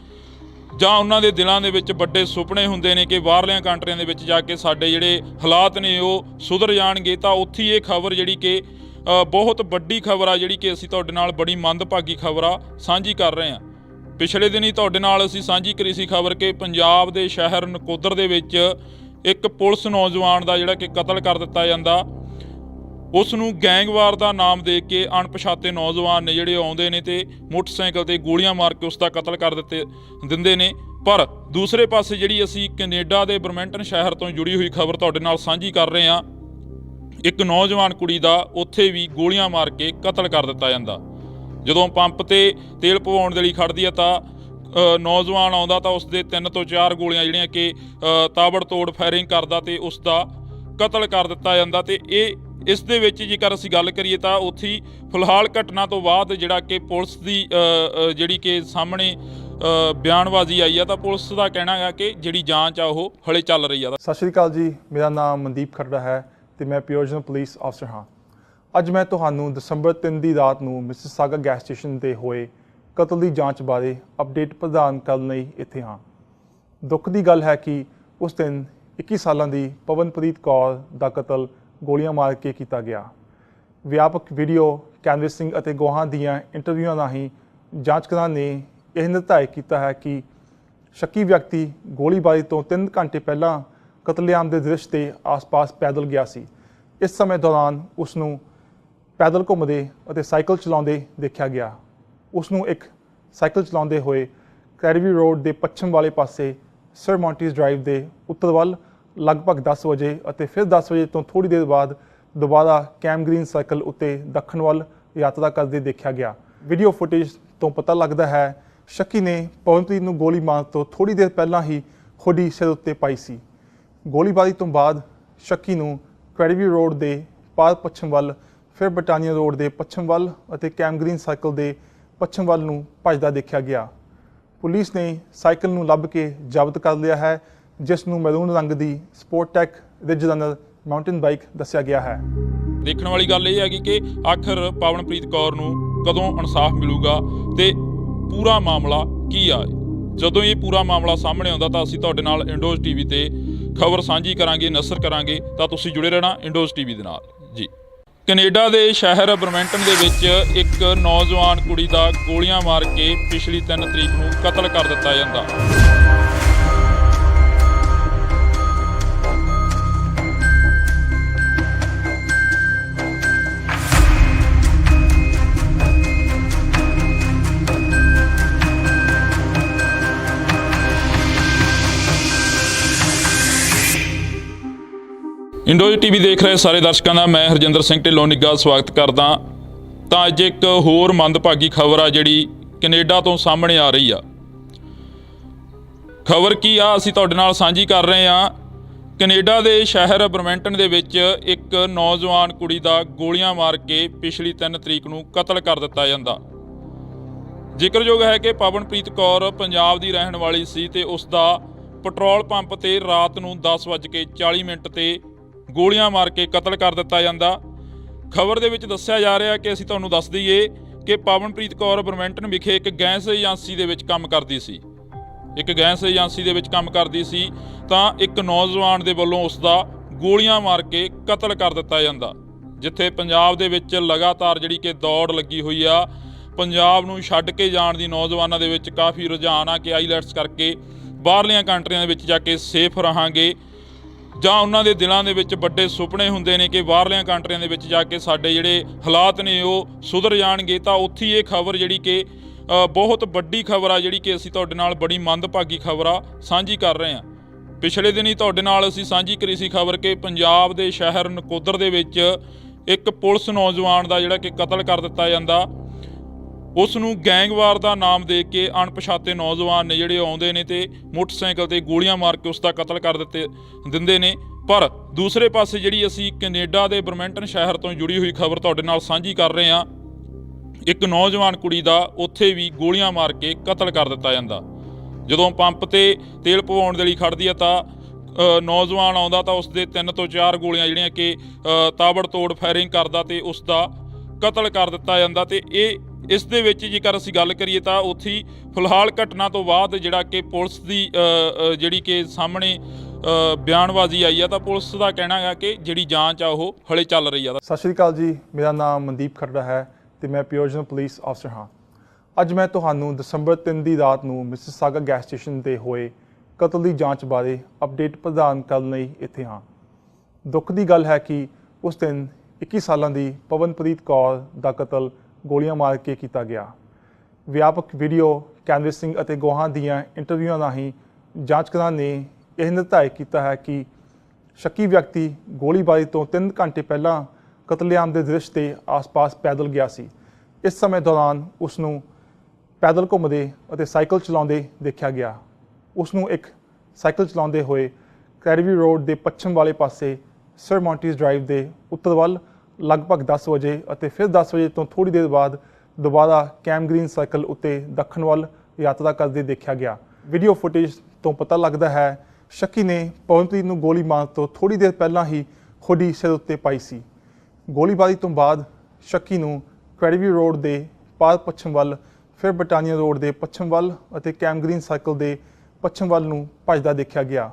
ਜਾਂ ਉਹਨਾਂ ਦੇ ਦਿਲਾਂ ਦੇ ਵਿੱਚ ਵੱਡੇ ਸੁਪਨੇ ਹੁੰਦੇ ਨੇ ਕਿ ਬਾਹਰਲੀਆਂ ਕੰਟਰੀਆਂ ਦੇ ਵਿੱਚ ਜਾ ਕੇ ਸਾਡੇ ਜਿਹੜੇ ਹਾਲਾਤ ਨੇ ਉਹ ਸੁਧਰ ਜਾਣਗੇ। ਤਾਂ ਉੱਥੇ ਇਹ ਖਬਰ ਜਿਹੜੀ ਕਿ ਬਹੁਤ ਵੱਡੀ ਖਬਰ ਆ, ਜਿਹੜੀ ਕਿ ਅਸੀਂ ਤੁਹਾਡੇ ਨਾਲ ਬੜੀ ਮੰਦਭਾਗੀ ਖਬਰ ਆ ਸਾਂਝੀ ਕਰ ਰਹੇ ਹਾਂ। ਪਿਛਲੇ ਦਿਨ ਹੀ ਤੁਹਾਡੇ ਨਾਲ ਅਸੀਂ ਸਾਂਝੀ ਕਰੀ ਸੀ ਖਬਰ ਕਿ ਪੰਜਾਬ ਦੇ ਸ਼ਹਿਰ ਨਕੋਦਰ ਦੇ ਵਿੱਚ ਇੱਕ ਪੁਲਿਸ ਨੌਜਵਾਨ ਦਾ ਜਿਹੜਾ ਕਿ ਕਤਲ ਕਰ ਦਿੱਤਾ ਜਾਂਦਾ। ਉਸ ਨੂੰ ਗੈਂਗਵਾਰ ਦਾ ਨਾਮ ਦੇ ਕੇ ਅਣਪਛਾਤੇ ਨੌਜਵਾਨ ਨੇ ਜਿਹੜੇ ਆਉਂਦੇ ਨੇ ਤੇ ਮੋਟਰਸਾਈਕਲ ਤੇ ਗੋਲੀਆਂ ਮਾਰ ਕੇ ਉਸ ਦਾ ਕਤਲ ਕਰ ਦਿੰਦੇ ਨੇ। ਪਰ ਦੂਸਰੇ ਪਾਸੇ ਜਿਹੜੀ ਅਸੀਂ ਕੈਨੇਡਾ ਦੇ ਬਰਮੈਂਟਨ ਸ਼ਹਿਰ ਤੋਂ ਜੁੜੀ ਹੋਈ ਖਬਰ ਤੁਹਾਡੇ ਨਾਲ ਸਾਂਝੀ ਕਰ ਰਹੇ ਹਾਂ, ਇੱਕ ਨੌਜਵਾਨ ਕੁੜੀ ਦਾ ਉੱਥੇ ਵੀ ਗੋਲੀਆਂ ਮਾਰ ਕੇ ਕਤਲ ਕਰ ਦਿੱਤਾ ਜਾਂਦਾ। ਜਦੋਂ ਪੰਪ ਤੇ ਤੇਲ ਪਵਾਉਣ ਦੇ ਲਈ ਖੜਦੀ ਹੈ ਤਾਂ ਨੌਜਵਾਨ ਆਉਂਦਾ ਤਾਂ ਉਸ ਦੇ 3 ਤੋਂ 4 ਗੋਲੀਆਂ ਜਿਹੜੀਆਂ ਕਿ ਤਾਬੜਤੋੜ ਫਾਇਰਿੰਗ ਕਰਦਾ ਤੇ ਉਸ ਦਾ ਕਤਲ ਕਰ ਦਿੱਤਾ ਜਾਂਦਾ। ਤੇ ਇਸ ਦੇ ਵਿੱਚ ਜੇਕਰ ਅਸੀਂ ਗੱਲ ਕਰੀਏ ਤਾਂ ਉੱਥੇ ਹੀ ਫਿਲਹਾਲ ਘਟਨਾ ਤੋਂ ਬਾਅਦ ਜਿਹੜਾ ਕਿ ਪੁਲਿਸ ਦੀ ਜਿਹੜੀ ਕਿ ਸਾਹਮਣੇ ਬਿਆਨਬਾਜ਼ੀ ਆਈ ਆ ਤਾਂ ਪੁਲਿਸ ਦਾ ਕਹਿਣਾ ਹੈ ਕਿ ਜਿਹੜੀ ਜਾਂਚ ਆ ਉਹ ਹਲੇ ਚੱਲ ਰਹੀ ਆ। ਸਤਿ ਸ਼੍ਰੀ ਅਕਾਲ ਜੀ, ਮੇਰਾ ਨਾਮ ਮਨਦੀਪ ਖਰੜਾ ਹੈ ਤੇ ਮੈਂ ਪਿਓਜਨ ਪੁਲਿਸ ਅਫਸਰ ਹਾਂ। ਅੱਜ ਮੈਂ ਤੁਹਾਨੂੰ ਦਸੰਬਰ 3 ਦੀ ਰਾਤ ਨੂੰ ਮਿਸਿਸਾਗਾ ਗੈਸ ਸਟੇਸ਼ਨ ਤੇ ਹੋਏ ਕਤਲ ਦੀ ਜਾਂਚ ਬਾਰੇ ਅਪਡੇਟ ਪ੍ਰਦਾਨ ਕਰਨ ਲਈ ਇੱਥੇ ਹਾਂ। ਦੁੱਖ ਦੀ ਗੱਲ ਹੈ ਕਿ ਉਸ ਦਿਨ 21 ਸਾਲਾਂ ਦੀ ਪਵਨਪ੍ਰੀਤ ਕੌਰ ਦਾ ਕਤਲ ਗੋਲੀਆਂ ਮਾਰ ਕੇ ਕੀਤਾ ਗਿਆ। ਵਿਆਪਕ ਵੀਡੀਓ ਕੈਨਵਸਿੰਗ ਅਤੇ ਗਵਾਹਾਂ ਦੀਆਂ ਇੰਟਰਵਿਊਆਂ ਰਾਹੀਂ ਜਾਂਚਕਰਾਂ ਨੇ ਇਹ ਨਿਰਧਾਰਿਤ ਕੀਤਾ ਹੈ ਕਿ ਸ਼ੱਕੀ ਵਿਅਕਤੀ ਗੋਲੀਬਾਰੀ ਤੋਂ 3 ਘੰਟੇ ਪਹਿਲਾਂ ਕਤਲੇਆਮ ਦੇ ਦ੍ਰਿਸ਼ ਦੇ ਆਸ-ਪਾਸ ਪੈਦਲ ਗਿਆ ਸੀ। ਇਸ ਸਮੇਂ ਦੌਰਾਨ ਉਸ ਨੂੰ ਪੈਦਲ ਘੁੰਮਦੇ ਅਤੇ ਸਾਈਕਲ ਚਲਾਉਂਦੇ ਦੇਖਿਆ ਗਿਆ। ਉਸ ਨੂੰ ਇੱਕ ਸਾਈਕਲ ਚਲਾਉਂਦੇ ਹੋਏ ਕੈਰੀਵੀ ਰੋਡ ਦੇ ਪੱਛਮ ਵਾਲੇ ਪਾਸੇ ਸਰ ਮੌਂਟੀਜ਼ ਡਰਾਈਵ ਦੇ ਉੱਤਰ ਵੱਲ ਲਗਭਗ 10 ਵਜੇ ਅਤੇ ਫਿਰ 10 ਵਜੇ ਤੋਂ ਥੋੜ੍ਹੀ ਦੇਰ ਬਾਅਦ ਦੁਬਾਰਾ ਕੈਮ ਗ੍ਰੀਨ ਸਰਕਲ ਉੱਤੇ ਦੱਖਣ ਵੱਲ ਯਾਤਰਾ ਕਰਦੇ ਦੇਖਿਆ ਗਿਆ। ਵੀਡੀਓ ਫੁਟੇਜ ਤੋਂ ਪਤਾ ਲੱਗਦਾ ਹੈ ਸ਼ੱਕੀ ਨੇ ਪਵਨਪ੍ਰੀਤ ਨੂੰ ਗੋਲੀ ਮਾਰਨ ਤੋਂ ਥੋੜ੍ਹੀ ਦੇਰ ਪਹਿਲਾਂ ਹੀ ਹੁੱਡੀ ਸਿਰ ਉੱਤੇ ਪਾਈ ਸੀ। ਗੋਲੀਬਾਰੀ ਤੋਂ ਬਾਅਦ ਸ਼ੱਕੀ ਨੂੰ ਕ੍ਰੈਡੀਵੀ ਰੋਡ ਦੇ ਪਾਰ ਪੱਛਮ ਵੱਲ, ਫਿਰ ਬਟਾਨੀਆ ਰੋਡ ਦੇ ਪੱਛਮ ਵੱਲ ਅਤੇ ਕੈਮ ਗ੍ਰੀਨ ਸਰਕਲ ਦੇ ਪੱਛਮ ਵੱਲ ਨੂੰ ਭੱਜਦਾ ਦੇਖਿਆ ਗਿਆ। ਪੁਲਿਸ ਨੇ ਸਾਈਕਲ ਨੂੰ ਲੱਭ ਕੇ ਜ਼ਬਤ ਕਰ ਲਿਆ ਹੈ, ਜਿਸ ਨੂੰ ਮੈਰੂਨ ਰੰਗ ਦੀ ਸਪੋਰਟਟੈਕ ਰਿਜ ਰਨਰ ਮਾਊਂਟੇਨ ਬਾਈਕ ਦੱਸਿਆ ਗਿਆ ਹੈ। ਦੇਖਣ ਵਾਲੀ ਗੱਲ ਇਹ ਹੈਗੀ ਕਿ ਆਖਰ ਪਵਨਪ੍ਰੀਤ ਕੌਰ ਨੂੰ ਕਦੋਂ ਇਨਸਾਫ ਮਿਲੂਗਾ ਤੇ ਪੂਰਾ ਮਾਮਲਾ ਕੀ ਆ। ਜਦੋਂ ਇਹ ਪੂਰਾ ਮਾਮਲਾ ਸਾਹਮਣੇ ਆਉਂਦਾ ਤਾਂ ਅਸੀਂ ਤੁਹਾਡੇ ਨਾਲ ਇੰਡੋਜ਼ ਟੀਵੀ ਤੇ ਖਬਰ ਸਾਂਝੀ ਕਰਾਂਗੇ, ਨਸ਼ਰ ਕਰਾਂਗੇ, ਤਾਂ ਤੁਸੀਂ ਜੁੜੇ ਰਹਿਣਾ ਇੰਡੋਜ਼ ਟੀਵੀ ਦੇ ਨਾਲ ਜੀ। ਕੈਨੇਡਾ ਦੇ ਸ਼ਹਿਰ ਬਰਮੈਂਟਨ ਦੇ ਵਿੱਚ ਇੱਕ ਨੌਜਵਾਨ ਕੁੜੀ ਦਾ ਗੋਲੀਆਂ ਮਾਰ ਕੇ ਪਿਛਲੀ 3 ਤਰੀਕ ਨੂੰ ਕਤਲ ਕਰ ਦਿੱਤਾ ਜਾਂਦਾ। ਇੰਡੋਜ਼ ਟੀਵੀ ਦੇਖ ਰਹੇ ਸਾਰੇ ਦਰਸ਼ਕਾਂ ਦਾ ਮੈਂ ਹਰਜਿੰਦਰ ਸਿੰਘ ਢਿੱਲੋਂ ਨਿੱਘਾ ਸਵਾਗਤ ਕਰਦਾ। ਤਾਂ ਅੱਜ ਇੱਕ ਹੋਰ ਮੰਦਭਾਗੀ ਖਬਰ ਆ ਜਿਹੜੀ ਕੈਨੇਡਾ ਤੋਂ ਸਾਹਮਣੇ ਆ ਰਹੀ ਆ। ਖਬਰ ਕੀ ਆ ਅਸੀਂ ਤੁਹਾਡੇ ਨਾਲ ਸਾਂਝੀ ਕਰ ਰਹੇ ਆ। ਕੈਨੇਡਾ ਦੇ ਸ਼ਹਿਰ ਬਰਮੈਂਟਨ ਦੇ ਵਿੱਚ ਇੱਕ ਨੌਜਵਾਨ ਕੁੜੀ ਦਾ ਗੋਲੀਆਂ ਮਾਰ ਕੇ ਪਿਛਲੀ 3 ਤਰੀਕ ਨੂੰ ਕਤਲ ਕਰ ਦਿੱਤਾ ਜਾਂਦਾ। ਜ਼ਿਕਰਯੋਗ ਹੈ ਕਿ ਪਵਨਪ੍ਰੀਤ ਕੌਰ ਪੰਜਾਬ ਦੀ ਰਹਿਣ ਵਾਲੀ ਸੀ ਤੇ ਉਸ ਦਾ ਪੈਟਰੋਲ ਪੰਪ ਤੇ ਰਾਤ ਨੂੰ 10:40 ਤੇ ਗੋਲੀਆਂ ਮਾਰ ਕੇ ਕਤਲ ਕਰ ਦਿੱਤਾ ਜਾਂਦਾ। ਖਬਰ ਦੇ ਵਿੱਚ ਦੱਸਿਆ ਜਾ ਰਿਹਾ ਕਿ ਅਸੀਂ ਤੁਹਾਨੂੰ ਦੱਸ ਦਈਏ ਕਿ ਪਵਨਪ੍ਰੀਤ ਕੌਰ ਬਰਮੈਂਟਨ ਵਿਖੇ ਇੱਕ ਗੈਸ ਏਜੰਸੀ ਦੇ ਵਿੱਚ ਕੰਮ ਕਰਦੀ ਸੀ। ਤਾਂ ਇੱਕ ਨੌਜਵਾਨ ਦੇ ਵੱਲੋਂ ਉਸ ਦਾ ਗੋਲੀਆਂ ਮਾਰ ਕੇ ਕਤਲ ਕਰ ਦਿੱਤਾ ਜਾਂਦਾ। ਜਿੱਥੇ ਪੰਜਾਬ ਦੇ ਵਿੱਚ ਲਗਾਤਾਰ ਜਿਹੜੀ ਕਿ ਦੌੜ ਲੱਗੀ ਹੋਈ ਆ, ਪੰਜਾਬ ਨੂੰ ਛੱਡ ਕੇ ਜਾਣ ਦੀ ਨੌਜਵਾਨਾਂ ਦੇ ਵਿੱਚ ਕਾਫੀ ਰੁਝਾਨ ਆ ਕਿ ਆਈਲੈਟਸ ਕਰਕੇ ਬਾਹਰਲੀਆਂ ਕੰਟਰੀਆਂ ਦੇ ਵਿੱਚ ਜਾ ਕੇ ਸੇਫ ਰਹਾਂਗੇ, ਜਾਂ ਉਹਨਾਂ ਦੇ ਦਿਲਾਂ ਦੇ ਵਿੱਚ ਵੱਡੇ ਸੁਪਨੇ ਹੁੰਦੇ ਨੇ ਕਿ ਬਾਹਰਲੀਆਂ ਕੰਟਰੀਆਂ ਦੇ ਵਿੱਚ ਜਾ ਕੇ ਸਾਡੇ ਜਿਹੜੇ ਹਾਲਾਤ ਨੇ ਉਹ ਸੁਧਰ ਜਾਣਗੇ। ਤਾਂ ਉੱਥੇ ਇਹ ਖਬਰ ਜਿਹੜੀ ਕਿ ਬਹੁਤ ਵੱਡੀ ਖਬਰ ਆ, ਜਿਹੜੀ ਕਿ ਅਸੀਂ ਤੁਹਾਡੇ ਨਾਲ ਬੜੀ ਮੰਦਭਾਗੀ ਖਬਰ ਆ ਸਾਂਝੀ ਕਰ ਰਹੇ ਹਾਂ। ਪਿਛਲੇ ਦਿਨ ਹੀ ਤੁਹਾਡੇ ਨਾਲ ਅਸੀਂ ਸਾਂਝੀ ਕਰੀ ਸੀ ਖਬਰ ਕਿ ਪੰਜਾਬ ਦੇ ਸ਼ਹਿਰ ਨਕੋਦਰ ਦੇ ਵਿੱਚ ਇੱਕ ਪੁਲਿਸ ਨੌਜਵਾਨ ਦਾ ਜਿਹੜਾ ਕਿ ਕਤਲ ਕਰ ਦਿੱਤਾ ਜਾਂਦਾ। ਉਸ ਨੂੰ ਗੈਂਗਵਾਰ ਦਾ ਨਾਮ ਦੇ ਕੇ ਅਣਪਛਾਤੇ ਨੌਜਵਾਨ ਨੇ ਜਿਹੜੇ ਆਉਂਦੇ ਨੇ ਤੇ ਮੋਟਰਸਾਈਕਲ ਤੇ ਗੋਲੀਆਂ ਮਾਰ ਕੇ ਉਸ ਦਾ ਕਤਲ ਕਰ ਦਿੰਦੇ ਨੇ। ਪਰ ਦੂਸਰੇ ਪਾਸੇ ਜਿਹੜੀ ਅਸੀਂ ਕੈਨੇਡਾ ਦੇ ਬਰਮੈਂਟਨ ਸ਼ਹਿਰ ਤੋਂ ਜੁੜੀ ਹੋਈ ਖਬਰ ਤੁਹਾਡੇ ਨਾਲ ਸਾਂਝੀ ਕਰ ਰਹੇ ਹਾਂ, ਇੱਕ ਨੌਜਵਾਨ ਕੁੜੀ ਦਾ ਉੱਥੇ ਵੀ ਗੋਲੀਆਂ ਮਾਰ ਕੇ ਕਤਲ ਕਰ ਦਿੱਤਾ ਜਾਂਦਾ। ਜਦੋਂ ਪੰਪ ਤੇ ਤੇਲ ਪਵਾਉਣ ਦੇ ਲਈ ਖੜਦੀ ਆ ਤਾਂ ਨੌਜਵਾਨ ਆਉਂਦਾ ਤਾਂ ਉਸ ਦੇ 3 ਤੋਂ 4 ਗੋਲੀਆਂ ਜਿਹੜੀਆਂ ਕਿ ਤਾਬੜਤੋੜ ਫਾਇਰਿੰਗ ਕਰਦਾ ਤੇ ਉਸ ਦਾ ਕਤਲ ਕਰ ਦਿੱਤਾ ਜਾਂਦਾ। ਤੇ ਇਸ ਦੇ ਵਿੱਚ ਜੇਕਰ ਅਸੀਂ ਗੱਲ ਕਰੀਏ ਤਾਂ ਉੱਥੇ ਫਿਲਹਾਲ ਘਟਨਾ ਤੋਂ ਬਾਅਦ ਜਿਹੜਾ ਕਿ ਪੁਲਿਸ ਦੀ ਜਿਹੜੀ ਕਿ ਸਾਹਮਣੇ ਬਿਆਨਬਾਜ਼ੀ ਆਈ ਆ, ਤਾਂ ਪੁਲਿਸ ਦਾ ਕਹਿਣਾ ਹੈ ਕਿ ਜਿਹੜੀ ਜਾਂਚ ਆ ਉਹ ਹਲੇ ਚੱਲ ਰਹੀ ਆ। ਸਤਿ ਸ਼੍ਰੀ ਅਕਾਲ ਜੀ, ਮੇਰਾ ਨਾਮ ਮਨਦੀਪ ਖਰੜਾ ਹੈ ਤੇ ਮੈਂ ਪਿਓਜਨਲ ਪੁਲਿਸ ਅਫਸਰ ਹਾਂ। ਅੱਜ ਮੈਂ ਤੁਹਾਨੂੰ ਦਸੰਬਰ 3 ਦੀ ਰਾਤ ਨੂੰ ਮਿਸਿਸਾਗਾ ਗੈਸ ਸਟੇਸ਼ਨ ਤੇ ਹੋਏ ਕਤਲ ਦੀ ਜਾਂਚ ਬਾਰੇ ਅਪਡੇਟ ਪ੍ਰਦਾਨ ਕਰਨ ਲਈ ਇੱਥੇ ਹਾਂ। ਦੁੱਖ ਦੀ ਗੱਲ ਹੈ ਕਿ ਉਸ ਦਿਨ 21 ਸਾਲਾਂ ਦੀ ਪਵਨਪ੍ਰੀਤ ਕੌਰ ਦਾ ਕਤਲ ਗੋਲੀਆਂ ਮਾਰ ਕੇ ਕੀਤਾ ਗਿਆ। ਵਿਆਪਕ ਵੀਡੀਓ ਕੈਨਵਸਿੰਗ ਅਤੇ ਗਵਾਹਾਂ ਦੀਆਂ ਇੰਟਰਵਿਊਆਂ ਰਾਹੀਂ ਜਾਂਚਕਾਰਾਂ ਨੇ ਇਹ ਨਿਰਧਾਰਿਤ ਕੀਤਾ ਹੈ ਕਿ ਸ਼ੱਕੀ ਵਿਅਕਤੀ ਗੋਲੀਬਾਰੀ ਤੋਂ 3 ਘੰਟੇ ਪਹਿਲਾਂ ਕਤਲੇਆਮ ਦੇ ਦ੍ਰਿਸ਼ ਦੇ ਆਸ-ਪਾਸ ਪੈਦਲ ਗਿਆ ਸੀ। ਇਸ ਸਮੇਂ ਦੌਰਾਨ ਉਸ ਨੂੰ ਪੈਦਲ ਘੁੰਮਦੇ ਅਤੇ ਸਾਈਕਲ ਚਲਾਉਂਦੇ ਦੇਖਿਆ ਗਿਆ। ਉਸ ਨੂੰ ਇੱਕ ਸਾਈਕਲ ਚਲਾਉਂਦੇ ਹੋਏ ਕ੍ਰੈਡੀਵੀ ਰੋਡ ਦੇ ਪੱਛਮ ਵਾਲੇ ਪਾਸੇ ਸਰ ਮੌਂਟੀਜ਼ ਡਰਾਈਵ ਦੇ ਉੱਤਰ ਵੱਲ ਲਗਭਗ 10 ਵਜੇ ਅਤੇ ਫਿਰ 10 ਵਜੇ ਤੋਂ ਥੋੜ੍ਹੀ ਦੇਰ ਬਾਅਦ ਦੁਬਾਰਾ ਕੈਮ ਗ੍ਰੀਨ ਸਰਕਲ ਉੱਤੇ ਦੱਖਣ ਵੱਲ ਯਾਤਰਾ ਕਰਦੇ ਦੇਖਿਆ ਗਿਆ। ਵੀਡੀਓ ਫੁਟੇਜ ਤੋਂ ਪਤਾ ਲੱਗਦਾ ਹੈ ਸ਼ੱਕੀ ਨੇ ਪਵਨਪ੍ਰੀਤ ਨੂੰ ਗੋਲੀ ਮਾਰਨ ਤੋਂ ਥੋੜ੍ਹੀ ਦੇਰ ਪਹਿਲਾਂ ਹੀ ਹੁੱਡੀ ਸਿਰ ਉੱਤੇ ਪਾਈ ਸੀ। ਗੋਲੀਬਾਰੀ ਤੋਂ ਬਾਅਦ ਸ਼ੱਕੀ ਨੂੰ ਕ੍ਰੈਡੀਵੀ ਰੋਡ ਦੇ ਪਾਰ ਪੱਛਮ ਵੱਲ, ਫਿਰ ਬਟਾਨੀਆ ਰੋਡ ਦੇ ਪੱਛਮ ਵੱਲ ਅਤੇ ਕੈਮ ਗ੍ਰੀਨ ਸਰਕਲ ਦੇ ਪੱਛਮ ਵੱਲ ਨੂੰ ਭੱਜਦਾ ਦੇਖਿਆ ਗਿਆ।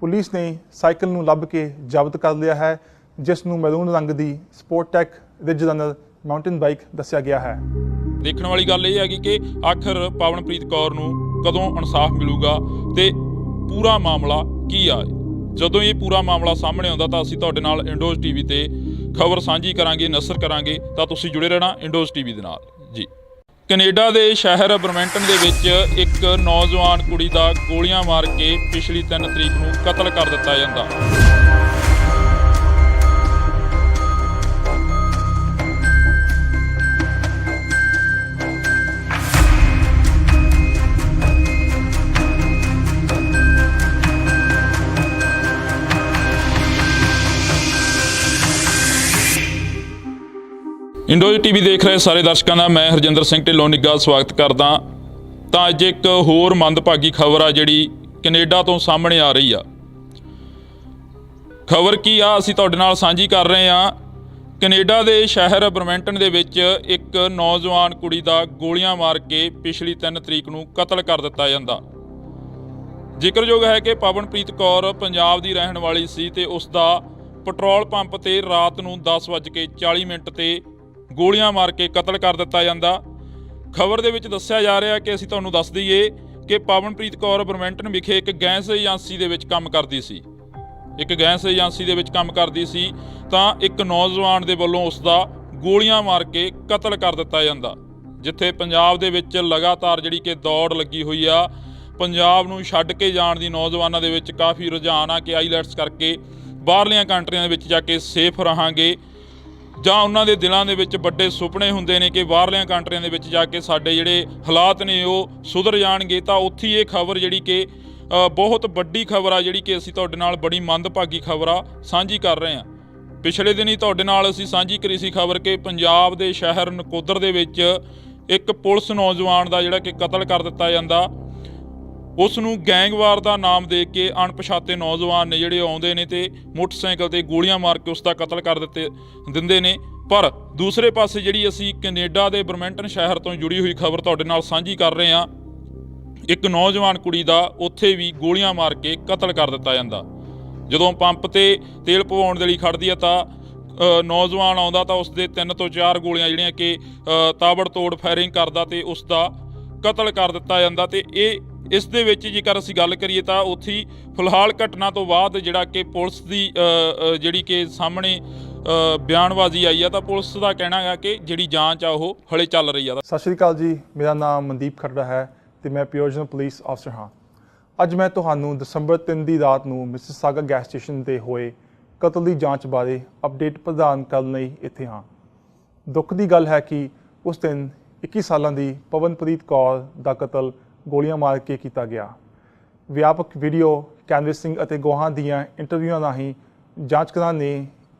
ਪੁਲਿਸ ਨੇ ਸਾਈਕਲ ਨੂੰ ਲੱਭ ਕੇ ਜ਼ਬਤ ਕਰ ਲਿਆ ਹੈ, ਜਿਸ ਨੂੰ ਮੈਰੂਨ ਰੰਗ ਦੀ ਸਪੋਰਟਟੈਕ ਰਿਜ ਰਨਰ ਮਾਊਂਟੇਨ ਬਾਈਕ ਦੱਸਿਆ ਗਿਆ ਹੈ। ਦੇਖਣ ਵਾਲੀ ਗੱਲ ਇਹ ਹੈਗੀ ਕਿ ਆਖਰ ਪਵਨਪ੍ਰੀਤ ਕੌਰ ਨੂੰ ਕਦੋਂ ਇਨਸਾਫ ਮਿਲੂਗਾ ਤੇ ਪੂਰਾ ਮਾਮਲਾ ਕੀ ਆ। ਜਦੋਂ ਇਹ ਪੂਰਾ ਮਾਮਲਾ ਸਾਹਮਣੇ ਆਉਂਦਾ ਤਾਂ ਅਸੀਂ ਤੁਹਾਡੇ ਨਾਲ ਇੰਡੋਜ਼ ਟੀਵੀ ਤੇ ਖਬਰ ਸਾਂਝੀ ਕਰਾਂਗੇ, ਨਸ਼ਰ ਕਰਾਂਗੇ, ਤਾਂ ਤੁਸੀਂ ਜੁੜੇ ਰਹਿਣਾ ਇੰਡੋਜ਼ ਟੀਵੀ ਦੇ ਨਾਲ ਜੀ। ਕੈਨੇਡਾ ਦੇ ਸ਼ਹਿਰ ਬਰਮੈਂਟਨ ਦੇ ਵਿੱਚ ਇੱਕ ਨੌਜਵਾਨ ਕੁੜੀ ਦਾ ਗੋਲੀਆਂ ਮਾਰ ਕੇ ਪਿਛਲੀ 3 ਤਰੀਕ ਨੂੰ ਕਤਲ ਕਰ ਦਿੱਤਾ ਜਾਂਦਾ। ਇੰਡੋਜ਼ ਟੀਵੀ ਦੇਖ ਰਹੇ ਸਾਰੇ ਦਰਸ਼ਕਾਂ ਦਾ ਮੈਂ ਹਰਜਿੰਦਰ ਸਿੰਘ ਢਿੱਲੋਂ ਨਿੱਘਾ ਸਵਾਗਤ ਕਰਦਾ। ਤਾਂ ਅੱਜ ਇੱਕ ਹੋਰ ਮੰਦਭਾਗੀ ਖਬਰ ਆ ਜਿਹੜੀ ਕੈਨੇਡਾ ਤੋਂ ਸਾਹਮਣੇ ਆ ਰਹੀ ਆ। ਖਬਰ ਕੀ ਆ ਅਸੀਂ ਤੁਹਾਡੇ ਨਾਲ ਸਾਂਝੀ ਕਰ ਰਹੇ ਆ। ਕੈਨੇਡਾ ਦੇ ਸ਼ਹਿਰ ਬਰਮੈਂਟਨ ਦੇ ਵਿੱਚ ਇੱਕ ਨੌਜਵਾਨ ਕੁੜੀ ਦਾ ਗੋਲੀਆਂ ਮਾਰ ਕੇ ਪਿਛਲੀ 3 ਤਰੀਕ ਨੂੰ ਕਤਲ ਕਰ ਦਿੱਤਾ ਜਾਂਦਾ। ਜ਼ਿਕਰਯੋਗ ਹੈ ਕਿ ਪਵਨਪ੍ਰੀਤ ਕੌਰ ਪੰਜਾਬ ਦੀ ਰਹਿਣ ਵਾਲੀ ਸੀ ਤੇ ਉਸ ਦਾ ਪੈਟਰੋਲ ਪੰਪ ਤੇ ਰਾਤ ਨੂੰ 10:40 ਤੇ ਗੋਲੀਆਂ ਮਾਰ ਕੇ ਕਤਲ ਕਰ ਦਿੱਤਾ ਜਾਂਦਾ। ਖਬਰ ਦੇ ਵਿੱਚ ਦੱਸਿਆ ਜਾ ਰਿਹਾ ਕਿ ਅਸੀਂ ਤੁਹਾਨੂੰ ਦੱਸ ਦਈਏ ਕਿ ਪਵਨਪ੍ਰੀਤ ਕੌਰ ਬਰਮੈਂਟਨ ਵਿਖੇ ਇੱਕ ਗੈਸ ਏਜੰਸੀ ਦੇ ਵਿੱਚ ਕੰਮ ਕਰਦੀ ਸੀ। ਤਾਂ ਇੱਕ ਨੌਜਵਾਨ ਦੇ ਵੱਲੋਂ ਉਸ ਦਾ ਗੋਲੀਆਂ ਮਾਰ ਕੇ ਕਤਲ ਕਰ ਦਿੱਤਾ ਜਾਂਦਾ। ਜਿੱਥੇ ਪੰਜਾਬ ਦੇ ਵਿੱਚ ਲਗਾਤਾਰ ਜਿਹੜੀ ਕਿ ਦੌੜ ਲੱਗੀ ਹੋਈ ਆ, ਪੰਜਾਬ ਨੂੰ ਛੱਡ ਕੇ ਜਾਣ ਦੀ ਨੌਜਵਾਨਾਂ ਦੇ ਵਿੱਚ ਕਾਫੀ ਰੁਝਾਨ ਆ ਕਿ ਆਈਲੈਟਸ ਕਰਕੇ ਬਾਹਰਲੀਆਂ ਕੰਟਰੀਆਂ ਦੇ ਵਿੱਚ ਜਾ ਕੇ ਸੇਫ ਰਹਾਂਗੇ, ਜਾਂ ਉਹਨਾਂ ਦੇ ਦਿਲਾਂ ਦੇ ਵਿੱਚ ਵੱਡੇ ਸੁਪਨੇ ਹੁੰਦੇ ਨੇ ਕਿ ਬਾਹਰਲੀਆਂ ਕੰਟਰੀਆਂ ਦੇ ਵਿੱਚ ਜਾ ਕੇ ਸਾਡੇ ਜਿਹੜੇ ਹਾਲਾਤ ਨੇ ਉਹ ਸੁਧਰ ਜਾਣਗੇ। ਤਾਂ ਉੱਥੇ ਇਹ ਖਬਰ ਜਿਹੜੀ ਕਿ ਬਹੁਤ ਵੱਡੀ ਖਬਰ ਆ, ਜਿਹੜੀ ਕਿ ਅਸੀਂ ਤੁਹਾਡੇ ਨਾਲ ਬੜੀ ਮੰਦਭਾਗੀ ਖਬਰ ਆ ਸਾਂਝੀ ਕਰ ਰਹੇ ਹਾਂ। ਪਿਛਲੇ ਦਿਨ ਹੀ ਤੁਹਾਡੇ ਨਾਲ ਅਸੀਂ ਸਾਂਝੀ ਕਰੀ ਸੀ ਖਬਰ ਕਿ ਪੰਜਾਬ ਦੇ ਸ਼ਹਿਰ ਨਕੋਦਰ ਦੇ ਵਿੱਚ ਇੱਕ ਪੁਲਿਸ ਨੌਜਵਾਨ ਦਾ ਜਿਹੜਾ ਕਿ ਕਤਲ ਕਰ ਦਿੱਤਾ ਜਾਂਦਾ। ਉਸ ਨੂੰ ਗੈਂਗਵਾਰ ਦਾ ਨਾਮ ਦੇ ਕੇ ਅਣਪਛਾਤੇ ਨੌਜਵਾਨ ਨੇ ਜਿਹੜੇ ਆਉਂਦੇ ਨੇ ਤੇ ਮੋਟਰਸਾਈਕਲ ਤੇ ਗੋਲੀਆਂ ਮਾਰ ਕੇ ਉਸ ਦਾ ਕਤਲ ਕਰ ਦਿੰਦੇ ਨੇ। ਪਰ ਦੂਸਰੇ ਪਾਸੇ ਜਿਹੜੀ ਅਸੀਂ ਕੈਨੇਡਾ ਦੇ ਬਰਮੈਂਟਨ ਸ਼ਹਿਰ ਤੋਂ ਜੁੜੀ ਹੋਈ ਖਬਰ ਤੁਹਾਡੇ ਨਾਲ ਸਾਂਝੀ ਕਰ ਰਹੇ ਹਾਂ। ਇੱਕ ਨੌਜਵਾਨ ਕੁੜੀ ਦਾ ਉੱਥੇ ਵੀ ਗੋਲੀਆਂ ਮਾਰ ਕੇ ਕਤਲ ਕਰ ਦਿੱਤਾ ਜਾਂਦਾ। ਜਦੋਂ ਪੰਪ ਤੇ ਤੇਲ ਪਵਾਉਣ ਦੇ ਲਈ ਖੜਦੀ ਆ ਤਾਂ ਨੌਜਵਾਨ ਆਉਂਦਾ ਤਾਂ ਉਸ ਦੇ 3 ਤੋਂ 4 ਗੋਲੀਆਂ ਜਿਹੜੀਆਂ ਕਿ ਤਾਬੜਤੋੜ ਫਾਇਰਿੰਗ ਕਰਦਾ ਤੇ ਉਸ ਦਾ ਕਤਲ ਕਰ ਦਿੱਤਾ ਜਾਂਦਾ। ਤੇ ਇਸ ਦੇ ਵਿੱਚ ਜੇਕਰ ਅਸੀਂ ਗੱਲ ਕਰੀਏ ਤਾਂ ਉੱਥੇ ਫਿਲਹਾਲ ਘਟਨਾ ਤੋਂ ਬਾਅਦ ਜਿਹੜਾ ਕਿ ਪੁਲਿਸ ਦੀ ਜਿਹੜੀ ਕਿ ਸਾਹਮਣੇ ਬਿਆਨਬਾਜ਼ੀ ਆਈ ਆ ਤਾਂ ਪੁਲਿਸ ਦਾ ਕਹਿਣਾ ਹੈ ਕਿ ਜਿਹੜੀ ਜਾਂਚ ਆ ਉਹ ਹਲੇ ਚੱਲ ਰਹੀ ਆ। ਸਤਿ ਸ਼੍ਰੀ ਅਕਾਲ ਜੀ, ਮੇਰਾ ਨਾਮ ਮਨਦੀਪ ਖਰੜਾ ਹੈ ਤੇ ਮੈਂ ਪਿਓਜਨ ਪੁਲਿਸ ਅਫਸਰ ਹਾਂ। ਅੱਜ ਮੈਂ ਤੁਹਾਨੂੰ ਦਸੰਬਰ 3 ਦੀ ਰਾਤ ਨੂੰ ਮਿਸਿਸਾਗਾ ਗੈਸ ਸਟੇਸ਼ਨ ਤੇ ਹੋਏ ਕਤਲ ਦੀ ਜਾਂਚ ਬਾਰੇ ਅਪਡੇਟ ਪ੍ਰਦਾਨ ਕਰਨ ਲਈ ਇੱਥੇ ਹਾਂ। ਦੁੱਖ ਦੀ ਗੱਲ ਹੈ ਕਿ ਉਸ ਦਿਨ 21 ਸਾਲਾਂ ਦੀ ਪਵਨਪ੍ਰੀਤ ਕੌਰ ਦਾ ਕਤਲ ਗੋਲੀਆਂ ਮਾਰ ਕੇ ਕੀਤਾ ਗਿਆ। ਵਿਆਪਕ ਵੀਡੀਓ ਕੈਨਵਸਿੰਗ ਅਤੇ ਗਵਾਹਾਂ ਦੀਆਂ ਇੰਟਰਵਿਊਆਂ ਰਾਹੀਂ ਜਾਂਚਕਰਾਂ ਨੇ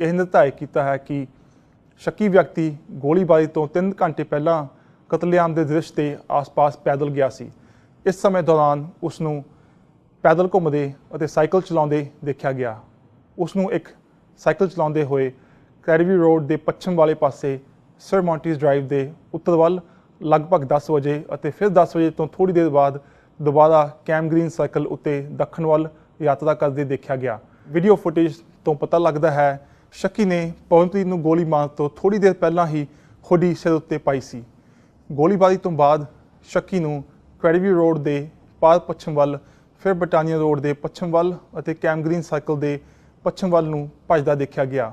ਇਹ ਨਿਰਧਾਰਿਤ ਕੀਤਾ ਹੈ ਕਿ ਸ਼ੱਕੀ ਵਿਅਕਤੀ ਗੋਲੀਬਾਰੀ ਤੋਂ 3 ਘੰਟੇ ਪਹਿਲਾਂ ਕਤਲੇਆਮ ਦੇ ਦ੍ਰਿਸ਼ ਦੇ ਆਸ-ਪਾਸ ਪੈਦਲ ਗਿਆ ਸੀ। ਇਸ ਸਮੇਂ ਦੌਰਾਨ ਉਸ ਨੂੰ ਪੈਦਲ ਘੁੰਮਦੇ ਅਤੇ ਸਾਈਕਲ ਚਲਾਉਂਦੇ ਦੇਖਿਆ ਗਿਆ। ਉਸ ਨੂੰ ਇੱਕ ਸਾਈਕਲ ਚਲਾਉਂਦੇ ਹੋਏ ਕੈਰੀਵੀ ਰੋਡ ਦੇ ਪੱਛਮ ਵਾਲੇ ਪਾਸੇ ਸਰ ਮੌਂਟੀਜ਼ ਡਰਾਈਵ ਦੇ ਉੱਤਰ ਵੱਲ ਲਗਭਗ 10 ਵਜੇ ਅਤੇ ਫਿਰ 10 ਵਜੇ ਤੋਂ ਥੋੜ੍ਹੀ ਦੇਰ ਬਾਅਦ ਦੁਬਾਰਾ ਕੈਮ ਗ੍ਰੀਨ ਸਰਕਲ ਉੱਤੇ ਦੱਖਣ ਵੱਲ ਯਾਤਰਾ ਕਰਦੇ ਦੇਖਿਆ ਗਿਆ। ਵੀਡੀਓ ਫੁਟੇਜ ਤੋਂ ਪਤਾ ਲੱਗਦਾ ਹੈ ਸ਼ੱਕੀ ਨੇ ਪਵਨਪ੍ਰੀਤ ਨੂੰ ਗੋਲੀ ਮਾਰਨ ਤੋਂ ਥੋੜ੍ਹੀ ਦੇਰ ਪਹਿਲਾਂ ਹੀ ਹੁੱਡੀ ਸਿਰ ਉੱਤੇ ਪਾਈ ਸੀ। ਗੋਲੀਬਾਰੀ ਤੋਂ ਬਾਅਦ ਸ਼ੱਕੀ ਨੂੰ ਕੈਰੀਵੀ ਰੋਡ ਦੇ ਪਾਰ ਪੱਛਮ ਵੱਲ, ਫਿਰ ਬਟਾਨੀਆ ਰੋਡ ਦੇ ਪੱਛਮ ਵੱਲ ਅਤੇ ਕੈਮ ਗ੍ਰੀਨ ਸਰਕਲ ਦੇ ਪੱਛਮ ਵੱਲ ਨੂੰ ਭੱਜਦਾ ਦੇਖਿਆ ਗਿਆ।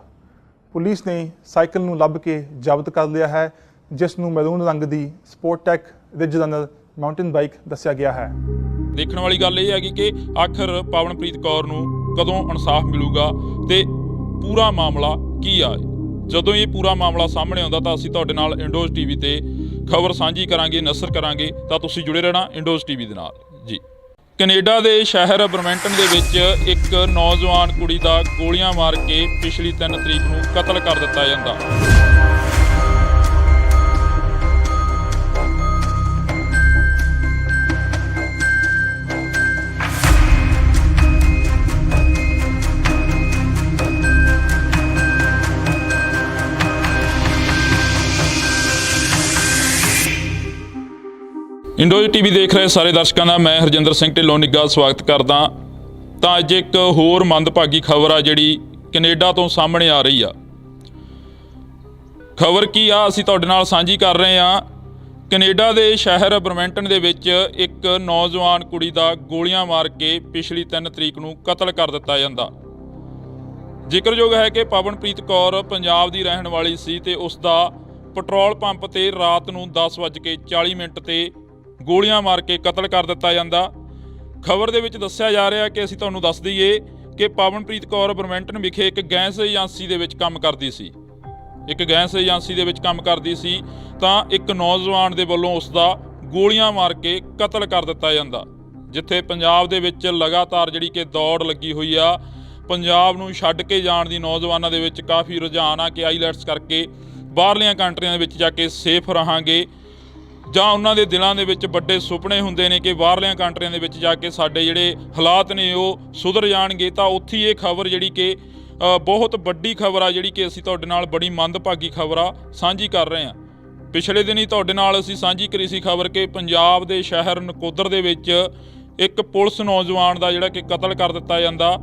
ਪੁਲਿਸ ਨੇ ਸਾਈਕਲ ਨੂੰ ਲੱਭ ਕੇ ਜ਼ਬਤ ਕਰ ਲਿਆ ਹੈ, ਜਿਸ ਨੂੰ ਮੈਰੂਨ ਰੰਗ ਦੀ ਸਪੋਰਟਟੈਕ ਰਿਜ ਰਨਰ ਮਾਊਂਟੇਨ ਬਾਈਕ ਦੱਸਿਆ ਗਿਆ ਹੈ। ਦੇਖਣ ਵਾਲੀ ਗੱਲ ਇਹ ਹੈਗੀ ਕਿ ਆਖਰ ਪਵਨਪ੍ਰੀਤ ਕੌਰ ਨੂੰ ਕਦੋਂ ਇਨਸਾਫ ਮਿਲੂਗਾ ਤੇ ਪੂਰਾ ਮਾਮਲਾ ਕੀ ਆ। ਜਦੋਂ ਇਹ ਪੂਰਾ ਮਾਮਲਾ ਸਾਹਮਣੇ ਆਉਂਦਾ ਤਾਂ ਅਸੀਂ ਤੁਹਾਡੇ ਨਾਲ ਇੰਡੋਜ਼ ਟੀਵੀ ਤੇ ਖਬਰ ਸਾਂਝੀ ਕਰਾਂਗੇ, ਨਸ਼ਰ ਕਰਾਂਗੇ। ਤਾਂ ਤੁਸੀਂ ਜੁੜੇ ਰਹਿਣਾ ਇੰਡੋਜ਼ ਟੀਵੀ ਦੇ ਨਾਲ ਜੀ। ਕੈਨੇਡਾ ਦੇ ਸ਼ਹਿਰ ਬਰਮੈਂਟਨ ਦੇ ਵਿੱਚ ਇੱਕ ਨੌਜਵਾਨ ਕੁੜੀ ਦਾ ਗੋਲੀਆਂ ਮਾਰ ਕੇ ਪਿਛਲੀ 3 ਤਰੀਕ ਨੂੰ ਕਤਲ ਕਰ ਦਿੱਤਾ ਜਾਂਦਾ। ਇੰਡੋਜ਼ ਟੀਵੀ ਦੇਖ ਰਹੇ ਸਾਰੇ ਦਰਸ਼ਕਾਂ ਦਾ ਮੈਂ ਹਰਜਿੰਦਰ ਸਿੰਘ ਢਿੱਲੋਂ ਨਿੱਘਾ ਸਵਾਗਤ ਕਰਦਾ। ਤਾਂ ਅੱਜ ਇੱਕ ਹੋਰ ਮੰਦਭਾਗੀ ਖਬਰ ਆ ਜਿਹੜੀ ਕੈਨੇਡਾ ਤੋਂ ਸਾਹਮਣੇ ਆ ਰਹੀ ਆ। ਖਬਰ ਕੀ ਆ ਅਸੀਂ ਤੁਹਾਡੇ ਨਾਲ ਸਾਂਝੀ ਕਰ ਰਹੇ ਹਾਂ। ਕੈਨੇਡਾ ਦੇ ਸ਼ਹਿਰ ਬਰਮੈਂਟਨ ਦੇ ਵਿੱਚ ਇੱਕ ਨੌਜਵਾਨ ਕੁੜੀ ਦਾ ਗੋਲੀਆਂ ਮਾਰ ਕੇ ਪਿਛਲੀ 3 ਤਰੀਕ ਨੂੰ ਕਤਲ ਕਰ ਦਿੱਤਾ ਜਾਂਦਾ। ਜ਼ਿਕਰਯੋਗ ਹੈ ਕਿ ਪਵਨਪ੍ਰੀਤ ਕੌਰ ਪੰਜਾਬ ਦੀ ਰਹਿਣ ਵਾਲੀ ਸੀ ਤੇ ਉਸ ਦਾ ਪੈਟਰੋਲ ਪੰਪ ਤੇ ਰਾਤ ਨੂੰ 10:40 ਤੇ ਗੋਲੀਆਂ ਮਾਰ ਕੇ ਕਤਲ ਕਰ ਦਿੱਤਾ ਜਾਂਦਾ। ਖਬਰ ਦੇ ਵਿੱਚ ਦੱਸਿਆ ਜਾ ਰਿਹਾ ਕਿ ਅਸੀਂ ਤੁਹਾਨੂੰ ਦੱਸ ਦਈਏ ਕਿ ਪਵਨਪ੍ਰੀਤ ਕੌਰ ਬਰਮੈਂਟਨ ਵਿਖੇ ਇੱਕ ਗੈਸ ਏਜੰਸੀ ਦੇ ਵਿੱਚ ਕੰਮ ਕਰਦੀ ਸੀ। ਤਾਂ ਇੱਕ ਨੌਜਵਾਨ ਦੇ ਵੱਲੋਂ ਉਸ ਦਾ ਗੋਲੀਆਂ ਮਾਰ ਕੇ ਕਤਲ ਕਰ ਦਿੱਤਾ ਜਾਂਦਾ। ਜਿੱਥੇ ਪੰਜਾਬ ਦੇ ਵਿੱਚ ਲਗਾਤਾਰ ਜਿਹੜੀ ਕਿ ਦੌੜ ਲੱਗੀ ਹੋਈ ਆ, ਪੰਜਾਬ ਨੂੰ ਛੱਡ ਕੇ ਜਾਣ ਦੀ ਨੌਜਵਾਨਾਂ ਦੇ ਵਿੱਚ ਕਾਫੀ ਰੁਝਾਨ ਆ ਕਿ ਆਈਲੈਟਸ ਕਰਕੇ ਬਾਹਰਲੀਆਂ ਕੰਟਰੀਆਂ ਦੇ ਵਿੱਚ ਜਾ ਕੇ ਸੇਫ ਰਹਾਂਗੇ, ਜਾਂ ਉਹਨਾਂ ਦੇ ਦਿਲਾਂ ਦੇ ਵਿੱਚ ਵੱਡੇ ਸੁਪਨੇ ਹੁੰਦੇ ਨੇ ਕਿ ਬਾਹਰਲੀਆਂ ਕੰਟਰੀਆਂ ਦੇ ਵਿੱਚ ਜਾ ਕੇ ਸਾਡੇ ਜਿਹੜੇ ਹਾਲਾਤ ਨੇ ਉਹ ਸੁਧਰ ਜਾਣਗੇ। ਤਾਂ ਉੱਥੇ ਇਹ ਖਬਰ ਜਿਹੜੀ ਕਿ ਬਹੁਤ ਵੱਡੀ ਖਬਰ ਆ, ਜਿਹੜੀ ਕਿ ਅਸੀਂ ਤੁਹਾਡੇ ਨਾਲ ਬੜੀ ਮੰਦਭਾਗੀ ਖਬਰ ਆ ਸਾਂਝੀ ਕਰ ਰਹੇ ਹਾਂ। ਪਿਛਲੇ ਦਿਨੀ ਤੁਹਾਡੇ ਨਾਲ ਅਸੀਂ ਸਾਂਝੀ ਕਰੀ ਸੀ ਖਬਰ ਕਿ ਪੰਜਾਬ ਦੇ ਸ਼ਹਿਰ ਨਕੋਦਰ ਦੇ ਵਿੱਚ ਇੱਕ ਪੁਲਿਸ ਨੌਜਵਾਨ ਦਾ ਜਿਹੜਾ ਕਿ ਕਤਲ ਕਰ ਦਿੱਤਾ ਜਾਂਦਾ।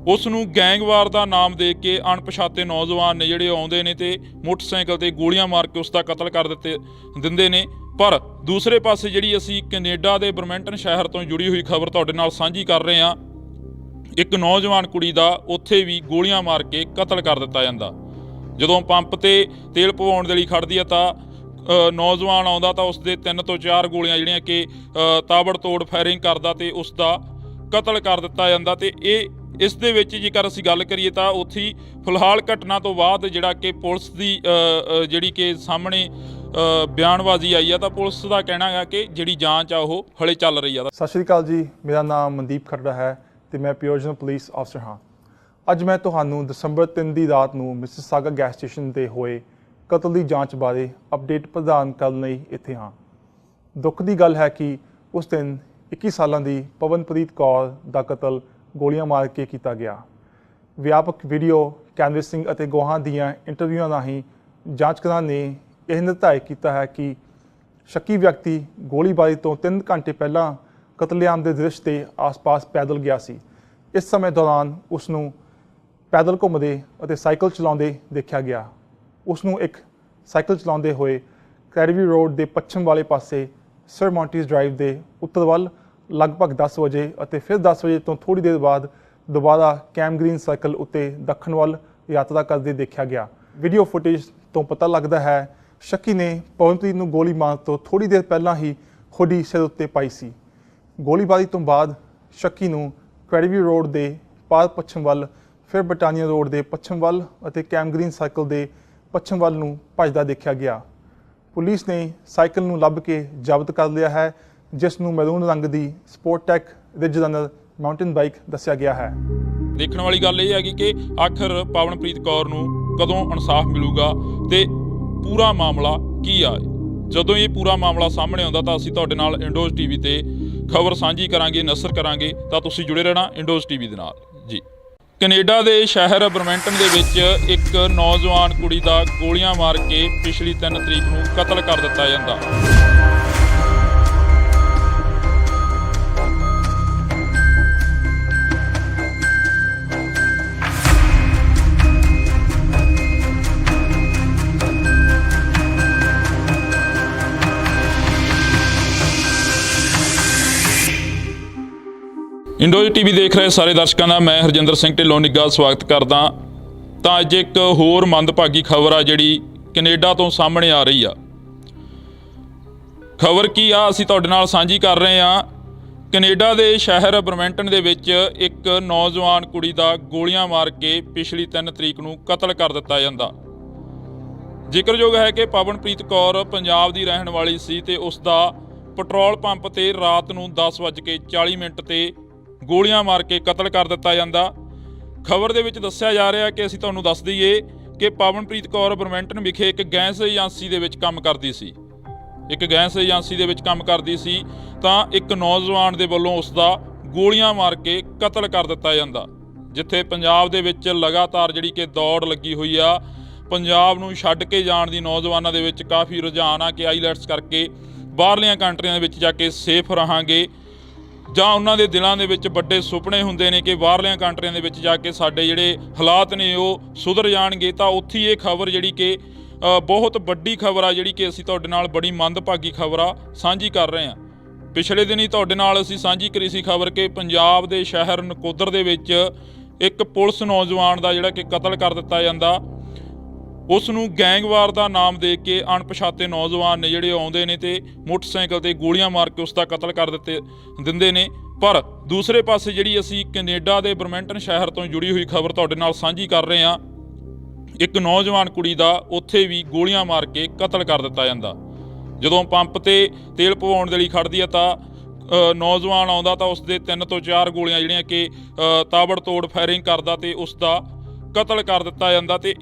ਉਸ ਨੂੰ ਗੈਂਗਵਾਰ ਦਾ ਨਾਮ ਦੇ ਕੇ ਅਣਪਛਾਤੇ ਨੌਜਵਾਨ ਨੇ ਜਿਹੜੇ ਆਉਂਦੇ ਨੇ ਤੇ ਮੋਟਰਸਾਈਕਲ ਤੇ ਗੋਲੀਆਂ ਮਾਰ ਕੇ ਉਸ ਦਾ ਕਤਲ ਕਰ ਦਿੰਦੇ ਨੇ। ਪਰ ਦੂਸਰੇ ਪਾਸੇ ਜਿਹੜੀ ਅਸੀਂ ਕੈਨੇਡਾ ਦੇ ਬਰਮੈਂਟਨ ਸ਼ਹਿਰ ਤੋਂ ਜੁੜੀ ਹੋਈ ਖਬਰ ਤੁਹਾਡੇ ਨਾਲ ਸਾਂਝੀ ਕਰ ਰਹੇ ਹਾਂ। ਇੱਕ ਨੌਜਵਾਨ ਕੁੜੀ ਦਾ ਉੱਥੇ ਵੀ ਗੋਲੀਆਂ ਮਾਰ ਕੇ ਕਤਲ ਕਰ ਦਿੱਤਾ ਜਾਂਦਾ। ਜਦੋਂ ਪੰਪ ਤੇ ਤੇਲ ਪਵਾਉਣ ਦੇ ਲਈ ਖੜਦੀ ਆ ਤਾਂ ਨੌਜਵਾਨ ਆਉਂਦਾ ਤਾਂ ਉਸ ਦੇ 3 ਤੋਂ 4 ਗੋਲੀਆਂ ਜਿਹੜੀਆਂ ਕਿ ਤਾਬੜਤੋੜ ਫਾਇਰਿੰਗ ਕਰਦਾ ਤੇ ਉਸ ਦਾ ਕਤਲ ਕਰ ਦਿੱਤਾ ਜਾਂਦਾ। ਤੇ ਇਸ ਦੇ ਵਿੱਚ ਜੇਕਰ ਅਸੀਂ ਗੱਲ ਕਰੀਏ ਤਾਂ ਉੱਥੇ ਫਿਲਹਾਲ ਘਟਨਾ ਤੋਂ ਬਾਅਦ ਜਿਹੜਾ ਕਿ ਪੁਲਿਸ ਦੀ ਜਿਹੜੀ ਕਿ ਸਾਹਮਣੇ ਬਿਆਨਬਾਜ਼ੀ ਆਈ ਆ, ਤਾਂ ਪੁਲਿਸ ਦਾ ਕਹਿਣਾ ਹੈ ਕਿ ਜਿਹੜੀ ਜਾਂਚ ਆ ਉਹ ਹਲੇ ਚੱਲ ਰਹੀ ਆ। ਸਤਿ ਸ਼੍ਰੀ ਅਕਾਲ ਜੀ, ਮੇਰਾ ਨਾਮ ਮਨਦੀਪ ਖਰੜਾ ਹੈ ਤੇ ਮੈਂ ਪਿਓਜਨ ਪੁਲਿਸ ਅਫਸਰ ਹਾਂ। ਅੱਜ ਮੈਂ ਤੁਹਾਨੂੰ ਦਸੰਬਰ 3 ਦੀ ਰਾਤ ਨੂੰ ਮਿਸਿਸਾਗਾ ਗੈਸ ਸਟੇਸ਼ਨ ਤੇ ਹੋਏ ਕਤਲ ਦੀ ਜਾਂਚ ਬਾਰੇ ਅਪਡੇਟ ਪ੍ਰਦਾਨ ਕਰਨ ਲਈ ਇੱਥੇ ਹਾਂ। ਦੁੱਖ ਦੀ ਗੱਲ ਹੈ ਕਿ ਉਸ ਦਿਨ 21 ਸਾਲਾਂ ਦੀ ਪਵਨਪ੍ਰੀਤ ਕੌਰ ਦਾ ਕਤਲ ਗੋਲੀਆਂ ਮਾਰ ਕੇ ਕੀਤਾ ਗਿਆ। ਵਿਆਪਕ ਵੀਡੀਓ ਕੈਨਵਸਿੰਗ ਅਤੇ ਗਵਾਹਾਂ ਦੀਆਂ ਇੰਟਰਵਿਊਆਂ ਰਾਹੀਂ ਜਾਂਚਕਾਰਾਂ ਨੇ ਇਹ ਨਿਰਧਾਰਿਤ ਕੀਤਾ ਹੈ ਕਿ ਸ਼ੱਕੀ ਵਿਅਕਤੀ ਗੋਲੀਬਾਰੀ ਤੋਂ 3 ਘੰਟੇ ਪਹਿਲਾਂ ਕਤਲੇਆਮ ਦੇ ਦ੍ਰਿਸ਼ ਦੇ ਆਸ-ਪਾਸ ਪੈਦਲ ਗਿਆ ਸੀ। ਇਸ ਸਮੇਂ ਦੌਰਾਨ ਉਸ ਨੂੰ ਪੈਦਲ ਘੁੰਮਦੇ ਅਤੇ ਸਾਈਕਲ ਚਲਾਉਂਦੇ ਦੇਖਿਆ ਗਿਆ। ਉਸ ਨੂੰ ਇੱਕ ਸਾਈਕਲ ਚਲਾਉਂਦੇ ਹੋਏ ਕੈਰੀਵੀ ਰੋਡ ਦੇ ਪੱਛਮ ਵਾਲੇ ਪਾਸੇ ਸਰ ਮੌਂਟੀਜ਼ ਡਰਾਈਵ ਦੇ ਉੱਤਰ ਵੱਲ ਲਗਭਗ 10 ਵਜੇ ਅਤੇ ਫਿਰ 10 ਵਜੇ ਤੋਂ ਥੋੜ੍ਹੀ ਦੇਰ ਬਾਅਦ ਦੁਬਾਰਾ ਕੈਮ ਗ੍ਰੀਨ ਸਰਕਲ ਉੱਤੇ ਦੱਖਣ ਵੱਲ ਯਾਤਰਾ ਕਰਦੇ ਦੇਖਿਆ ਗਿਆ। ਵੀਡੀਓ ਫੁਟੇਜ ਤੋਂ ਪਤਾ ਲੱਗਦਾ ਹੈ ਸ਼ੱਕੀ ਨੇ ਪਵਨਪ੍ਰੀਤ ਨੂੰ ਗੋਲੀ ਮਾਰਨ ਤੋਂ ਥੋੜ੍ਹੀ ਦੇਰ ਪਹਿਲਾਂ ਹੀ ਹੁੱਡੀ ਸਿਰ ਉੱਤੇ ਪਾਈ ਸੀ। ਗੋਲੀਬਾਰੀ ਤੋਂ ਬਾਅਦ ਸ਼ੱਕੀ ਨੂੰ ਕੈਰੀਵੀ ਰੋਡ ਦੇ ਪਾਰ ਪੱਛਮ ਵੱਲ, ਫਿਰ ਬਟਾਨੀਆ ਰੋਡ ਦੇ ਪੱਛਮ ਵੱਲ ਅਤੇ ਕੈਮ ਗ੍ਰੀਨ ਸਰਕਲ ਦੇ ਪੱਛਮ ਵੱਲ ਨੂੰ ਭੱਜਦਾ ਦੇਖਿਆ ਗਿਆ। ਪੁਲਿਸ ਨੇ ਸਾਈਕਲ ਨੂੰ ਲੱਭ ਕੇ ਜ਼ਬਤ ਕਰ ਲਿਆ ਹੈ, ਜਿਸ ਨੂੰ ਮੈਰੂਨ ਰੰਗ ਦੀ ਸਪੋਰਟਟੈਕ ਰਿਜ ਰਨਰ ਮਾਊਂਟੇਨ ਬਾਈਕ ਦੱਸਿਆ ਗਿਆ ਹੈ। ਦੇਖਣ ਵਾਲੀ ਗੱਲ ਇਹ ਹੈਗੀ ਕਿ ਆਖਰ ਪਵਨਪ੍ਰੀਤ ਕੌਰ ਨੂੰ ਕਦੋਂ ਇਨਸਾਫ ਮਿਲੂਗਾ ਤੇ ਪੂਰਾ ਮਾਮਲਾ ਕੀ ਆ। ਜਦੋਂ ਇਹ ਪੂਰਾ ਮਾਮਲਾ ਸਾਹਮਣੇ ਆਉਂਦਾ ਤਾਂ ਅਸੀਂ ਤੁਹਾਡੇ ਨਾਲ ਇੰਡੋਜ਼ ਟੀਵੀ ਤੇ ਖਬਰ ਸਾਂਝੀ ਕਰਾਂਗੇ, ਨਸ਼ਰ ਕਰਾਂਗੇ। ਤਾਂ ਤੁਸੀਂ ਜੁੜੇ ਰਹਿਣਾ ਇੰਡੋਜ਼ ਟੀਵੀ ਦੇ ਨਾਲ ਜੀ। ਕੈਨੇਡਾ ਦੇ ਸ਼ਹਿਰ ਬਰਮੈਂਟਨ ਦੇ ਵਿੱਚ ਇੱਕ ਨੌਜਵਾਨ ਕੁੜੀ ਦਾ ਗੋਲੀਆਂ ਮਾਰ ਕੇ ਪਿਛਲੀ 3 ਤਰੀਕ ਨੂੰ ਕਤਲ ਕਰ ਦਿੱਤਾ ਜਾਂਦਾ। ਇੰਡੋਜ਼ ਟੀਵੀ ਦੇਖ ਰਹੇ ਸਾਰੇ ਦਰਸ਼ਕਾਂ ਦਾ ਮੈਂ ਹਰਜਿੰਦਰ ਸਿੰਘ ਢਿੱਲੋਂ ਨਿੱਘਾ ਸਵਾਗਤ ਕਰਦਾ। ਤਾਂ ਅੱਜ ਇੱਕ ਹੋਰ ਮੰਦਭਾਗੀ ਖਬਰ ਆ ਜਿਹੜੀ ਕੈਨੇਡਾ ਤੋਂ ਸਾਹਮਣੇ ਆ ਰਹੀ ਆ। ਖਬਰ ਕੀ ਆ ਅਸੀਂ ਤੁਹਾਡੇ ਨਾਲ ਸਾਂਝੀ ਕਰ ਰਹੇ ਹਾਂ। ਕੈਨੇਡਾ ਦੇ ਸ਼ਹਿਰ ਬਰਮੈਂਟਨ ਦੇ ਵਿੱਚ ਇੱਕ ਨੌਜਵਾਨ ਕੁੜੀ ਦਾ ਗੋਲੀਆਂ ਮਾਰ ਕੇ ਪਿਛਲੀ 3 ਤਰੀਕ ਨੂੰ ਕਤਲ ਕਰ ਦਿੱਤਾ ਜਾਂਦਾ। ਜ਼ਿਕਰਯੋਗ ਹੈ ਕਿ ਪਵਨਪ੍ਰੀਤ ਕੌਰ ਪੰਜਾਬ ਦੀ ਰਹਿਣ ਵਾਲੀ ਸੀ ਤੇ ਉਸ ਦਾ ਪੈਟਰੋਲ ਪੰਪ ਤੇ ਰਾਤ ਨੂੰ 10:40 ਤੇ ਗੋਲੀਆਂ ਮਾਰ ਕੇ ਕਤਲ ਕਰ ਦਿੱਤਾ ਜਾਂਦਾ। ਖਬਰ ਦੇ ਵਿੱਚ ਦੱਸਿਆ ਜਾ ਰਿਹਾ ਕਿ ਅਸੀਂ ਤੁਹਾਨੂੰ ਦੱਸ ਦਈਏ ਕਿ ਪਵਨਪ੍ਰੀਤ ਕੌਰ ਬਰਮੈਂਟਨ ਵਿਖੇ ਇੱਕ ਗੈਸ ਏਜੰਸੀ ਦੇ ਵਿੱਚ ਕੰਮ ਕਰਦੀ ਸੀ। ਤਾਂ ਇੱਕ ਨੌਜਵਾਨ ਦੇ ਵੱਲੋਂ ਉਸ ਦਾ ਗੋਲੀਆਂ ਮਾਰ ਕੇ ਕਤਲ ਕਰ ਦਿੱਤਾ ਜਾਂਦਾ। ਜਿੱਥੇ ਪੰਜਾਬ ਦੇ ਵਿੱਚ ਲਗਾਤਾਰ ਜਿਹੜੀ ਕਿ ਦੌੜ ਲੱਗੀ ਹੋਈ ਆ, ਪੰਜਾਬ ਨੂੰ ਛੱਡ ਕੇ ਜਾਣ ਦੀ ਨੌਜਵਾਨਾਂ ਦੇ ਵਿੱਚ ਕਾਫੀ ਰੁਝਾਨ ਆ ਕਿ ਆਈਲੈਟਸ ਕਰਕੇ ਬਾਹਰਲੀਆਂ ਕੰਟਰੀਆਂ ਦੇ ਵਿੱਚ ਜਾ ਕੇ ਸੇਫ ਰਹਾਂਗੇ, ਜਾਂ ਉਹਨਾਂ ਦੇ ਦਿਲਾਂ ਦੇ ਵਿੱਚ ਵੱਡੇ ਸੁਪਨੇ ਹੁੰਦੇ ਨੇ ਕਿ ਬਾਹਰਲੀਆਂ ਕੰਟਰੀਆਂ ਦੇ ਵਿੱਚ ਜਾ ਕੇ ਸਾਡੇ ਜਿਹੜੇ ਹਾਲਾਤ ਨੇ ਉਹ ਸੁਧਰ ਜਾਣਗੇ। ਤਾਂ ਉੱਥੇ ਇਹ ਖਬਰ ਜਿਹੜੀ ਕਿ ਬਹੁਤ ਵੱਡੀ ਖਬਰ ਆ, ਜਿਹੜੀ ਕਿ ਅਸੀਂ ਤੁਹਾਡੇ ਨਾਲ ਬੜੀ ਮੰਦਭਾਗੀ ਖਬਰ ਆ ਸਾਂਝੀ ਕਰ ਰਹੇ ਹਾਂ। ਪਿਛਲੇ ਦਿਨੀ ਤੁਹਾਡੇ ਨਾਲ ਅਸੀਂ ਸਾਂਝੀ ਕਰੀ ਸੀ ਖਬਰ ਕਿ ਪੰਜਾਬ ਦੇ ਸ਼ਹਿਰ ਨਕੋਦਰ ਦੇ ਵਿੱਚ ਇੱਕ ਪੁਲਿਸ ਨੌਜਵਾਨ ਦਾ ਜਿਹੜਾ ਕਿ ਕਤਲ ਕਰ ਦਿੱਤਾ ਜਾਂਦਾ। ਉਸ ਨੂੰ ਗੈਂਗਵਾਰ ਦਾ ਨਾਮ ਦੇ ਕੇ ਅਣਪਛਾਤੇ ਨੌਜਵਾਨ ਨੇ ਜਿਹੜੇ ਆਉਂਦੇ ਨੇ ਤੇ ਮੋਟਰਸਾਈਕਲ ਤੇ ਗੋਲੀਆਂ ਮਾਰ ਕੇ ਉਸ ਦਾ ਕਤਲ ਕਰ ਦਿੰਦੇ ਨੇ। ਪਰ ਦੂਸਰੇ ਪਾਸੇ ਜਿਹੜੀ ਅਸੀਂ ਕੈਨੇਡਾ ਦੇ ਬਰਮੈਂਟਨ ਸ਼ਹਿਰ ਤੋਂ ਜੁੜੀ ਹੋਈ ਖਬਰ ਤੁਹਾਡੇ ਨਾਲ ਸਾਂਝੀ ਕਰ ਰਹੇ ਹਾਂ। ਇੱਕ ਨੌਜਵਾਨ ਕੁੜੀ ਦਾ ਉੱਥੇ ਵੀ ਗੋਲੀਆਂ ਮਾਰ ਕੇ ਕਤਲ ਕਰ ਦਿੱਤਾ ਜਾਂਦਾ। ਜਦੋਂ ਪੰਪ ਤੇ ਤੇਲ ਪਵਾਉਣ ਦੇ ਲਈ ਖੜਦੀ ਆ ਤਾਂ ਨੌਜਵਾਨ ਆਉਂਦਾ ਤਾਂ ਉਸ ਦੇ 3 ਤੋਂ 4 ਗੋਲੀਆਂ ਜਿਹੜੀਆਂ ਕਿ ਤਾਬੜਤੋੜ ਫਾਇਰਿੰਗ ਕਰਦਾ ਤੇ ਉਸ ਦਾ ਕਤਲ ਕਰ ਦਿੱਤਾ ਜਾਂਦਾ। ਤੇ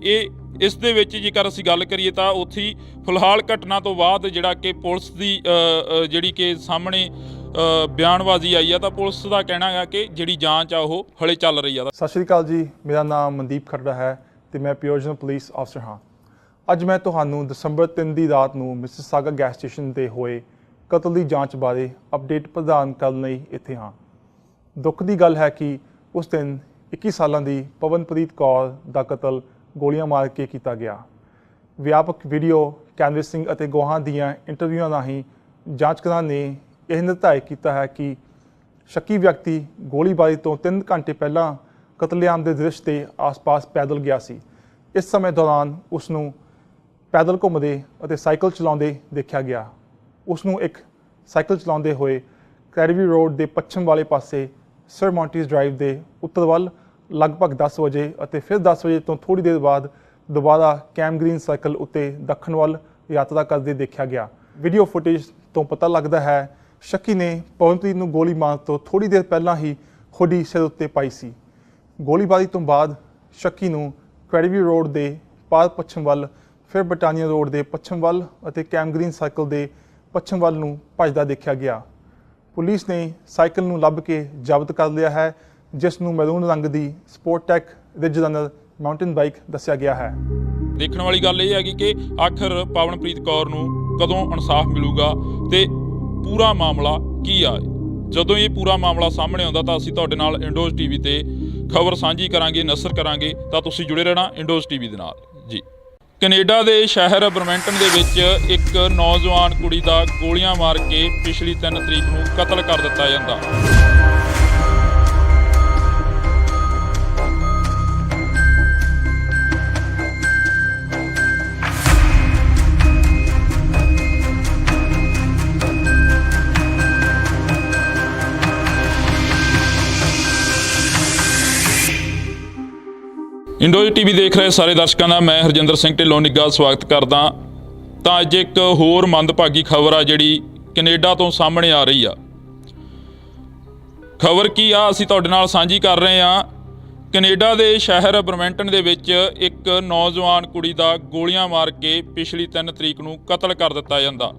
ਇਸ ਦੇ ਵਿੱਚ ਜੇਕਰ ਅਸੀਂ ਗੱਲ ਕਰੀਏ ਤਾਂ ਉੱਥੇ ਫਿਲਹਾਲ ਘਟਨਾ ਤੋਂ ਬਾਅਦ ਜਿਹੜਾ ਕਿ ਪੁਲਿਸ ਦੀ ਜਿਹੜੀ ਕਿ ਸਾਹਮਣੇ ਬਿਆਨਬਾਜ਼ੀ ਆਈ ਆ ਤਾਂ ਪੁਲਿਸ ਦਾ ਕਹਿਣਾ ਹੈ ਕਿ ਜਿਹੜੀ ਜਾਂਚ ਆ ਉਹ ਹਲੇ ਚੱਲ ਰਹੀ ਆ। ਸਤਿ ਸ਼੍ਰੀ ਅਕਾਲ ਜੀ, ਮੇਰਾ ਨਾਮ ਮਨਦੀਪ ਖਰੜਾ ਹੈ ਤੇ ਮੈਂ ਪਿਓਜਨਲ ਪੁਲਿਸ ਅਫਸਰ ਹਾਂ। ਅੱਜ ਮੈਂ ਤੁਹਾਨੂੰ ਦਸੰਬਰ 3 ਦੀ ਰਾਤ ਨੂੰ ਮਿਸਿਸਾਗਾ ਗੈਸ ਸਟੇਸ਼ਨ ਤੇ ਹੋਏ ਕਤਲ ਦੀ ਜਾਂਚ ਬਾਰੇ ਅਪਡੇਟ ਪ੍ਰਦਾਨ ਕਰਨ ਲਈ ਇੱਥੇ ਹਾਂ। ਦੁੱਖ ਦੀ ਗੱਲ ਹੈ ਕਿ ਉਸ ਦਿਨ 21 ਸਾਲਾਂ ਦੀ ਪਵਨਪ੍ਰੀਤ ਕੌਰ ਦਾ ਕਤਲ ਗੋਲੀਆਂ ਮਾਰ ਕੇ ਕੀਤਾ ਗਿਆ। ਵਿਆਪਕ ਵੀਡੀਓ ਕੈਨਵਸਿੰਗ ਅਤੇ ਗਵਾਹਾਂ ਦੀਆਂ ਇੰਟਰਵਿਊਆਂ ਰਾਹੀਂ ਜਾਂਚਕਾਰਾਂ ਨੇ ਇਹ ਨਿਰਧਾਰਿਤ ਕੀਤਾ ਹੈ ਕਿ ਸ਼ੱਕੀ ਵਿਅਕਤੀ ਗੋਲੀਬਾਰੀ ਤੋਂ 3 ਘੰਟੇ ਪਹਿਲਾਂ ਕਤਲੇਆਮ ਦੇ ਦ੍ਰਿਸ਼ ਦੇ ਆਸ-ਪਾਸ ਪੈਦਲ ਗਿਆ ਸੀ। ਇਸ ਸਮੇਂ ਦੌਰਾਨ ਉਸ ਨੂੰ ਪੈਦਲ ਘੁੰਮਦੇ ਅਤੇ ਸਾਈਕਲ ਚਲਾਉਂਦੇ ਦੇਖਿਆ ਗਿਆ। ਉਸ ਨੂੰ ਇੱਕ ਸਾਈਕਲ ਚਲਾਉਂਦੇ ਹੋਏ ਕੈਰੀਵੀ ਰੋਡ ਦੇ ਪੱਛਮ ਵਾਲੇ ਪਾਸੇ ਸਰ ਮੌਂਟੀਜ਼ ਡਰਾਈਵ ਦੇ ਉੱਤਰ ਵੱਲ ਲਗਭਗ 10 ਵਜੇ ਅਤੇ ਫਿਰ 10 ਵਜੇ ਤੋਂ ਥੋੜ੍ਹੀ ਦੇਰ ਬਾਅਦ ਦੁਬਾਰਾ ਕੈਮ ਗ੍ਰੀਨ ਸਰਕਲ ਉੱਤੇ ਦੱਖਣ ਵੱਲ ਯਾਤਰਾ ਕਰਦੇ ਦੇਖਿਆ ਗਿਆ। ਵੀਡੀਓ ਫੁਟੇਜ ਤੋਂ ਪਤਾ ਲੱਗਦਾ ਹੈ ਸ਼ੱਕੀ ਨੇ ਪਵਨਪ੍ਰੀਤ ਨੂੰ ਗੋਲੀ ਮਾਰਨ ਤੋਂ ਥੋੜ੍ਹੀ ਦੇਰ ਪਹਿਲਾਂ ਹੀ ਹੁੱਡੀ ਸਿਰ ਉੱਤੇ ਪਾਈ ਸੀ। ਗੋਲੀਬਾਰੀ ਤੋਂ ਬਾਅਦ ਸ਼ੱਕੀ ਨੂੰ ਕੈਰੀਵੀ ਰੋਡ ਦੇ ਪਾਰ ਪੱਛਮ ਵੱਲ, ਫਿਰ ਬਟਾਨੀਆ ਰੋਡ ਦੇ ਪੱਛਮ ਵੱਲ ਅਤੇ ਕੈਮ ਗ੍ਰੀਨ ਸਰਕਲ ਦੇ ਪੱਛਮ ਵੱਲ ਨੂੰ ਭੱਜਦਾ ਦੇਖਿਆ ਗਿਆ। ਪੁਲਿਸ ਨੇ ਸਾਈਕਲ ਨੂੰ ਲੱਭ ਕੇ ਜ਼ਬਤ ਕਰ ਲਿਆ ਹੈ, ਜਿਸ ਨੂੰ ਮੈਰੂਨ ਰੰਗ ਦੀ ਸਪੋਰਟਟੈਕ ਰਿਜ ਰਨਰ ਮਾਊਂਟੇਨ ਬਾਈਕ ਦੱਸਿਆ ਗਿਆ ਹੈ। ਦੇਖਣ ਵਾਲੀ ਗੱਲ ਇਹ ਹੈਗੀ ਕਿ ਆਖਰ ਪਵਨਪ੍ਰੀਤ ਕੌਰ ਨੂੰ ਕਦੋਂ ਇਨਸਾਫ ਮਿਲੂਗਾ ਤੇ ਪੂਰਾ ਮਾਮਲਾ ਕੀ ਆ। ਜਦੋਂ ਇਹ ਪੂਰਾ ਮਾਮਲਾ ਸਾਹਮਣੇ ਆਉਂਦਾ ਤਾਂ ਅਸੀਂ ਤੁਹਾਡੇ ਨਾਲ ਇੰਡੋਜ਼ ਟੀਵੀ ਤੇ ਖਬਰ ਸਾਂਝੀ ਕਰਾਂਗੇ, ਨਸ਼ਰ ਕਰਾਂਗੇ, ਤਾਂ ਤੁਸੀਂ ਜੁੜੇ ਰਹਿਣਾ ਇੰਡੋਜ਼ ਟੀਵੀ ਦੇ ਨਾਲ ਜੀ। ਕੈਨੇਡਾ ਦੇ ਸ਼ਹਿਰ ਬਰਮੈਂਟਨ ਦੇ ਵਿੱਚ ਇੱਕ ਨੌਜਵਾਨ ਕੁੜੀ ਦਾ ਗੋਲੀਆਂ ਮਾਰ ਕੇ ਪਿਛਲੀ 3 ਤਰੀਕ ਨੂੰ ਕਤਲ ਕਰ ਦਿੱਤਾ ਜਾਂਦਾ। ਇੰਡੋਜ਼ ਟੀਵੀ ਦੇਖ ਰਹੇ ਸਾਰੇ ਦਰਸ਼ਕਾਂ ਦਾ ਮੈਂ ਹਰਜਿੰਦਰ ਸਿੰਘ ਢਿੱਲੋਂ ਨਿੱਘਾ ਸਵਾਗਤ ਕਰਦਾ। ਤਾਂ ਅੱਜ ਇੱਕ ਹੋਰ ਮੰਦਭਾਗੀ ਖਬਰ ਆ ਜਿਹੜੀ ਕੈਨੇਡਾ ਤੋਂ ਸਾਹਮਣੇ ਆ ਰਹੀ ਆ। ਖਬਰ ਕੀ ਆ ਅਸੀਂ ਤੁਹਾਡੇ ਨਾਲ ਸਾਂਝੀ ਕਰ ਰਹੇ ਹਾਂ। ਕੈਨੇਡਾ ਦੇ ਸ਼ਹਿਰ ਬਰਮੈਂਟਨ ਦੇ ਵਿੱਚ ਇੱਕ ਨੌਜਵਾਨ ਕੁੜੀ ਦਾ ਗੋਲੀਆਂ ਮਾਰ ਕੇ ਪਿਛਲੀ 3 ਤਰੀਕ ਨੂੰ ਕਤਲ ਕਰ ਦਿੱਤਾ ਜਾਂਦਾ।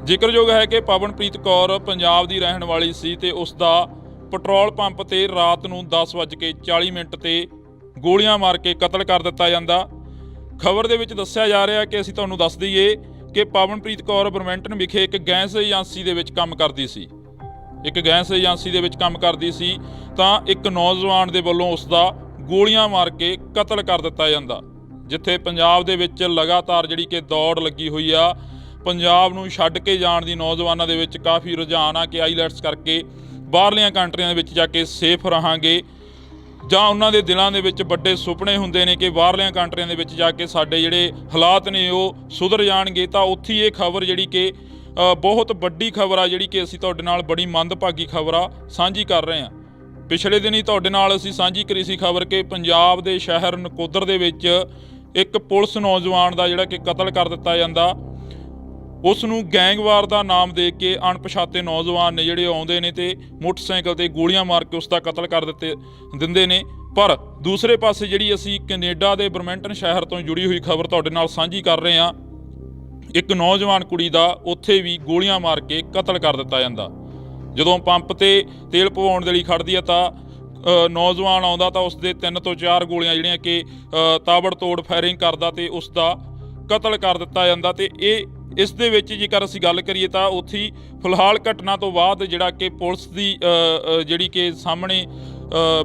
ਜ਼ਿਕਰਯੋਗ ਹੈ ਕਿ ਪਵਨਪ੍ਰੀਤ ਕੌਰ ਪੰਜਾਬ ਦੀ ਰਹਿਣ ਵਾਲੀ ਸੀ ਤੇ ਉਸ ਦਾ ਪੈਟਰੋਲ ਪੰਪ ਤੇ ਰਾਤ ਨੂੰ 10:40 ਤੇ ਗੋਲੀਆਂ ਮਾਰ ਕੇ ਕਤਲ ਕਰ ਦਿੱਤਾ ਜਾਂਦਾ। ਖਬਰ ਦੇ ਵਿੱਚ ਦੱਸਿਆ ਜਾ ਰਿਹਾ ਕਿ ਅਸੀਂ ਤੁਹਾਨੂੰ ਦੱਸ ਦਈਏ ਕਿ ਪਵਨਪ੍ਰੀਤ ਕੌਰ ਬਰਮੈਂਟਨ ਵਿਖੇ ਇੱਕ ਗੈਸ ਏਜੰਸੀ ਦੇ ਵਿੱਚ ਕੰਮ ਕਰਦੀ ਸੀ। ਤਾਂ ਇੱਕ ਨੌਜਵਾਨ ਦੇ ਵੱਲੋਂ ਉਸ ਦਾ ਗੋਲੀਆਂ ਮਾਰ ਕੇ ਕਤਲ ਕਰ ਦਿੱਤਾ ਜਾਂਦਾ। ਜਿੱਥੇ ਪੰਜਾਬ ਦੇ ਵਿੱਚ ਲਗਾਤਾਰ ਜਿਹੜੀ ਕਿ ਦੌੜ ਲੱਗੀ ਹੋਈ ਆ, ਪੰਜਾਬ ਨੂੰ ਛੱਡ ਕੇ ਜਾਣ ਦੀ ਨੌਜਵਾਨਾਂ ਦੇ ਵਿੱਚ ਕਾਫੀ ਰੁਝਾਨ ਆ ਕਿ ਆਈਲੈਟਸ ਕਰਕੇ ਬਾਹਰਲੀਆਂ ਕੰਟਰੀਆਂ ਦੇ ਵਿੱਚ ਜਾ ਕੇ ਸੇਫ ਰਹਾਂਗੇ, ਜਾਂ ਉਹਨਾਂ ਦੇ ਦਿਲਾਂ ਦੇ ਵਿੱਚ ਵੱਡੇ ਸੁਪਨੇ ਹੁੰਦੇ ਨੇ ਕਿ ਬਾਹਰਲੀਆਂ ਕੰਟਰੀਆਂ ਦੇ ਵਿੱਚ ਜਾ ਕੇ ਸਾਡੇ ਜਿਹੜੇ ਹਾਲਾਤ ਨੇ ਉਹ ਸੁਧਰ ਜਾਣਗੇ। ਤਾਂ ਉੱਥੇ ਇਹ ਖਬਰ ਜਿਹੜੀ ਕਿ ਬਹੁਤ ਵੱਡੀ ਖਬਰ ਆ, ਜਿਹੜੀ ਕਿ ਅਸੀਂ ਤੁਹਾਡੇ ਨਾਲ ਬੜੀ ਮੰਦਭਾਗੀ ਖਬਰ ਆ ਸਾਂਝੀ ਕਰ ਰਹੇ ਹਾਂ। ਪਿਛਲੇ ਦਿਨ ਹੀ ਤੁਹਾਡੇ ਨਾਲ ਅਸੀਂ ਸਾਂਝੀ ਕਰੀ ਸੀ ਖਬਰ ਕਿ ਪੰਜਾਬ ਦੇ ਸ਼ਹਿਰ ਨਕੋਦਰ ਦੇ ਵਿੱਚ ਇੱਕ ਪੁਲਿਸ ਨੌਜਵਾਨ ਦਾ ਜਿਹੜਾ ਕਿ ਕਤਲ ਕਰ ਦਿੱਤਾ ਜਾਂਦਾ। ਉਸ ਨੂੰ ਗੈਂਗਵਾਰ ਦਾ ਨਾਮ ਦੇ ਕੇ ਅਣਪਛਾਤੇ ਨੌਜਵਾਨ ਨੇ ਜਿਹੜੇ ਆਉਂਦੇ ਨੇ ਤੇ ਮੋਟਰਸਾਈਕਲ ਤੇ ਗੋਲੀਆਂ ਮਾਰ ਕੇ ਉਸ ਦਾ ਕਤਲ ਕਰ ਦਿੰਦੇ ਨੇ। ਪਰ ਦੂਸਰੇ ਪਾਸੇ ਜਿਹੜੀ ਅਸੀਂ ਕੈਨੇਡਾ ਦੇ ਬਰਮੈਂਟਨ ਸ਼ਹਿਰ ਤੋਂ ਜੁੜੀ ਹੋਈ ਖਬਰ ਤੁਹਾਡੇ ਨਾਲ ਸਾਂਝੀ ਕਰ ਰਹੇ ਹਾਂ। ਇੱਕ ਨੌਜਵਾਨ ਕੁੜੀ ਦਾ ਉੱਥੇ ਵੀ ਗੋਲੀਆਂ ਮਾਰ ਕੇ ਕਤਲ ਕਰ ਦਿੱਤਾ ਜਾਂਦਾ। ਜਦੋਂ ਪੰਪ ਤੇ ਤੇਲ ਪਵਾਉਣ ਦੇ ਲਈ ਖੜਦੀ ਆ ਤਾਂ ਨੌਜਵਾਨ ਆਉਂਦਾ ਤਾਂ ਉਸ ਦੇ 3 ਤੋਂ 4 ਗੋਲੀਆਂ ਜਿਹੜੀਆਂ ਕਿ ਤਾਬੜਤੋੜ ਫਾਇਰਿੰਗ ਕਰਦਾ ਤੇ ਉਸ ਦਾ ਕਤਲ ਕਰ ਦਿੱਤਾ ਜਾਂਦਾ। ਤੇ ਇਸ ਦੇ ਵਿੱਚ ਜੇਕਰ ਅਸੀਂ ਗੱਲ ਕਰੀਏ ਤਾਂ ਉੱਥੇ ਫਿਲਹਾਲ ਘਟਨਾ ਤੋਂ ਬਾਅਦ ਜਿਹੜਾ ਕਿ ਪੁਲਿਸ ਦੀ ਜਿਹੜੀ ਕਿ ਸਾਹਮਣੇ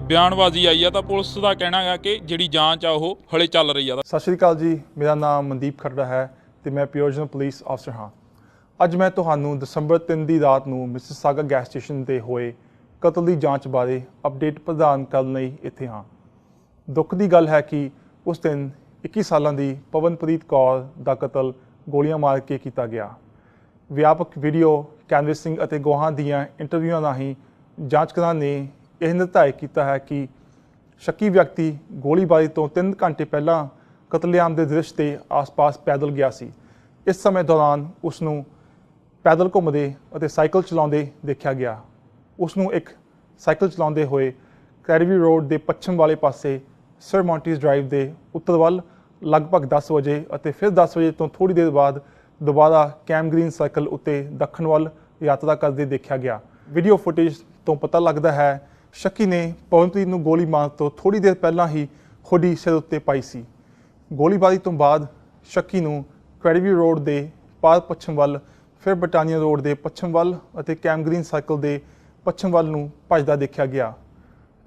ਬਿਆਨਬਾਜ਼ੀ ਆਈ ਆ ਤਾਂ ਪੁਲਿਸ ਦਾ ਕਹਿਣਾ ਹੈ ਕਿ ਜਿਹੜੀ ਜਾਂਚ ਆ ਉਹ ਹਲੇ ਚੱਲ ਰਹੀ ਆ। ਸਤਿ ਸ਼੍ਰੀ ਅਕਾਲ ਜੀ, ਮੇਰਾ ਨਾਮ ਮਨਦੀਪ ਖਰੜਾ ਹੈ ਤੇ ਮੈਂ ਪਿਓਜਨਲ ਪੁਲਿਸ ਅਫਸਰ ਹਾਂ। ਅੱਜ ਮੈਂ ਤੁਹਾਨੂੰ ਦਸੰਬਰ 3 ਦੀ ਰਾਤ ਨੂੰ ਮਿਸਿਸਾਗਾ ਗੈਸ ਸਟੇਸ਼ਨ ਤੇ ਹੋਏ ਕਤਲ ਦੀ ਜਾਂਚ ਬਾਰੇ ਅਪਡੇਟ ਪ੍ਰਦਾਨ ਕਰਨ ਲਈ ਇੱਥੇ ਹਾਂ। ਦੁੱਖ ਦੀ ਗੱਲ ਹੈ ਕਿ ਉਸ ਦਿਨ 21 ਸਾਲਾਂ ਦੀ ਪਵਨਪ੍ਰੀਤ ਕੌਰ ਦਾ ਕਤਲ ਗੋਲੀਆਂ ਮਾਰ ਕੇ ਕੀਤਾ ਗਿਆ। ਵਿਆਪਕ ਵੀਡੀਓ ਕੈਨਵਸਿੰਗ ਅਤੇ ਗਵਾਹਾਂ ਦੀਆਂ ਇੰਟਰਵਿਊਆਂ ਰਾਹੀਂ ਜਾਂਚਕਰਾਂ ਨੇ ਇਹ ਨਿਰਧਾਰਿਤ ਕੀਤਾ ਹੈ ਕਿ ਸ਼ੱਕੀ ਵਿਅਕਤੀ ਗੋਲੀਬਾਰੀ ਤੋਂ 3 ਘੰਟੇ ਪਹਿਲਾਂ ਕਤਲੇਆਮ ਦੇ ਦ੍ਰਿਸ਼ ਦੇ ਆਸ-ਪਾਸ ਪੈਦਲ ਗਿਆ ਸੀ। ਇਸ ਸਮੇਂ ਦੌਰਾਨ ਉਸ ਨੂੰ ਪੈਦਲ ਘੁੰਮਦੇ ਅਤੇ ਸਾਈਕਲ ਚਲਾਉਂਦੇ ਦੇਖਿਆ ਗਿਆ। ਉਸ ਨੂੰ ਇੱਕ ਸਾਈਕਲ ਚਲਾਉਂਦੇ ਹੋਏ ਕੈਰੀਵੀ ਰੋਡ ਦੇ ਪੱਛਮ ਵਾਲੇ ਪਾਸੇ ਸਰ ਮੌਂਟੀਜ਼ ਡਰਾਈਵ ਦੇ ਉੱਤਰ ਵੱਲ ਲਗਭਗ 10 ਵਜੇ ਅਤੇ ਫਿਰ 10 ਵਜੇ ਤੋਂ ਥੋੜ੍ਹੀ ਦੇਰ ਬਾਅਦ ਦੁਬਾਰਾ ਕੈਮ ਗ੍ਰੀਨ ਸਰਕਲ ਉੱਤੇ ਦੱਖਣ ਵੱਲ ਯਾਤਰਾ ਕਰਦੇ ਦੇਖਿਆ ਗਿਆ। ਵੀਡੀਓ ਫੁਟੇਜ ਤੋਂ ਪਤਾ ਲੱਗਦਾ ਹੈ ਸ਼ੱਕੀ ਨੇ ਪਵਨਪ੍ਰੀਤ ਨੂੰ ਗੋਲੀ ਮਾਰਨ ਤੋਂ ਥੋੜ੍ਹੀ ਦੇਰ ਪਹਿਲਾਂ ਹੀ ਹੁੱਡੀ ਸਿਰ ਉੱਤੇ ਪਾਈ ਸੀ। ਗੋਲੀਬਾਰੀ ਤੋਂ ਬਾਅਦ ਸ਼ੱਕੀ ਨੂੰ ਕੈਰੀਵੀ ਰੋਡ ਦੇ ਪਾਰ ਪੱਛਮ ਵੱਲ, ਫਿਰ ਬਟਾਨੀਆ ਰੋਡ ਦੇ ਪੱਛਮ ਵੱਲ ਅਤੇ ਕੈਮ ਗ੍ਰੀਨ ਸਰਕਲ ਦੇ ਪੱਛਮ ਵੱਲ ਨੂੰ ਭੱਜਦਾ ਦੇਖਿਆ ਗਿਆ।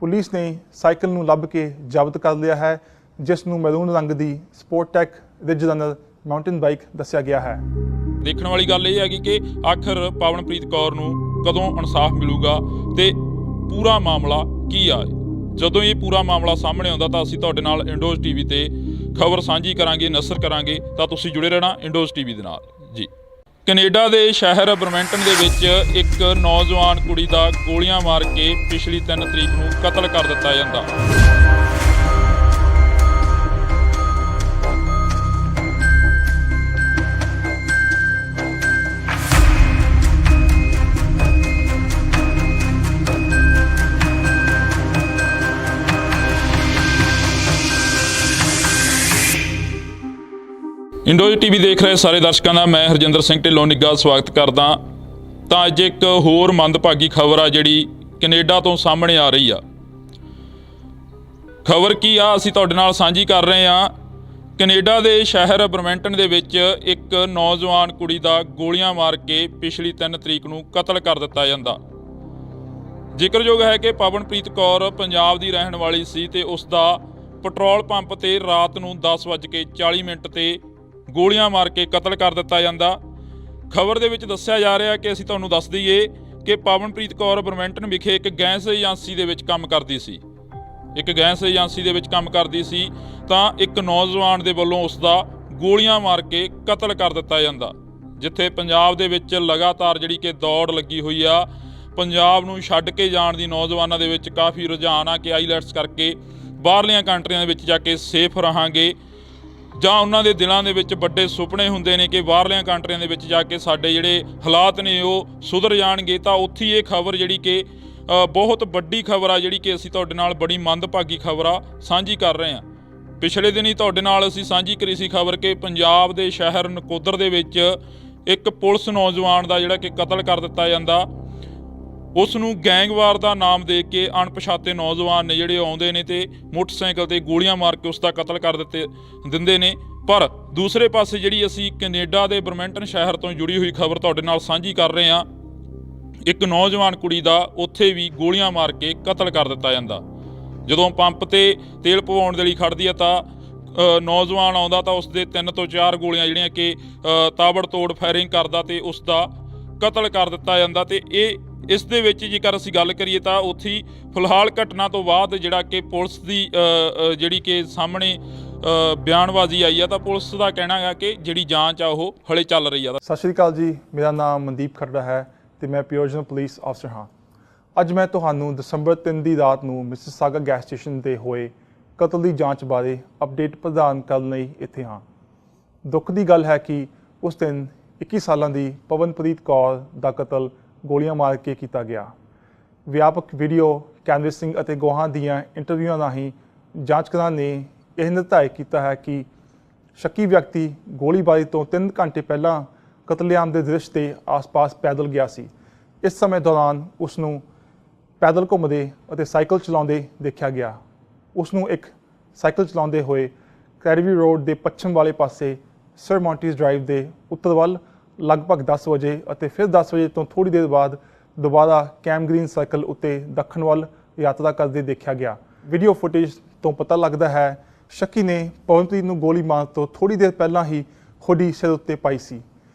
ਪੁਲਿਸ ਨੇ ਸਾਈਕਲ ਨੂੰ ਲੱਭ ਕੇ ਜ਼ਬਤ ਕਰ ਲਿਆ ਹੈ, ਜਿਸ ਨੂੰ ਮੈਰੂਨ ਰੰਗ ਦੀ ਸਪੋਰਟਟੈਕ ਰਿਜ ਰਨਰ ਮਾਊਂਟੇਨ ਬਾਈਕ ਦੱਸਿਆ ਗਿਆ ਹੈ। ਦੇਖਣ ਵਾਲੀ ਗੱਲ ਇਹ ਹੈਗੀ ਕਿ ਆਖਰ ਪਵਨਪ੍ਰੀਤ ਕੌਰ ਨੂੰ ਕਦੋਂ ਇਨਸਾਫ ਮਿਲੂਗਾ ਤੇ ਪੂਰਾ ਮਾਮਲਾ ਕੀ ਆ। ਜਦੋਂ ਇਹ ਪੂਰਾ ਮਾਮਲਾ ਸਾਹਮਣੇ ਆਉਂਦਾ ਤਾਂ ਅਸੀਂ ਤੁਹਾਡੇ ਨਾਲ ਇੰਡੋਜ਼ ਟੀਵੀ ਤੇ ਖਬਰ ਸਾਂਝੀ ਕਰਾਂਗੇ, ਨਸ਼ਰ ਕਰਾਂਗੇ, ਤਾਂ ਤੁਸੀਂ ਜੁੜੇ ਰਹਿਣਾ ਇੰਡੋਜ਼ ਟੀਵੀ ਦੇ ਨਾਲ ਜੀ। ਕੈਨੇਡਾ ਦੇ ਸ਼ਹਿਰ ਬਰਮੈਂਟਨ ਦੇ ਵਿੱਚ ਇੱਕ ਨੌਜਵਾਨ ਕੁੜੀ ਦਾ ਗੋਲੀਆਂ ਮਾਰ ਕੇ ਪਿਛਲੀ 3 ਤਰੀਕ ਨੂੰ ਕਤਲ ਕਰ ਦਿੱਤਾ ਜਾਂਦਾ। ਇੰਡੋਜ਼ ਟੀਵੀ ਦੇਖ ਰਹੇ ਸਾਰੇ ਦਰਸ਼ਕਾਂ ਦਾ ਮੈਂ ਹਰਜਿੰਦਰ ਸਿੰਘ ਢਿੱਲੋਂ ਨਿੱਘਾ ਸਵਾਗਤ ਕਰਦਾ। ਤਾਂ ਅੱਜ ਇੱਕ ਹੋਰ ਮੰਦਭਾਗੀ ਖਬਰ ਆ ਜਿਹੜੀ ਕੈਨੇਡਾ ਤੋਂ ਸਾਹਮਣੇ ਆ ਰਹੀ ਆ। ਖਬਰ ਕੀ ਆ ਅਸੀਂ ਤੁਹਾਡੇ ਨਾਲ ਸਾਂਝੀ ਕਰ ਰਹੇ ਆ। ਕੈਨੇਡਾ ਦੇ ਸ਼ਹਿਰ ਬਰਮੈਂਟਨ ਦੇ ਵਿੱਚ ਇੱਕ ਨੌਜਵਾਨ ਕੁੜੀ ਦਾ ਗੋਲੀਆਂ ਮਾਰ ਕੇ ਪਿਛਲੀ 3 ਤਰੀਕ ਨੂੰ ਕਤਲ ਕਰ ਦਿੱਤਾ ਜਾਂਦਾ। ਜ਼ਿਕਰਯੋਗ ਹੈ ਕਿ ਪਵਨਪ੍ਰੀਤ ਕੌਰ ਪੰਜਾਬ ਦੀ ਰਹਿਣ ਵਾਲੀ ਸੀ ਤੇ ਉਸ ਦਾ ਪੈਟਰੋਲ ਪੰਪ ਤੇ ਰਾਤ ਨੂੰ 10:40 ਤੇ ਗੋਲੀਆਂ ਮਾਰ ਕੇ ਕਤਲ ਕਰ ਦਿੱਤਾ ਜਾਂਦਾ। ਖਬਰ ਦੇ ਵਿੱਚ ਦੱਸਿਆ ਜਾ ਰਿਹਾ ਕਿ ਅਸੀਂ ਤੁਹਾਨੂੰ ਦੱਸ ਦਈਏ ਕਿ ਪਵਨਪ੍ਰੀਤ ਕੌਰ ਬਰਮੈਂਟਨ ਵਿਖੇ ਇੱਕ ਗੈਸ ਏਜੰਸੀ ਦੇ ਵਿੱਚ ਕੰਮ ਕਰਦੀ ਸੀ। ਤਾਂ ਇੱਕ ਨੌਜਵਾਨ ਦੇ ਵੱਲੋਂ ਉਸ ਦਾ ਗੋਲੀਆਂ ਮਾਰ ਕੇ ਕਤਲ ਕਰ ਦਿੱਤਾ ਜਾਂਦਾ। ਜਿੱਥੇ ਪੰਜਾਬ ਦੇ ਵਿੱਚ ਲਗਾਤਾਰ ਜਿਹੜੀ ਕਿ ਦੌੜ ਲੱਗੀ ਹੋਈ ਆ, ਪੰਜਾਬ ਨੂੰ ਛੱਡ ਕੇ ਜਾਣ ਦੀ ਨੌਜਵਾਨਾਂ ਦੇ ਵਿੱਚ ਕਾਫੀ ਰੁਝਾਨ ਆ ਕਿ ਆਈਲੈਟਸ ਕਰਕੇ ਬਾਹਰਲੀਆਂ ਕੰਟਰੀਆਂ ਦੇ ਵਿੱਚ ਜਾ ਕੇ ਸੇਫ ਰਹਾਂਗੇ, ਜਾਂ ਉਹਨਾਂ ਦੇ ਦਿਲਾਂ ਦੇ ਵਿੱਚ ਵੱਡੇ ਸੁਪਨੇ ਹੁੰਦੇ ਨੇ ਕਿ ਬਾਹਰਲੀਆਂ ਕੰਟਰੀਆਂ ਦੇ ਵਿੱਚ ਜਾ ਕੇ ਸਾਡੇ ਜਿਹੜੇ ਹਾਲਾਤ ਨੇ ਉਹ ਸੁਧਰ ਜਾਣਗੇ। ਤਾਂ ਉੱਥੇ ਇਹ ਖਬਰ ਜਿਹੜੀ ਕਿ ਬਹੁਤ ਵੱਡੀ ਖਬਰ ਆ, ਜਿਹੜੀ ਕਿ ਅਸੀਂ ਤੁਹਾਡੇ ਨਾਲ ਬੜੀ ਮੰਦਭਾਗੀ ਖਬਰ ਆ ਸਾਂਝੀ ਕਰ ਰਹੇ ਹਾਂ। ਪਿਛਲੇ ਦਿਨੀ ਤੁਹਾਡੇ ਨਾਲ ਅਸੀਂ ਸਾਂਝੀ ਕਰੀ ਸੀ ਖਬਰ ਕਿ ਪੰਜਾਬ ਦੇ ਸ਼ਹਿਰ ਨਕੋਦਰ ਦੇ ਵਿੱਚ ਇੱਕ ਪੁਲਿਸ ਨੌਜਵਾਨ ਦਾ ਜਿਹੜਾ ਕਿ ਕਤਲ ਕਰ ਦਿੱਤਾ ਜਾਂਦਾ। ਉਸ ਨੂੰ ਗੈਂਗਵਾਰ ਦਾ ਨਾਮ ਦੇ ਕੇ ਅਣਪਛਾਤੇ ਨੌਜਵਾਨ ਨੇ ਜਿਹੜੇ ਆਉਂਦੇ ਨੇ ਤੇ ਮੋਟਰਸਾਈਕਲ ਤੇ ਗੋਲੀਆਂ ਮਾਰ ਕੇ ਉਸ ਦਾ ਕਤਲ ਕਰ ਦਿੰਦੇ ਨੇ। ਪਰ ਦੂਸਰੇ ਪਾਸੇ ਜਿਹੜੀ ਅਸੀਂ ਕੈਨੇਡਾ ਦੇ ਬਰਮੈਂਟਨ ਸ਼ਹਿਰ ਤੋਂ ਜੁੜੀ ਹੋਈ ਖਬਰ ਤੁਹਾਡੇ ਨਾਲ ਸਾਂਝੀ ਕਰ ਰਹੇ ਹਾਂ, ਇੱਕ ਨੌਜਵਾਨ ਕੁੜੀ ਦਾ ਉੱਥੇ ਵੀ ਗੋਲੀਆਂ ਮਾਰ ਕੇ ਕਤਲ ਕਰ ਦਿੱਤਾ ਜਾਂਦਾ। ਜਦੋਂ ਪੰਪ ਤੇ ਤੇਲ ਪਵਾਉਣ ਦੇ ਲਈ ਖੜਦੀ ਹੈ ਤਾਂ ਨੌਜਵਾਨ ਆਉਂਦਾ ਤਾਂ ਉਸ ਦੇ 3 ਤੋਂ 4 ਗੋਲੀਆਂ ਜਿਹੜੀਆਂ ਕਿ ਤਾਬੜਤੋੜ ਫਾਇਰਿੰਗ ਕਰਦਾ ਤੇ ਉਸ ਦਾ ਕਤਲ ਕਰ ਦਿੱਤਾ ਜਾਂਦਾ। ਤੇ ਇਸ ਦੇ ਵਿੱਚ ਜੇਕਰ ਅਸੀਂ ਗੱਲ ਕਰੀਏ ਤਾਂ ਉੱਥੇ ਫਿਲਹਾਲ ਘਟਨਾ ਤੋਂ ਬਾਅਦ ਜਿਹੜਾ ਕਿ ਪੁਲਿਸ ਦੀ ਜਿਹੜੀ ਕਿ ਸਾਹਮਣੇ ਬਿਆਨਬਾਜ਼ੀ ਆਈ ਆ, ਤਾਂ ਪੁਲਿਸ ਦਾ ਕਹਿਣਾ ਹੈ ਕਿ ਜਿਹੜੀ ਜਾਂਚ ਆ ਉਹ ਹਲੇ ਚੱਲ ਰਹੀ ਆ। ਸਤਿ ਸ਼੍ਰੀ ਅਕਾਲ ਜੀ, ਮੇਰਾ ਨਾਮ ਮਨਦੀਪ ਖਰੜਾ ਹੈ ਤੇ ਮੈਂ ਪਿਓਜਨ ਪੁਲਿਸ ਅਫਸਰ ਹਾਂ। ਅੱਜ ਮੈਂ ਤੁਹਾਨੂੰ ਦਸੰਬਰ 3 ਦੀ ਰਾਤ ਨੂੰ ਮਿਸਿਸਾਗਾ ਗੈਸ ਸਟੇਸ਼ਨ ਤੇ ਹੋਏ ਕਤਲ ਦੀ ਜਾਂਚ ਬਾਰੇ ਅਪਡੇਟ ਪ੍ਰਦਾਨ ਕਰਨ ਲਈ ਇੱਥੇ ਹਾਂ। ਦੁੱਖ ਦੀ ਗੱਲ ਹੈ ਕਿ ਉਸ ਦਿਨ 21 ਸਾਲਾਂ ਦੀ ਪਵਨਪ੍ਰੀਤ ਕੌਰ ਦਾ ਕਤਲ ਗੋਲੀਆਂ ਮਾਰ ਕੇ ਕੀਤਾ ਗਿਆ। ਵਿਆਪਕ ਵੀਡੀਓ ਕੈਨਵਸਿੰਗ ਅਤੇ ਗਵਾਹਾਂ ਦੀਆਂ ਇੰਟਰਵਿਊਆਂ ਰਾਹੀਂ ਜਾਂਚਕਰਾਂ ਨੇ ਇਹ ਨਿਰਧਾਰਿਤ ਕੀਤਾ ਹੈ ਕਿ ਸ਼ੱਕੀ ਵਿਅਕਤੀ ਗੋਲੀਬਾਰੀ ਤੋਂ 3 ਘੰਟੇ ਪਹਿਲਾਂ ਕਤਲੇਆਮ ਦੇ ਦ੍ਰਿਸ਼ ਦੇ ਆਸ-ਪਾਸ ਪੈਦਲ ਗਿਆ ਸੀ। ਇਸ ਸਮੇਂ ਦੌਰਾਨ ਉਸ ਨੂੰ ਪੈਦਲ ਘੁੰਮਦੇ ਅਤੇ ਸਾਈਕਲ ਚਲਾਉਂਦੇ ਦੇਖਿਆ ਗਿਆ। ਉਸ ਨੂੰ ਇੱਕ ਸਾਈਕਲ ਚਲਾਉਂਦੇ ਹੋਏ ਕੈਰੀਵੀ ਰੋਡ ਦੇ ਪੱਛਮ ਵਾਲੇ ਪਾਸੇ ਸਰ ਮੌਂਟੀਜ਼ ਡਰਾਈਵ ਦੇ ਉੱਤਰ ਵੱਲ ਲਗਭਗ 10 ਵਜੇ ਅਤੇ ਫਿਰ 10 ਵਜੇ ਤੋਂ ਥੋੜ੍ਹੀ ਦੇਰ ਬਾਅਦ ਦੁਬਾਰਾ ਕੈਮ ਗ੍ਰੀਨ ਸਰਕਲ ਉੱਤੇ ਦੱਖਣ ਵੱਲ ਯਾਤਰਾ ਕਰਦੇ ਦੇਖਿਆ ਗਿਆ। ਵੀਡੀਓ ਫੁਟੇਜ ਤੋਂ ਪਤਾ ਲੱਗਦਾ ਹੈ ਸ਼ੱਕੀ ਨੇ ਪਵਨਪ੍ਰੀਤ ਨੂੰ ਗੋਲੀ ਮਾਰਨ ਤੋਂ ਥੋੜ੍ਹੀ ਦੇਰ ਪਹਿਲਾਂ ਹੀ ਹੁੱਡੀ ਸਿਰ ਉੱਤੇ ਪਾਈ ਸੀ।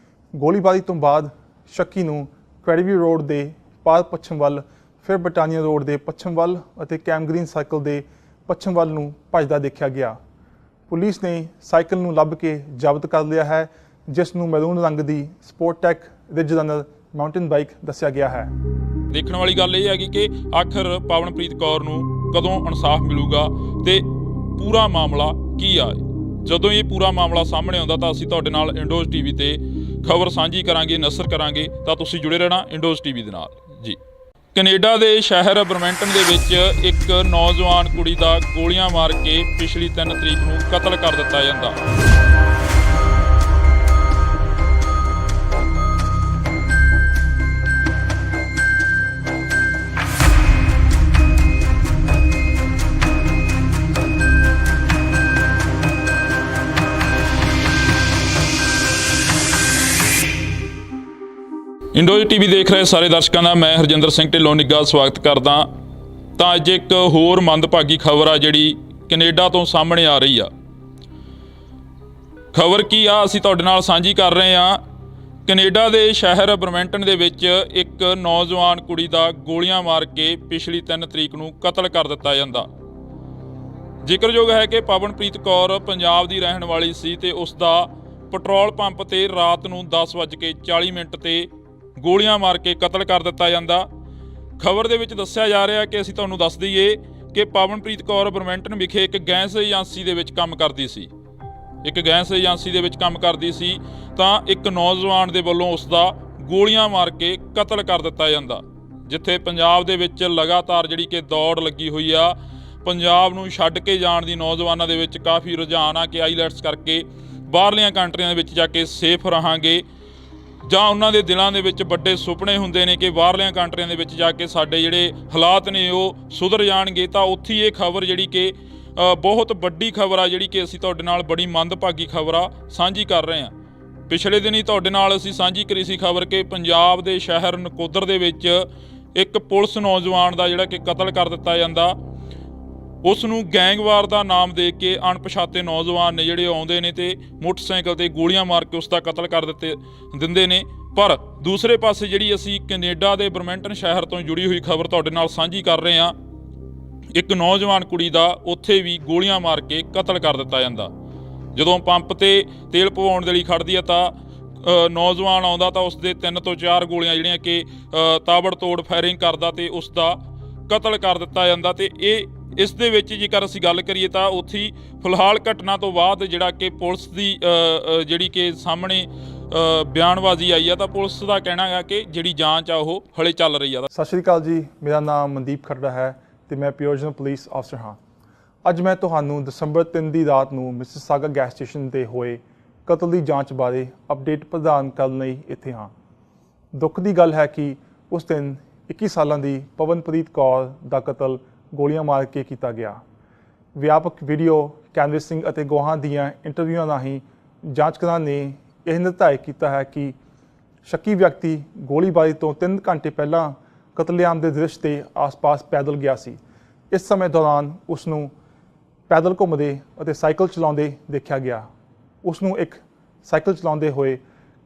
ਗੋਲੀਬਾਰੀ ਤੋਂ ਬਾਅਦ ਸ਼ੱਕੀ ਨੂੰ ਕੈਰੀਵੀ ਰੋਡ ਦੇ ਪਾਰ ਪੱਛਮ ਵੱਲ, ਫਿਰ ਬਟਾਨੀਆ ਰੋਡ ਦੇ ਪੱਛਮ ਵੱਲ ਅਤੇ ਕੈਮ ਗ੍ਰੀਨ ਸਰਕਲ ਦੇ ਪੱਛਮ ਵੱਲ ਨੂੰ ਭੱਜਦਾ ਦੇਖਿਆ ਗਿਆ। ਪੁਲਿਸ ਨੇ ਸਾਈਕਲ ਨੂੰ ਲੱਭ ਕੇ ਜ਼ਬਤ ਕਰ ਲਿਆ ਹੈ, ਜਿਸ ਨੂੰ ਮੈਰੂਨ ਰੰਗ ਦੀ ਸਪੋਰਟਟੈਕ ਰਿਜ ਰਨਰ ਮਾਊਂਟੇਨ ਬਾਈਕ ਦੱਸਿਆ ਗਿਆ ਹੈ। ਦੇਖਣ ਵਾਲੀ ਗੱਲ ਇਹ ਹੈਗੀ ਕਿ ਆਖਰ ਪਵਨਪ੍ਰੀਤ ਕੌਰ ਨੂੰ ਕਦੋਂ ਇਨਸਾਫ ਮਿਲੂਗਾ ਤੇ ਪੂਰਾ ਮਾਮਲਾ ਕੀ ਆ। ਜਦੋਂ ਇਹ ਪੂਰਾ ਮਾਮਲਾ ਸਾਹਮਣੇ ਆਉਂਦਾ ਤਾਂ ਅਸੀਂ ਤੁਹਾਡੇ ਨਾਲ ਇੰਡੋਜ਼ ਟੀਵੀ ਤੇ ਖਬਰ ਸਾਂਝੀ ਕਰਾਂਗੇ, ਨਸ਼ਰ ਕਰਾਂਗੇ, ਤਾਂ ਤੁਸੀਂ ਜੁੜੇ ਰਹਿਣਾ ਇੰਡੋਜ਼ ਟੀਵੀ ਦੇ ਨਾਲ ਜੀ। ਕੈਨੇਡਾ ਦੇ ਸ਼ਹਿਰ ਬਰਮੈਂਟਨ ਦੇ ਵਿੱਚ ਇੱਕ ਨੌਜਵਾਨ ਕੁੜੀ ਦਾ ਗੋਲੀਆਂ ਮਾਰ ਕੇ ਪਿਛਲੀ 3 ਤਰੀਕ ਨੂੰ ਕਤਲ ਕਰ ਦਿੱਤਾ ਜਾਂਦਾ। ਇੰਡੋਜ਼ ਟੀਵੀ ਦੇਖ ਰਹੇ ਸਾਰੇ ਦਰਸ਼ਕਾਂ ਦਾ ਮੈਂ ਹਰਜਿੰਦਰ ਸਿੰਘ ਢਿੱਲੋਂ ਨਿੱਘਾ ਸਵਾਗਤ ਕਰਦਾ। ਤਾਂ ਅੱਜ ਇੱਕ ਹੋਰ ਮੰਦਭਾਗੀ ਖਬਰ ਆ ਜਿਹੜੀ ਕੈਨੇਡਾ ਤੋਂ ਸਾਹਮਣੇ ਆ ਰਹੀ ਆ। ਖਬਰ ਕੀ ਆ ਅਸੀਂ ਤੁਹਾਡੇ ਨਾਲ ਸਾਂਝੀ ਕਰ ਰਹੇ ਆ। ਕੈਨੇਡਾ ਦੇ ਸ਼ਹਿਰ ਬਰਮੈਂਟਨ ਦੇ ਵਿੱਚ ਇੱਕ ਨੌਜਵਾਨ ਕੁੜੀ ਦਾ ਗੋਲੀਆਂ ਮਾਰ ਕੇ ਪਿਛਲੀ 3 ਤਰੀਕ ਨੂੰ ਕਤਲ ਕਰ ਦਿੱਤਾ ਜਾਂਦਾ। ਜ਼ਿਕਰਯੋਗ ਹੈ ਕਿ ਪਵਨਪ੍ਰੀਤ ਕੌਰ ਪੰਜਾਬ ਦੀ ਰਹਿਣ ਵਾਲੀ ਸੀ ਤੇ ਉਸ ਦਾ ਪੈਟਰੋਲ ਪੰਪ ਤੇ ਰਾਤ ਨੂੰ 10:40 ਤੇ ਗੋਲੀਆਂ ਮਾਰ ਕੇ ਕਤਲ ਕਰ ਦਿੱਤਾ ਜਾਂਦਾ। ਖਬਰ ਦੇ ਵਿੱਚ ਦੱਸਿਆ ਜਾ ਰਿਹਾ ਕਿ ਅਸੀਂ ਤੁਹਾਨੂੰ ਦੱਸ ਦਈਏ ਕਿ ਪਵਨਪ੍ਰੀਤ ਕੌਰ ਬਰਮੈਂਟਨ ਵਿਖੇ ਇੱਕ ਗੈਸ ਏਜੰਸੀ ਦੇ ਵਿੱਚ ਕੰਮ ਕਰਦੀ ਸੀ। ਤਾਂ ਇੱਕ ਨੌਜਵਾਨ ਦੇ ਵੱਲੋਂ ਉਸ ਦਾ ਗੋਲੀਆਂ ਮਾਰ ਕੇ ਕਤਲ ਕਰ ਦਿੱਤਾ ਜਾਂਦਾ। ਜਿੱਥੇ ਪੰਜਾਬ ਦੇ ਵਿੱਚ ਲਗਾਤਾਰ ਜਿਹੜੀ ਕਿ ਦੌੜ ਲੱਗੀ ਹੋਈ ਆ, ਪੰਜਾਬ ਨੂੰ ਛੱਡ ਕੇ ਜਾਣ ਦੀ ਨੌਜਵਾਨਾਂ ਦੇ ਵਿੱਚ ਕਾਫੀ ਰੁਝਾਨ ਆ ਕਿ ਆਈਲੈਟਸ ਕਰਕੇ ਬਾਹਰਲੀਆਂ ਕੰਟਰੀਆਂ ਦੇ ਵਿੱਚ ਜਾ ਕੇ ਸੇਫ ਰਹਾਂਗੇ, ਜਾਂ ਉਹਨਾਂ ਦੇ ਦਿਲਾਂ ਦੇ ਵਿੱਚ ਵੱਡੇ ਸੁਪਨੇ ਹੁੰਦੇ ਨੇ ਕਿ ਬਾਹਰਲੀਆਂ ਕੰਟਰੀਆਂ ਦੇ ਵਿੱਚ ਜਾ ਕੇ ਸਾਡੇ ਜਿਹੜੇ ਹਾਲਾਤ ਨੇ ਉਹ ਸੁਧਰ ਜਾਣਗੇ। ਤਾਂ ਉੱਥੇ ਇਹ ਖਬਰ ਜਿਹੜੀ ਕਿ ਬਹੁਤ ਵੱਡੀ ਖਬਰ ਆ, ਜਿਹੜੀ ਕਿ ਅਸੀਂ ਤੁਹਾਡੇ ਨਾਲ ਬੜੀ ਮੰਦਭਾਗੀ ਖਬਰ ਆ ਸਾਂਝੀ ਕਰ ਰਹੇ ਹਾਂ। ਪਿਛਲੇ ਦਿਨ ਹੀ ਤੁਹਾਡੇ ਨਾਲ ਅਸੀਂ ਸਾਂਝੀ ਕਰੀ ਸੀ ਖਬਰ ਕਿ ਪੰਜਾਬ ਦੇ ਸ਼ਹਿਰ ਨਕੋਦਰ ਦੇ ਵਿੱਚ ਇੱਕ ਪੁਲਿਸ ਨੌਜਵਾਨ ਦਾ ਜਿਹੜਾ ਕਿ ਕਤਲ ਕਰ ਦਿੱਤਾ ਜਾਂਦਾ। ਉਸ ਨੂੰ ਗੈਂਗਵਾਰ ਦਾ ਨਾਮ ਦੇ ਕੇ ਅਣਪਛਾਤੇ ਨੌਜਵਾਨ ਨੇ ਜਿਹੜੇ ਆਉਂਦੇ ਨੇ ਤੇ ਮੋਟਰਸਾਈਕਲ ਤੇ ਗੋਲੀਆਂ ਮਾਰ ਕੇ ਉਸ ਦਾ ਕਤਲ ਕਰ ਦਿੰਦੇ ਨੇ। ਪਰ ਦੂਸਰੇ ਪਾਸੇ ਜਿਹੜੀ ਅਸੀਂ ਕੈਨੇਡਾ ਦੇ ਬਰਮੈਂਟਨ ਸ਼ਹਿਰ ਤੋਂ ਜੁੜੀ ਹੋਈ ਖਬਰ ਤੁਹਾਡੇ ਨਾਲ ਸਾਂਝੀ ਕਰ ਰਹੇ ਹਾਂ। ਇੱਕ ਨੌਜਵਾਨ ਕੁੜੀ ਦਾ ਉੱਥੇ ਵੀ ਗੋਲੀਆਂ ਮਾਰ ਕੇ ਕਤਲ ਕਰ ਦਿੱਤਾ ਜਾਂਦਾ। ਜਦੋਂ ਪੰਪ ਤੇ ਤੇਲ ਪਵਾਉਣ ਦੇ ਲਈ ਖੜਦੀ ਆ ਤਾਂ ਨੌਜਵਾਨ ਆਉਂਦਾ ਤਾਂ ਉਸ ਦੇ 3 ਤੋਂ 4 ਗੋਲੀਆਂ ਜਿਹੜੀਆਂ ਕਿ ਤਾਬੜਤੋੜ ਫਾਇਰਿੰਗ ਕਰਦਾ ਤੇ ਉਸ ਦਾ ਕਤਲ ਕਰ ਦਿੱਤਾ ਜਾਂਦਾ। ਤੇ ਇਸ ਦੇ ਵਿੱਚ ਜੇਕਰ ਅਸੀਂ ਗੱਲ ਕਰੀਏ ਤਾਂ ਉੱਥੇ ਫਿਲਹਾਲ ਘਟਨਾ ਤੋਂ ਬਾਅਦ ਜਿਹੜਾ ਕਿ ਪੁਲਿਸ ਦੀ ਜਿਹੜੀ ਕਿ ਸਾਹਮਣੇ ਬਿਆਨਬਾਜ਼ੀ ਆਈ ਆ, ਤਾਂ ਪੁਲਿਸ ਦਾ ਕਹਿਣਾ ਹੈ ਕਿ ਜਿਹੜੀ ਜਾਂਚ ਆ ਉਹ ਹਲੇ ਚੱਲ ਰਹੀ ਆ। ਸਤਿ ਸ਼੍ਰੀ ਅਕਾਲ ਜੀ, ਮੇਰਾ ਨਾਮ ਮਨਦੀਪ ਖਰੜਾ ਹੈ ਤੇ ਮੈਂ ਪਿਓਜਨਲ ਪੁਲਿਸ ਅਫਸਰ ਹਾਂ। ਅੱਜ ਮੈਂ ਤੁਹਾਨੂੰ ਦਸੰਬਰ 3 ਦੀ ਰਾਤ ਨੂੰ ਮਿਸਿਸਾਗਾ ਗੈਸ ਸਟੇਸ਼ਨ ਤੇ ਹੋਏ ਕਤਲ ਦੀ ਜਾਂਚ ਬਾਰੇ ਅਪਡੇਟ ਪ੍ਰਦਾਨ ਕਰਨ ਲਈ ਇੱਥੇ ਹਾਂ। ਦੁੱਖ ਦੀ ਗੱਲ ਹੈ ਕਿ ਉਸ ਦਿਨ 21 ਸਾਲਾਂ ਦੀ ਪਵਨਪ੍ਰੀਤ ਕੌਰ ਦਾ ਕਤਲ ਗੋਲੀਆਂ ਮਾਰ ਕੇ ਕੀਤਾ ਗਿਆ। ਵਿਆਪਕ ਵੀਡੀਓ ਕੈਨਵਸਿੰਗ ਅਤੇ ਗਵਾਹਾਂ ਦੀਆਂ ਇੰਟਰਵਿਊਆਂ ਰਾਹੀਂ ਜਾਂਚਕਾਰਾਂ ਨੇ ਇਹ ਨਿਰਧਾਰਿਤ ਕੀਤਾ ਹੈ ਕਿ ਸ਼ੱਕੀ ਵਿਅਕਤੀ ਗੋਲੀਬਾਰੀ ਤੋਂ 3 ਘੰਟੇ ਪਹਿਲਾਂ ਕਤਲੇਆਮ ਦੇ ਦ੍ਰਿਸ਼ ਦੇ ਆਸ-ਪਾਸ ਪੈਦਲ ਗਿਆ ਸੀ। ਇਸ ਸਮੇਂ ਦੌਰਾਨ ਉਸ ਨੂੰ ਪੈਦਲ ਘੁੰਮਦੇ ਅਤੇ ਸਾਈਕਲ ਚਲਾਉਂਦੇ ਦੇਖਿਆ ਗਿਆ। ਉਸ ਨੂੰ ਇੱਕ ਸਾਈਕਲ ਚਲਾਉਂਦੇ ਹੋਏ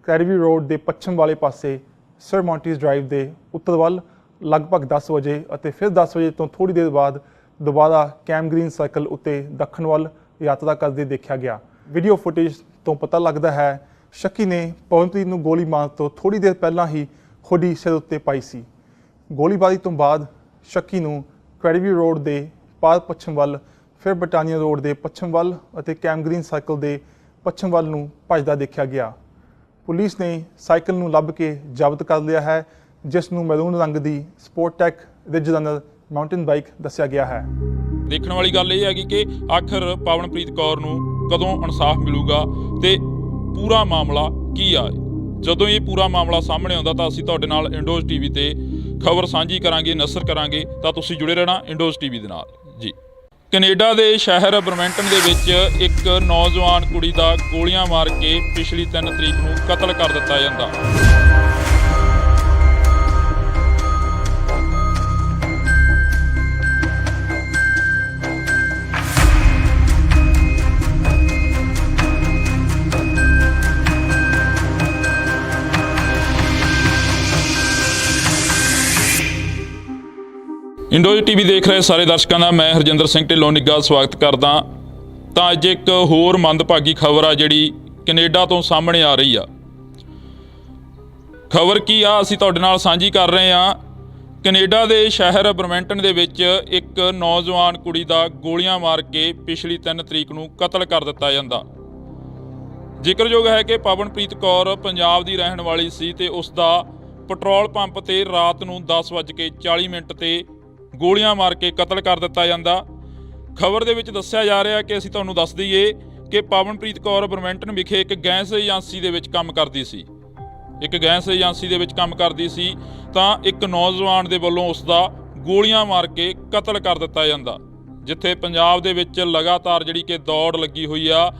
ਕੈਰੀਵੀ ਰੋਡ ਦੇ ਪੱਛਮ ਵਾਲੇ ਪਾਸੇ ਸਰ ਮੌਂਟੀਜ਼ ਡਰਾਈਵ ਦੇ ਉੱਤਰ ਵੱਲ ਲਗਭਗ 10 ਵਜੇ ਅਤੇ ਫਿਰ 10 ਵਜੇ ਤੋਂ ਥੋੜ੍ਹੀ ਦੇਰ ਬਾਅਦ ਦੁਬਾਰਾ ਕੈਮ ਗ੍ਰੀਨ ਸਰਕਲ ਉੱਤੇ ਦੱਖਣ ਵੱਲ ਯਾਤਰਾ ਕਰਦੇ ਦੇਖਿਆ ਗਿਆ। ਵੀਡੀਓ ਫੁਟੇਜ ਤੋਂ ਪਤਾ ਲੱਗਦਾ ਹੈ ਸ਼ੱਕੀ ਨੇ ਪਵਨਪ੍ਰੀਤ ਨੂੰ ਗੋਲੀ ਮਾਰਨ ਤੋਂ ਥੋੜ੍ਹੀ ਦੇਰ ਪਹਿਲਾਂ ਹੀ ਹੁੱਡੀ ਸਿਰ ਉੱਤੇ ਪਾਈ ਸੀ। ਗੋਲੀਬਾਰੀ ਤੋਂ ਬਾਅਦ ਸ਼ੱਕੀ ਨੂੰ ਕੈਰੀਵੀ ਰੋਡ ਦੇ ਪਾਰ ਪੱਛਮ ਵੱਲ, ਫਿਰ ਬਟਾਨੀਆ ਰੋਡ ਦੇ ਪੱਛਮ ਵੱਲ ਅਤੇ ਕੈਮ ਗ੍ਰੀਨ ਸਰਕਲ ਦੇ ਪੱਛਮ ਵੱਲ ਨੂੰ ਭੱਜਦਾ ਦੇਖਿਆ ਗਿਆ। ਪੁਲਿਸ ਨੇ ਸਾਈਕਲ ਨੂੰ ਲੱਭ ਕੇ ਜ਼ਬਤ ਕਰ ਲਿਆ ਹੈ, ਜਿਸ ਨੂੰ ਮੈਰੂਨ ਰੰਗ ਦੀ ਸਪੋਰਟਟੈਕ ਰਿਜ ਰਨਰ ਮਾਊਂਟੇਨ ਬਾਈਕ ਦੱਸਿਆ ਗਿਆ ਹੈ। ਦੇਖਣ ਵਾਲੀ ਗੱਲ ਇਹ ਹੈਗੀ ਕਿ ਆਖਰ ਪਵਨਪ੍ਰੀਤ ਕੌਰ ਨੂੰ ਕਦੋਂ ਇਨਸਾਫ ਮਿਲੂਗਾ ਤੇ ਪੂਰਾ ਮਾਮਲਾ ਕੀ ਆ। ਜਦੋਂ ਇਹ ਪੂਰਾ ਮਾਮਲਾ ਸਾਹਮਣੇ ਆਉਂਦਾ ਤਾਂ ਅਸੀਂ ਤੁਹਾਡੇ ਨਾਲ ਇੰਡੋਜ਼ ਟੀਵੀ ਤੇ ਖਬਰ ਸਾਂਝੀ ਕਰਾਂਗੇ, ਨਸ਼ਰ ਕਰਾਂਗੇ, ਤਾਂ ਤੁਸੀਂ ਜੁੜੇ ਰਹਿਣਾ ਇੰਡੋਜ਼ ਟੀਵੀ ਦੇ ਨਾਲ ਜੀ। ਕੈਨੇਡਾ ਦੇ ਸ਼ਹਿਰ ਬਰਮੈਂਟਨ ਦੇ ਵਿੱਚ ਇੱਕ ਨੌਜਵਾਨ ਕੁੜੀ ਦਾ ਗੋਲੀਆਂ ਮਾਰ ਕੇ ਪਿਛਲੀ 3 ਤਰੀਕ ਨੂੰ ਕਤਲ ਕਰ ਦਿੱਤਾ ਜਾਂਦਾ। ਇੰਡੋਜ਼ ਟੀਵੀ ਦੇਖ ਰਹੇ ਸਾਰੇ ਦਰਸ਼ਕਾਂ ਦਾ ਮੈਂ ਹਰਜਿੰਦਰ ਸਿੰਘ ਢਿੱਲੋਂ ਨਿੱਘਾ ਸਵਾਗਤ ਕਰਦਾ। ਤਾਂ ਅੱਜ ਇੱਕ ਹੋਰ ਮੰਦਭਾਗੀ ਖਬਰ ਆ ਜਿਹੜੀ ਕੈਨੇਡਾ ਤੋਂ ਸਾਹਮਣੇ ਆ ਰਹੀ ਆ। ਖਬਰ ਕੀ ਆ ਅਸੀਂ ਤੁਹਾਡੇ ਨਾਲ ਸਾਂਝੀ ਕਰ ਰਹੇ ਹਾਂ। ਕੈਨੇਡਾ ਦੇ ਸ਼ਹਿਰ ਬਰਮੈਂਟਨ ਦੇ ਵਿੱਚ ਇੱਕ ਨੌਜਵਾਨ ਕੁੜੀ ਦਾ ਗੋਲੀਆਂ ਮਾਰ ਕੇ ਪਿਛਲੀ 3 ਤਰੀਕ ਨੂੰ ਕਤਲ ਕਰ ਦਿੱਤਾ ਜਾਂਦਾ। ਜ਼ਿਕਰਯੋਗ ਹੈ ਕਿ ਪਵਨਪ੍ਰੀਤ ਕੌਰ ਪੰਜਾਬ ਦੀ ਰਹਿਣ ਵਾਲੀ ਸੀ ਤੇ ਉਸ ਦਾ ਪੈਟਰੋਲ ਪੰਪ ਤੇ ਰਾਤ ਨੂੰ 10:40 ਤੇ ਗੋਲੀਆਂ ਮਾਰ ਕੇ ਕਤਲ ਕਰ ਦਿੱਤਾ ਜਾਂਦਾ। ਖਬਰ ਦੇ ਵਿੱਚ ਦੱਸਿਆ ਜਾ ਰਿਹਾ ਕਿ ਅਸੀਂ ਤੁਹਾਨੂੰ ਦੱਸ ਦਈਏ ਕਿ ਪਵਨਪ੍ਰੀਤ ਕੌਰ ਬਰਮੈਂਟਨ ਵਿਖੇ ਇੱਕ ਗੈਸ ਏਜੰਸੀ ਦੇ ਵਿੱਚ ਕੰਮ ਕਰਦੀ ਸੀ। ਤਾਂ ਇੱਕ ਨੌਜਵਾਨ ਦੇ ਵੱਲੋਂ ਉਸ ਦਾ ਗੋਲੀਆਂ ਮਾਰ ਕੇ ਕਤਲ ਕਰ ਦਿੱਤਾ ਜਾਂਦਾ। ਜਿੱਥੇ ਪੰਜਾਬ ਦੇ ਵਿੱਚ ਲਗਾਤਾਰ ਜਿਹੜੀ ਕਿ ਦੌੜ ਲੱਗੀ ਹੋਈ ਆ,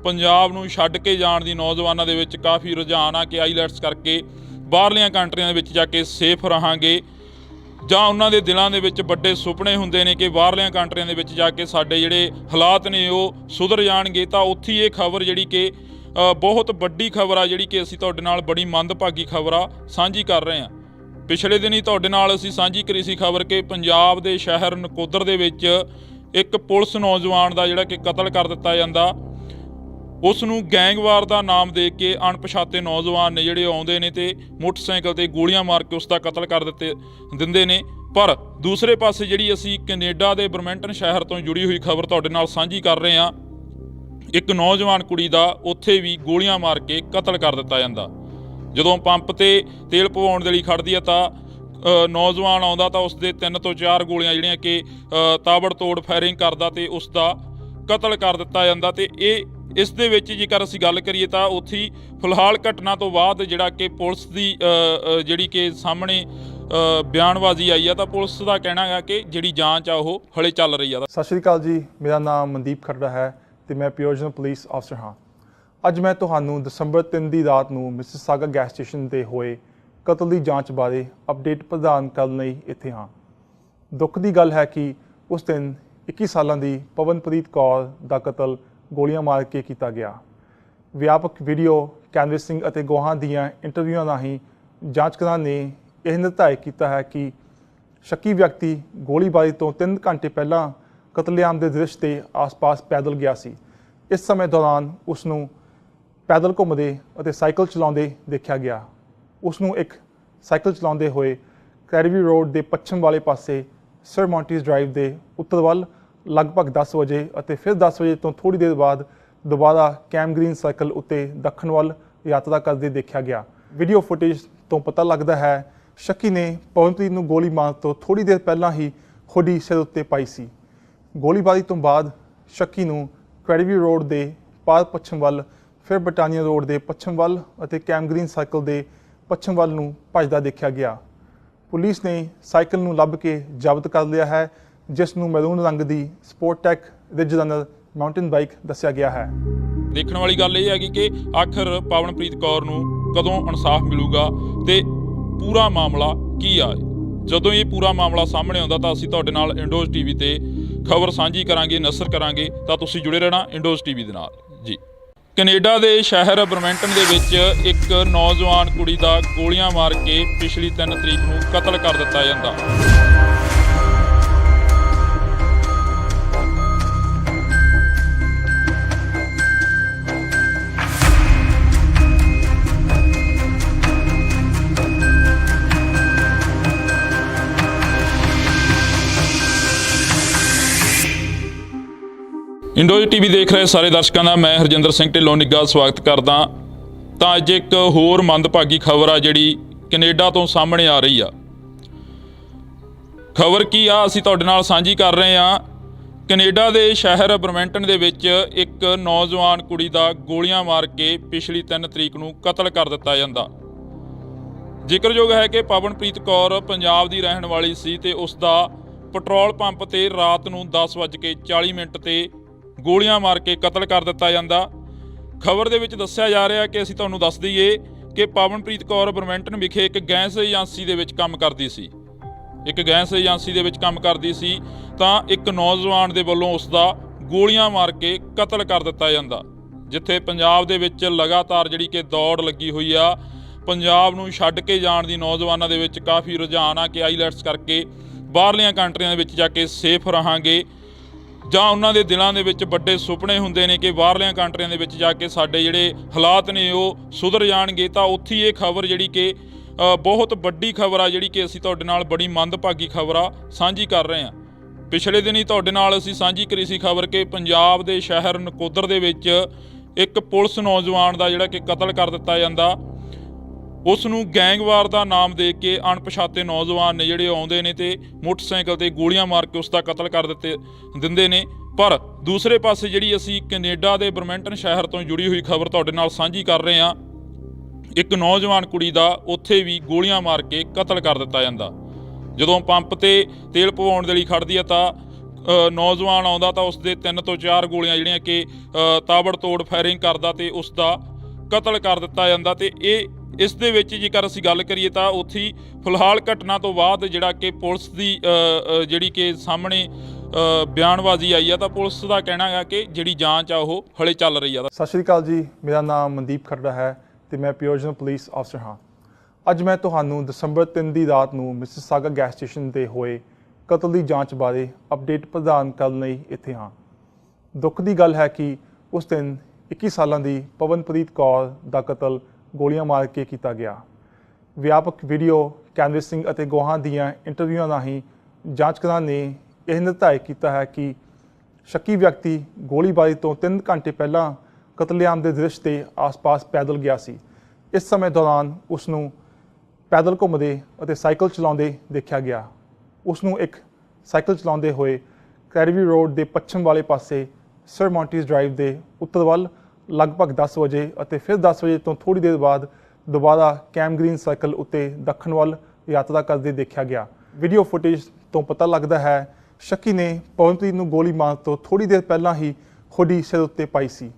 ਪੰਜਾਬ ਨੂੰ ਛੱਡ ਕੇ ਜਾਣ ਦੀ ਨੌਜਵਾਨਾਂ ਦੇ ਵਿੱਚ ਕਾਫੀ ਰੁਝਾਨ ਆ ਕਿ ਆਈਲੈਟਸ ਕਰਕੇ ਬਾਹਰਲੀਆਂ ਕੰਟਰੀਆਂ ਦੇ ਵਿੱਚ ਜਾ ਕੇ ਸੇਫ ਰਹਾਂਗੇ, ਜਾਂ ਉਹਨਾਂ ਦੇ ਦਿਲਾਂ ਦੇ ਵਿੱਚ ਵੱਡੇ ਸੁਪਨੇ ਹੁੰਦੇ ਨੇ ਕਿ ਬਾਹਰਲੀਆਂ ਕੰਟਰੀਆਂ ਦੇ ਵਿੱਚ ਜਾ ਕੇ ਸਾਡੇ ਜਿਹੜੇ ਹਾਲਾਤ ਨੇ ਉਹ ਸੁਧਰ ਜਾਣਗੇ। ਤਾਂ ਉੱਥੇ ਇਹ ਖਬਰ ਜਿਹੜੀ ਕਿ ਬਹੁਤ ਵੱਡੀ ਖਬਰ ਆ, ਜਿਹੜੀ ਕਿ ਅਸੀਂ ਤੁਹਾਡੇ ਨਾਲ ਬੜੀ ਮੰਦਭਾਗੀ ਖਬਰ ਆ ਸਾਂਝੀ ਕਰ ਰਹੇ ਹਾਂ। ਪਿਛਲੇ ਦਿਨ ਹੀ ਤੁਹਾਡੇ ਨਾਲ ਅਸੀਂ ਸਾਂਝੀ ਕਰੀ ਸੀ ਖਬਰ ਕਿ ਪੰਜਾਬ ਦੇ ਸ਼ਹਿਰ ਨਕੋਦਰ ਦੇ ਵਿੱਚ ਇੱਕ ਪੁਲਿਸ ਨੌਜਵਾਨ ਦਾ ਜਿਹੜਾ ਕਿ ਕਤਲ ਕਰ ਦਿੱਤਾ ਜਾਂਦਾ। ਉਸ ਨੂੰ ਗੈਂਗਵਾਰ ਦਾ ਨਾਮ ਦੇ ਕੇ ਅਣਪਛਾਤੇ ਨੌਜਵਾਨ ਨੇ ਜਿਹੜੇ ਆਉਂਦੇ ਨੇ ਤੇ ਮੋਟਰਸਾਈਕਲ ਤੇ ਗੋਲੀਆਂ ਮਾਰ ਕੇ ਉਸ ਦਾ ਕਤਲ ਕਰ ਦਿੰਦੇ ਨੇ। ਪਰ ਦੂਸਰੇ ਪਾਸੇ ਜਿਹੜੀ ਅਸੀਂ ਕੈਨੇਡਾ ਦੇ ਬਰਮੈਂਟਨ ਸ਼ਹਿਰ ਤੋਂ ਜੁੜੀ ਹੋਈ ਖਬਰ ਤੁਹਾਡੇ ਨਾਲ ਸਾਂਝੀ ਕਰ ਰਹੇ ਹਾਂ। ਇੱਕ ਨੌਜਵਾਨ ਕੁੜੀ ਦਾ ਉੱਥੇ ਵੀ ਗੋਲੀਆਂ ਮਾਰ ਕੇ ਕਤਲ ਕਰ ਦਿੱਤਾ ਜਾਂਦਾ। ਜਦੋਂ ਪੰਪ ਤੇ ਤੇਲ ਪਵਾਉਣ ਦੇ ਲਈ ਖੜਦੀ ਆ ਤਾਂ ਨੌਜਵਾਨ ਆਉਂਦਾ ਤਾਂ ਉਸ ਦੇ 3 ਤੋਂ 4 ਗੋਲੀਆਂ ਜਿਹੜੀਆਂ ਕਿ ਤਾਬੜਤੋੜ ਫਾਇਰਿੰਗ ਕਰਦਾ ਤੇ ਉਸ ਦਾ ਕਤਲ ਕਰ ਦਿੱਤਾ ਜਾਂਦਾ। ਤੇ ਇਸ ਦੇ ਵਿੱਚ ਜੇਕਰ ਅਸੀਂ ਗੱਲ ਕਰੀਏ ਤਾਂ ਉੱਥੇ ਫਿਲਹਾਲ ਘਟਨਾ ਤੋਂ ਬਾਅਦ ਜਿਹੜਾ ਕਿ ਪੁਲਿਸ ਦੀ ਜਿਹੜੀ ਕਿ ਸਾਹਮਣੇ ਬਿਆਨਬਾਜ਼ੀ ਆਈ ਆ, ਤਾਂ ਪੁਲਿਸ ਦਾ ਕਹਿਣਾ ਹੈ ਕਿ ਜਿਹੜੀ ਜਾਂਚ ਆ ਉਹ ਹਲੇ ਚੱਲ ਰਹੀ ਆ। ਸਤਿ ਸ਼੍ਰੀ ਅਕਾਲ ਜੀ, ਮੇਰਾ ਨਾਮ ਮਨਦੀਪ ਖਰੜਾ ਹੈ ਤੇ ਮੈਂ ਪਿਓਜਨਲ ਪੁਲਿਸ ਅਫਸਰ ਹਾਂ। ਅੱਜ ਮੈਂ ਤੁਹਾਨੂੰ ਦਸੰਬਰ 3 ਦੀ ਰਾਤ ਨੂੰ ਮਿਸਿਸਾਗਾ ਗੈਸ ਸਟੇਸ਼ਨ ਤੇ ਹੋਏ ਕਤਲ ਦੀ ਜਾਂਚ ਬਾਰੇ ਅਪਡੇਟ ਪ੍ਰਦਾਨ ਕਰਨ ਲਈ ਇੱਥੇ ਹਾਂ। ਦੁੱਖ ਦੀ ਗੱਲ ਹੈ ਕਿ ਉਸ ਦਿਨ 21 ਸਾਲਾਂ ਦੀ ਪਵਨਪ੍ਰੀਤ ਕੌਰ ਦਾ ਕਤਲ ਗੋਲੀਆਂ ਮਾਰ ਕੇ ਕੀਤਾ ਗਿਆ। ਵਿਆਪਕ ਵੀਡੀਓ ਕੈਨਵਸਿੰਗ ਅਤੇ ਗਵਾਹਾਂ ਦੀਆਂ ਇੰਟਰਵਿਊਆਂ ਰਾਹੀਂ ਜਾਂਚਕਾਰਾਂ ਨੇ ਇਹ ਨਿਰਧਾਰਿਤ ਕੀਤਾ ਹੈ ਕਿ ਸ਼ੱਕੀ ਵਿਅਕਤੀ ਗੋਲੀਬਾਰੀ ਤੋਂ 3 ਘੰਟੇ ਪਹਿਲਾਂ ਕਤਲੇਆਮ ਦੇ ਦ੍ਰਿਸ਼ ਦੇ ਆਸ-ਪਾਸ ਪੈਦਲ ਗਿਆ ਸੀ। ਇਸ ਸਮੇਂ ਦੌਰਾਨ ਉਸ ਨੂੰ ਪੈਦਲ ਘੁੰਮਦੇ ਅਤੇ ਸਾਈਕਲ ਚਲਾਉਂਦੇ ਦੇਖਿਆ ਗਿਆ। ਉਸ ਨੂੰ ਇੱਕ ਸਾਈਕਲ ਚਲਾਉਂਦੇ ਹੋਏ ਕੈਰੀਵੀ ਰੋਡ ਦੇ ਪੱਛਮ ਵਾਲੇ ਪਾਸੇ ਸਰ ਮੌਂਟੀਜ਼ ਡਰਾਈਵ ਦੇ ਉੱਤਰ ਵੱਲ ਲਗਭਗ 10 ਵਜੇ ਅਤੇ ਫਿਰ 10 ਵਜੇ ਤੋਂ ਥੋੜ੍ਹੀ ਦੇਰ ਬਾਅਦ ਦੁਬਾਰਾ ਕੈਮ ਗ੍ਰੀਨ ਸਰਕਲ ਉੱਤੇ ਦੱਖਣ ਵੱਲ ਯਾਤਰਾ ਕਰਦੇ ਦੇਖਿਆ ਗਿਆ। ਵੀਡੀਓ ਫੁਟੇਜ ਤੋਂ ਪਤਾ ਲੱਗਦਾ ਹੈ ਸ਼ੱਕੀ ਨੇ ਪਵਨਪ੍ਰੀਤ ਨੂੰ ਗੋਲੀ ਮਾਰਨ ਤੋਂ ਥੋੜ੍ਹੀ ਦੇਰ ਪਹਿਲਾਂ ਹੀ ਹੁੱਡੀ ਸਿਰ ਉੱਤੇ ਪਾਈ ਸੀ। ਗੋਲੀਬਾਰੀ ਤੋਂ ਬਾਅਦ ਸ਼ੱਕੀ ਨੂੰ ਕੈਰੀਵੀ ਰੋਡ ਦੇ ਪਾਰ ਪੱਛਮ ਵੱਲ, ਫਿਰ ਬਟਾਨੀਆ ਰੋਡ ਦੇ ਪੱਛਮ ਵੱਲ ਅਤੇ ਕੈਮ ਗ੍ਰੀਨ ਸਰਕਲ ਦੇ ਪੱਛਮ ਵੱਲ ਨੂੰ ਭੱਜਦਾ ਦੇਖਿਆ ਗਿਆ। ਪੁਲਿਸ ਨੇ ਸਾਈਕਲ ਨੂੰ ਲੱਭ ਕੇ ਜ਼ਬਤ ਕਰ ਲਿਆ ਹੈ, ਜਿਸ ਨੂੰ ਮੈਰੂਨ ਰੰਗ ਦੀ ਸਪੋਰਟਟੈਕ ਰਿਜ ਰਨਰ ਮਾਊਂਟੇਨ ਬਾਈਕ ਦੱਸਿਆ ਗਿਆ ਹੈ। ਦੇਖਣ ਵਾਲੀ ਗੱਲ ਇਹ ਹੈਗੀ ਕਿ ਆਖਰ ਪਵਨਪ੍ਰੀਤ ਕੌਰ ਨੂੰ ਕਦੋਂ ਇਨਸਾਫ ਮਿਲੂਗਾ ਤੇ ਪੂਰਾ ਮਾਮਲਾ ਕੀ ਆ। ਜਦੋਂ ਇਹ ਪੂਰਾ ਮਾਮਲਾ ਸਾਹਮਣੇ ਆਉਂਦਾ ਤਾਂ ਅਸੀਂ ਤੁਹਾਡੇ ਨਾਲ ਇੰਡੋਜ਼ ਟੀਵੀ ਤੇ ਖਬਰ ਸਾਂਝੀ ਕਰਾਂਗੇ, ਨਸ਼ਰ ਕਰਾਂਗੇ। ਤਾਂ ਤੁਸੀਂ ਜੁੜੇ ਰਹਿਣਾ ਇੰਡੋਜ਼ ਟੀਵੀ ਦੇ ਨਾਲ ਜੀ। ਕੈਨੇਡਾ ਦੇ ਸ਼ਹਿਰ ਬਰਮੈਂਟਨ ਦੇ ਵਿੱਚ ਇੱਕ ਨੌਜਵਾਨ ਕੁੜੀ ਦਾ ਗੋਲੀਆਂ ਮਾਰ ਕੇ ਪਿਛਲੀ 3 ਤਰੀਕ ਨੂੰ ਕਤਲ ਕਰ ਦਿੱਤਾ ਜਾਂਦਾ। ਇੰਡੋਜ਼ ਟੀਵੀ ਦੇਖ ਰਹੇ ਸਾਰੇ ਦਰਸ਼ਕਾਂ ਦਾ ਮੈਂ ਹਰਜਿੰਦਰ ਸਿੰਘ ਢਿੱਲੋਂ ਨਿੱਘਾ ਸਵਾਗਤ ਕਰਦਾ। ਤਾਂ ਅੱਜ ਇੱਕ ਹੋਰ ਮੰਦਭਾਗੀ ਖਬਰ ਆ ਜਿਹੜੀ ਕੈਨੇਡਾ ਤੋਂ ਸਾਹਮਣੇ ਆ ਰਹੀ ਆ। ਖਬਰ ਕੀ ਆ ਅਸੀਂ ਤੁਹਾਡੇ ਨਾਲ ਸਾਂਝੀ ਕਰ ਰਹੇ ਹਾਂ। ਕੈਨੇਡਾ ਦੇ ਸ਼ਹਿਰ ਬਰਮੈਂਟਨ ਦੇ ਵਿੱਚ ਇੱਕ ਨੌਜਵਾਨ ਕੁੜੀ ਦਾ ਗੋਲੀਆਂ ਮਾਰ ਕੇ ਪਿਛਲੀ 3 ਤਰੀਕ ਨੂੰ ਕਤਲ ਕਰ ਦਿੱਤਾ ਜਾਂਦਾ। ਜ਼ਿਕਰਯੋਗ ਹੈ ਕਿ ਪਵਨਪ੍ਰੀਤ ਕੌਰ ਪੰਜਾਬ ਦੀ ਰਹਿਣ ਵਾਲੀ ਸੀ ਤੇ ਉਸ ਦਾ ਪੈਟਰੋਲ ਪੰਪ ਤੇ ਰਾਤ ਨੂੰ 10:40 ਤੇ ਗੋਲੀਆਂ ਮਾਰ ਕੇ ਕਤਲ ਕਰ ਦਿੱਤਾ ਜਾਂਦਾ। ਖਬਰ ਦੇ ਵਿੱਚ ਦੱਸਿਆ ਜਾ ਰਿਹਾ ਕਿ ਅਸੀਂ ਤੁਹਾਨੂੰ ਦੱਸ ਦਈਏ ਕਿ ਪਵਨਪ੍ਰੀਤ ਕੌਰ ਬਰਮੈਂਟਨ ਵਿਖੇ ਇੱਕ ਗੈਸ ਏਜੰਸੀ ਦੇ ਵਿੱਚ ਕੰਮ ਕਰਦੀ ਸੀ। ਤਾਂ ਇੱਕ ਨੌਜਵਾਨ ਦੇ ਵੱਲੋਂ ਉਸ ਦਾ ਗੋਲੀਆਂ ਮਾਰ ਕੇ ਕਤਲ ਕਰ ਦਿੱਤਾ ਜਾਂਦਾ। ਜਿੱਥੇ ਪੰਜਾਬ ਦੇ ਵਿੱਚ ਲਗਾਤਾਰ ਜਿਹੜੀ ਕਿ ਦੌੜ ਲੱਗੀ ਹੋਈ ਆ, ਪੰਜਾਬ ਨੂੰ ਛੱਡ ਕੇ ਜਾਣ ਦੀ ਨੌਜਵਾਨਾਂ ਦੇ ਵਿੱਚ ਕਾਫੀ ਰੁਝਾਨ ਆ ਕਿ ਆਈਲੈਟਸ ਕਰਕੇ ਬਾਹਰਲੀਆਂ ਕੰਟਰੀਆਂ ਦੇ ਵਿੱਚ ਜਾ ਕੇ ਸੇਫ ਰਹਾਂਗੇ, ਜਾਂ ਉਹਨਾਂ ਦੇ ਦਿਲਾਂ ਦੇ ਵਿੱਚ ਵੱਡੇ ਸੁਪਨੇ ਹੁੰਦੇ ਨੇ ਕਿ ਬਾਹਰਲੀਆਂ ਕੰਟਰੀਆਂ ਦੇ ਵਿੱਚ ਜਾ ਕੇ ਸਾਡੇ ਜਿਹੜੇ ਹਾਲਾਤ ਨੇ ਉਹ ਸੁਧਰ ਜਾਣਗੇ, ਤਾਂ ਉੱਥੇ ਇਹ ਖਬਰ ਜਿਹੜੀ ਕਿ ਬਹੁਤ ਵੱਡੀ ਖਬਰ ਆ, ਜਿਹੜੀ ਕਿ ਅਸੀਂ ਤੁਹਾਡੇ ਨਾਲ ਬੜੀ ਮੰਦਭਾਗੀ ਖਬਰ ਆ ਸਾਂਝੀ ਕਰ ਰਹੇ ਹਾਂ। ਪਿਛਲੇ ਦਿਨੀ ਤੁਹਾਡੇ ਨਾਲ ਅਸੀਂ ਸਾਂਝੀ ਕਰੀ ਸੀ ਖਬਰ ਕਿ ਪੰਜਾਬ ਦੇ ਸ਼ਹਿਰ ਨਕੋਦਰ ਦੇ ਵਿੱਚ ਇੱਕ ਪੁਲਿਸ ਨੌਜਵਾਨ ਦਾ ਜਿਹੜਾ ਕਿ ਕਤਲ ਕਰ ਦਿੱਤਾ ਜਾਂਦਾ। ਉਸ ਨੂੰ ਗੈਂਗਵਾਰ ਦਾ ਨਾਮ ਦੇ ਕੇ ਅਣਪਛਾਤੇ ਨੌਜਵਾਨ ਨੇ ਜਿਹੜੇ ਆਉਂਦੇ ਨੇ ਤੇ ਮੋਟਰਸਾਈਕਲ ਤੇ ਗੋਲੀਆਂ ਮਾਰ ਕੇ ਉਸ ਦਾ ਕਤਲ ਕਰ ਦਿੰਦੇ ਨੇ। ਪਰ ਦੂਸਰੇ ਪਾਸੇ ਜਿਹੜੀ ਅਸੀਂ ਕੈਨੇਡਾ ਦੇ ਬਰਮਿੰਟਨ ਸ਼ਹਿਰ ਤੋਂ ਜੁੜੀ ਹੋਈ ਖਬਰ ਤੁਹਾਡੇ ਨਾਲ ਸਾਂਝੀ ਕਰ ਰਹੇ ਹਾਂ। ਇੱਕ ਨੌਜਵਾਨ ਕੁੜੀ ਦਾ ਉੱਥੇ ਵੀ ਗੋਲੀਆਂ ਮਾਰ ਕੇ ਕਤਲ ਕਰ ਦਿੱਤਾ ਜਾਂਦਾ। ਜਦੋਂ ਪੰਪ ਤੇ ਤੇਲ ਪਵਾਉਣ ਦੇ ਲਈ ਖੜਦੀ ਆ ਤਾਂ ਨੌਜਵਾਨ ਆਉਂਦਾ ਤਾਂ ਉਸ ਦੇ 3 ਤੋਂ 4 ਗੋਲੀਆਂ ਜਿਹੜੀਆਂ ਕਿ ਤਾਬੜਤੋੜ ਫਾਇਰਿੰਗ ਕਰਦਾ ਤੇ ਉਸ ਦਾ ਕਤਲ ਕਰ ਦਿੱਤਾ ਜਾਂਦਾ। ਤੇ ਇਸ ਦੇ ਵਿੱਚ ਜੇਕਰ ਅਸੀਂ ਗੱਲ ਕਰੀਏ ਤਾਂ ਉੱਥੇ ਫਿਲਹਾਲ ਘਟਨਾ ਤੋਂ ਬਾਅਦ ਜਿਹੜਾ ਕਿ ਪੁਲਿਸ ਦੀ ਜਿਹੜੀ ਕਿ ਸਾਹਮਣੇ ਬਿਆਨਬਾਜ਼ੀ ਆਈ ਆ, ਤਾਂ ਪੁਲਿਸ ਦਾ ਕਹਿਣਾ ਹੈ ਕਿ ਜਿਹੜੀ ਜਾਂਚ ਆ ਉਹ ਹਲੇ ਚੱਲ ਰਹੀ ਆ। ਸਤਿ ਸ਼੍ਰੀ ਅਕਾਲ ਜੀ, ਮੇਰਾ ਨਾਮ ਮਨਦੀਪ ਖਰੜਾ ਹੈ ਤੇ ਮੈਂ ਪਿਓਜਨਲ ਪੁਲਿਸ ਅਫਸਰ ਹਾਂ। ਅੱਜ ਮੈਂ ਤੁਹਾਨੂੰ ਦਸੰਬਰ 3 ਦੀ ਰਾਤ ਨੂੰ ਮਿਸਿਸਾਗਾ ਗੈਸ ਸਟੇਸ਼ਨ ਤੇ ਹੋਏ ਕਤਲ ਦੀ ਜਾਂਚ ਬਾਰੇ ਅਪਡੇਟ ਪ੍ਰਦਾਨ ਕਰਨ ਲਈ ਇੱਥੇ ਹਾਂ। ਦੁੱਖ ਦੀ ਗੱਲ ਹੈ ਕਿ ਉਸ ਦਿਨ 21 ਸਾਲਾਂ ਦੀ ਪਵਨਪ੍ਰੀਤ ਕੌਰ ਦਾ ਕਤਲ ਗੋਲੀਆਂ ਮਾਰ ਕੇ ਕੀਤਾ ਗਿਆ। ਵਿਆਪਕ ਵੀਡੀਓ ਕੈਨਵਸਿੰਗ ਅਤੇ ਗਵਾਹਾਂ ਦੀਆਂ ਇੰਟਰਵਿਊਆਂ ਰਾਹੀਂ ਜਾਂਚਕਰਾਂ ਨੇ ਇਹ ਨਿਰਧਾਰਿਤ ਕੀਤਾ ਹੈ ਕਿ ਸ਼ੱਕੀ ਵਿਅਕਤੀ ਗੋਲੀਬਾਰੀ ਤੋਂ 3 ਘੰਟੇ ਪਹਿਲਾਂ ਕਤਲੇਆਮ ਦੇ ਦ੍ਰਿਸ਼ ਦੇ ਆਸ-ਪਾਸ ਪੈਦਲ ਗਿਆ ਸੀ। ਇਸ ਸਮੇਂ ਦੌਰਾਨ ਉਸ ਨੂੰ ਪੈਦਲ ਘੁੰਮਦੇ ਅਤੇ ਸਾਈਕਲ ਚਲਾਉਂਦੇ ਦੇਖਿਆ ਗਿਆ। ਉਸ ਨੂੰ ਇੱਕ ਸਾਈਕਲ ਚਲਾਉਂਦੇ ਹੋਏ ਕੈਰੀਵੀ ਰੋਡ ਦੇ ਪੱਛਮ ਵਾਲੇ ਪਾਸੇ ਸਰ ਮੌਂਟੀਜ਼ ਡਰਾਈਵ ਦੇ ਉੱਤਰ ਵੱਲ ਲਗਭਗ 10 ਵਜੇ ਅਤੇ ਫਿਰ 10 ਵਜੇ ਤੋਂ ਥੋੜ੍ਹੀ ਦੇਰ ਬਾਅਦ ਦੁਬਾਰਾ ਕੈਮ ਗ੍ਰੀਨ ਸਰਕਲ ਉੱਤੇ ਦੱਖਣ ਵੱਲ ਯਾਤਰਾ ਕਰਦੇ ਦੇਖਿਆ ਗਿਆ। ਵੀਡੀਓ ਫੁਟੇਜ ਤੋਂ ਪਤਾ ਲੱਗਦਾ ਹੈ ਸ਼ੱਕੀ ਨੇ ਪਵਨਪ੍ਰੀਤ ਨੂੰ ਗੋਲੀ ਮਾਰਨ ਤੋਂ ਥੋੜ੍ਹੀ ਦੇਰ ਪਹਿਲਾਂ ਹੀ ਹੁੱਡੀ ਸਿਰ ਉੱਤੇ ਪਾਈ ਸੀ।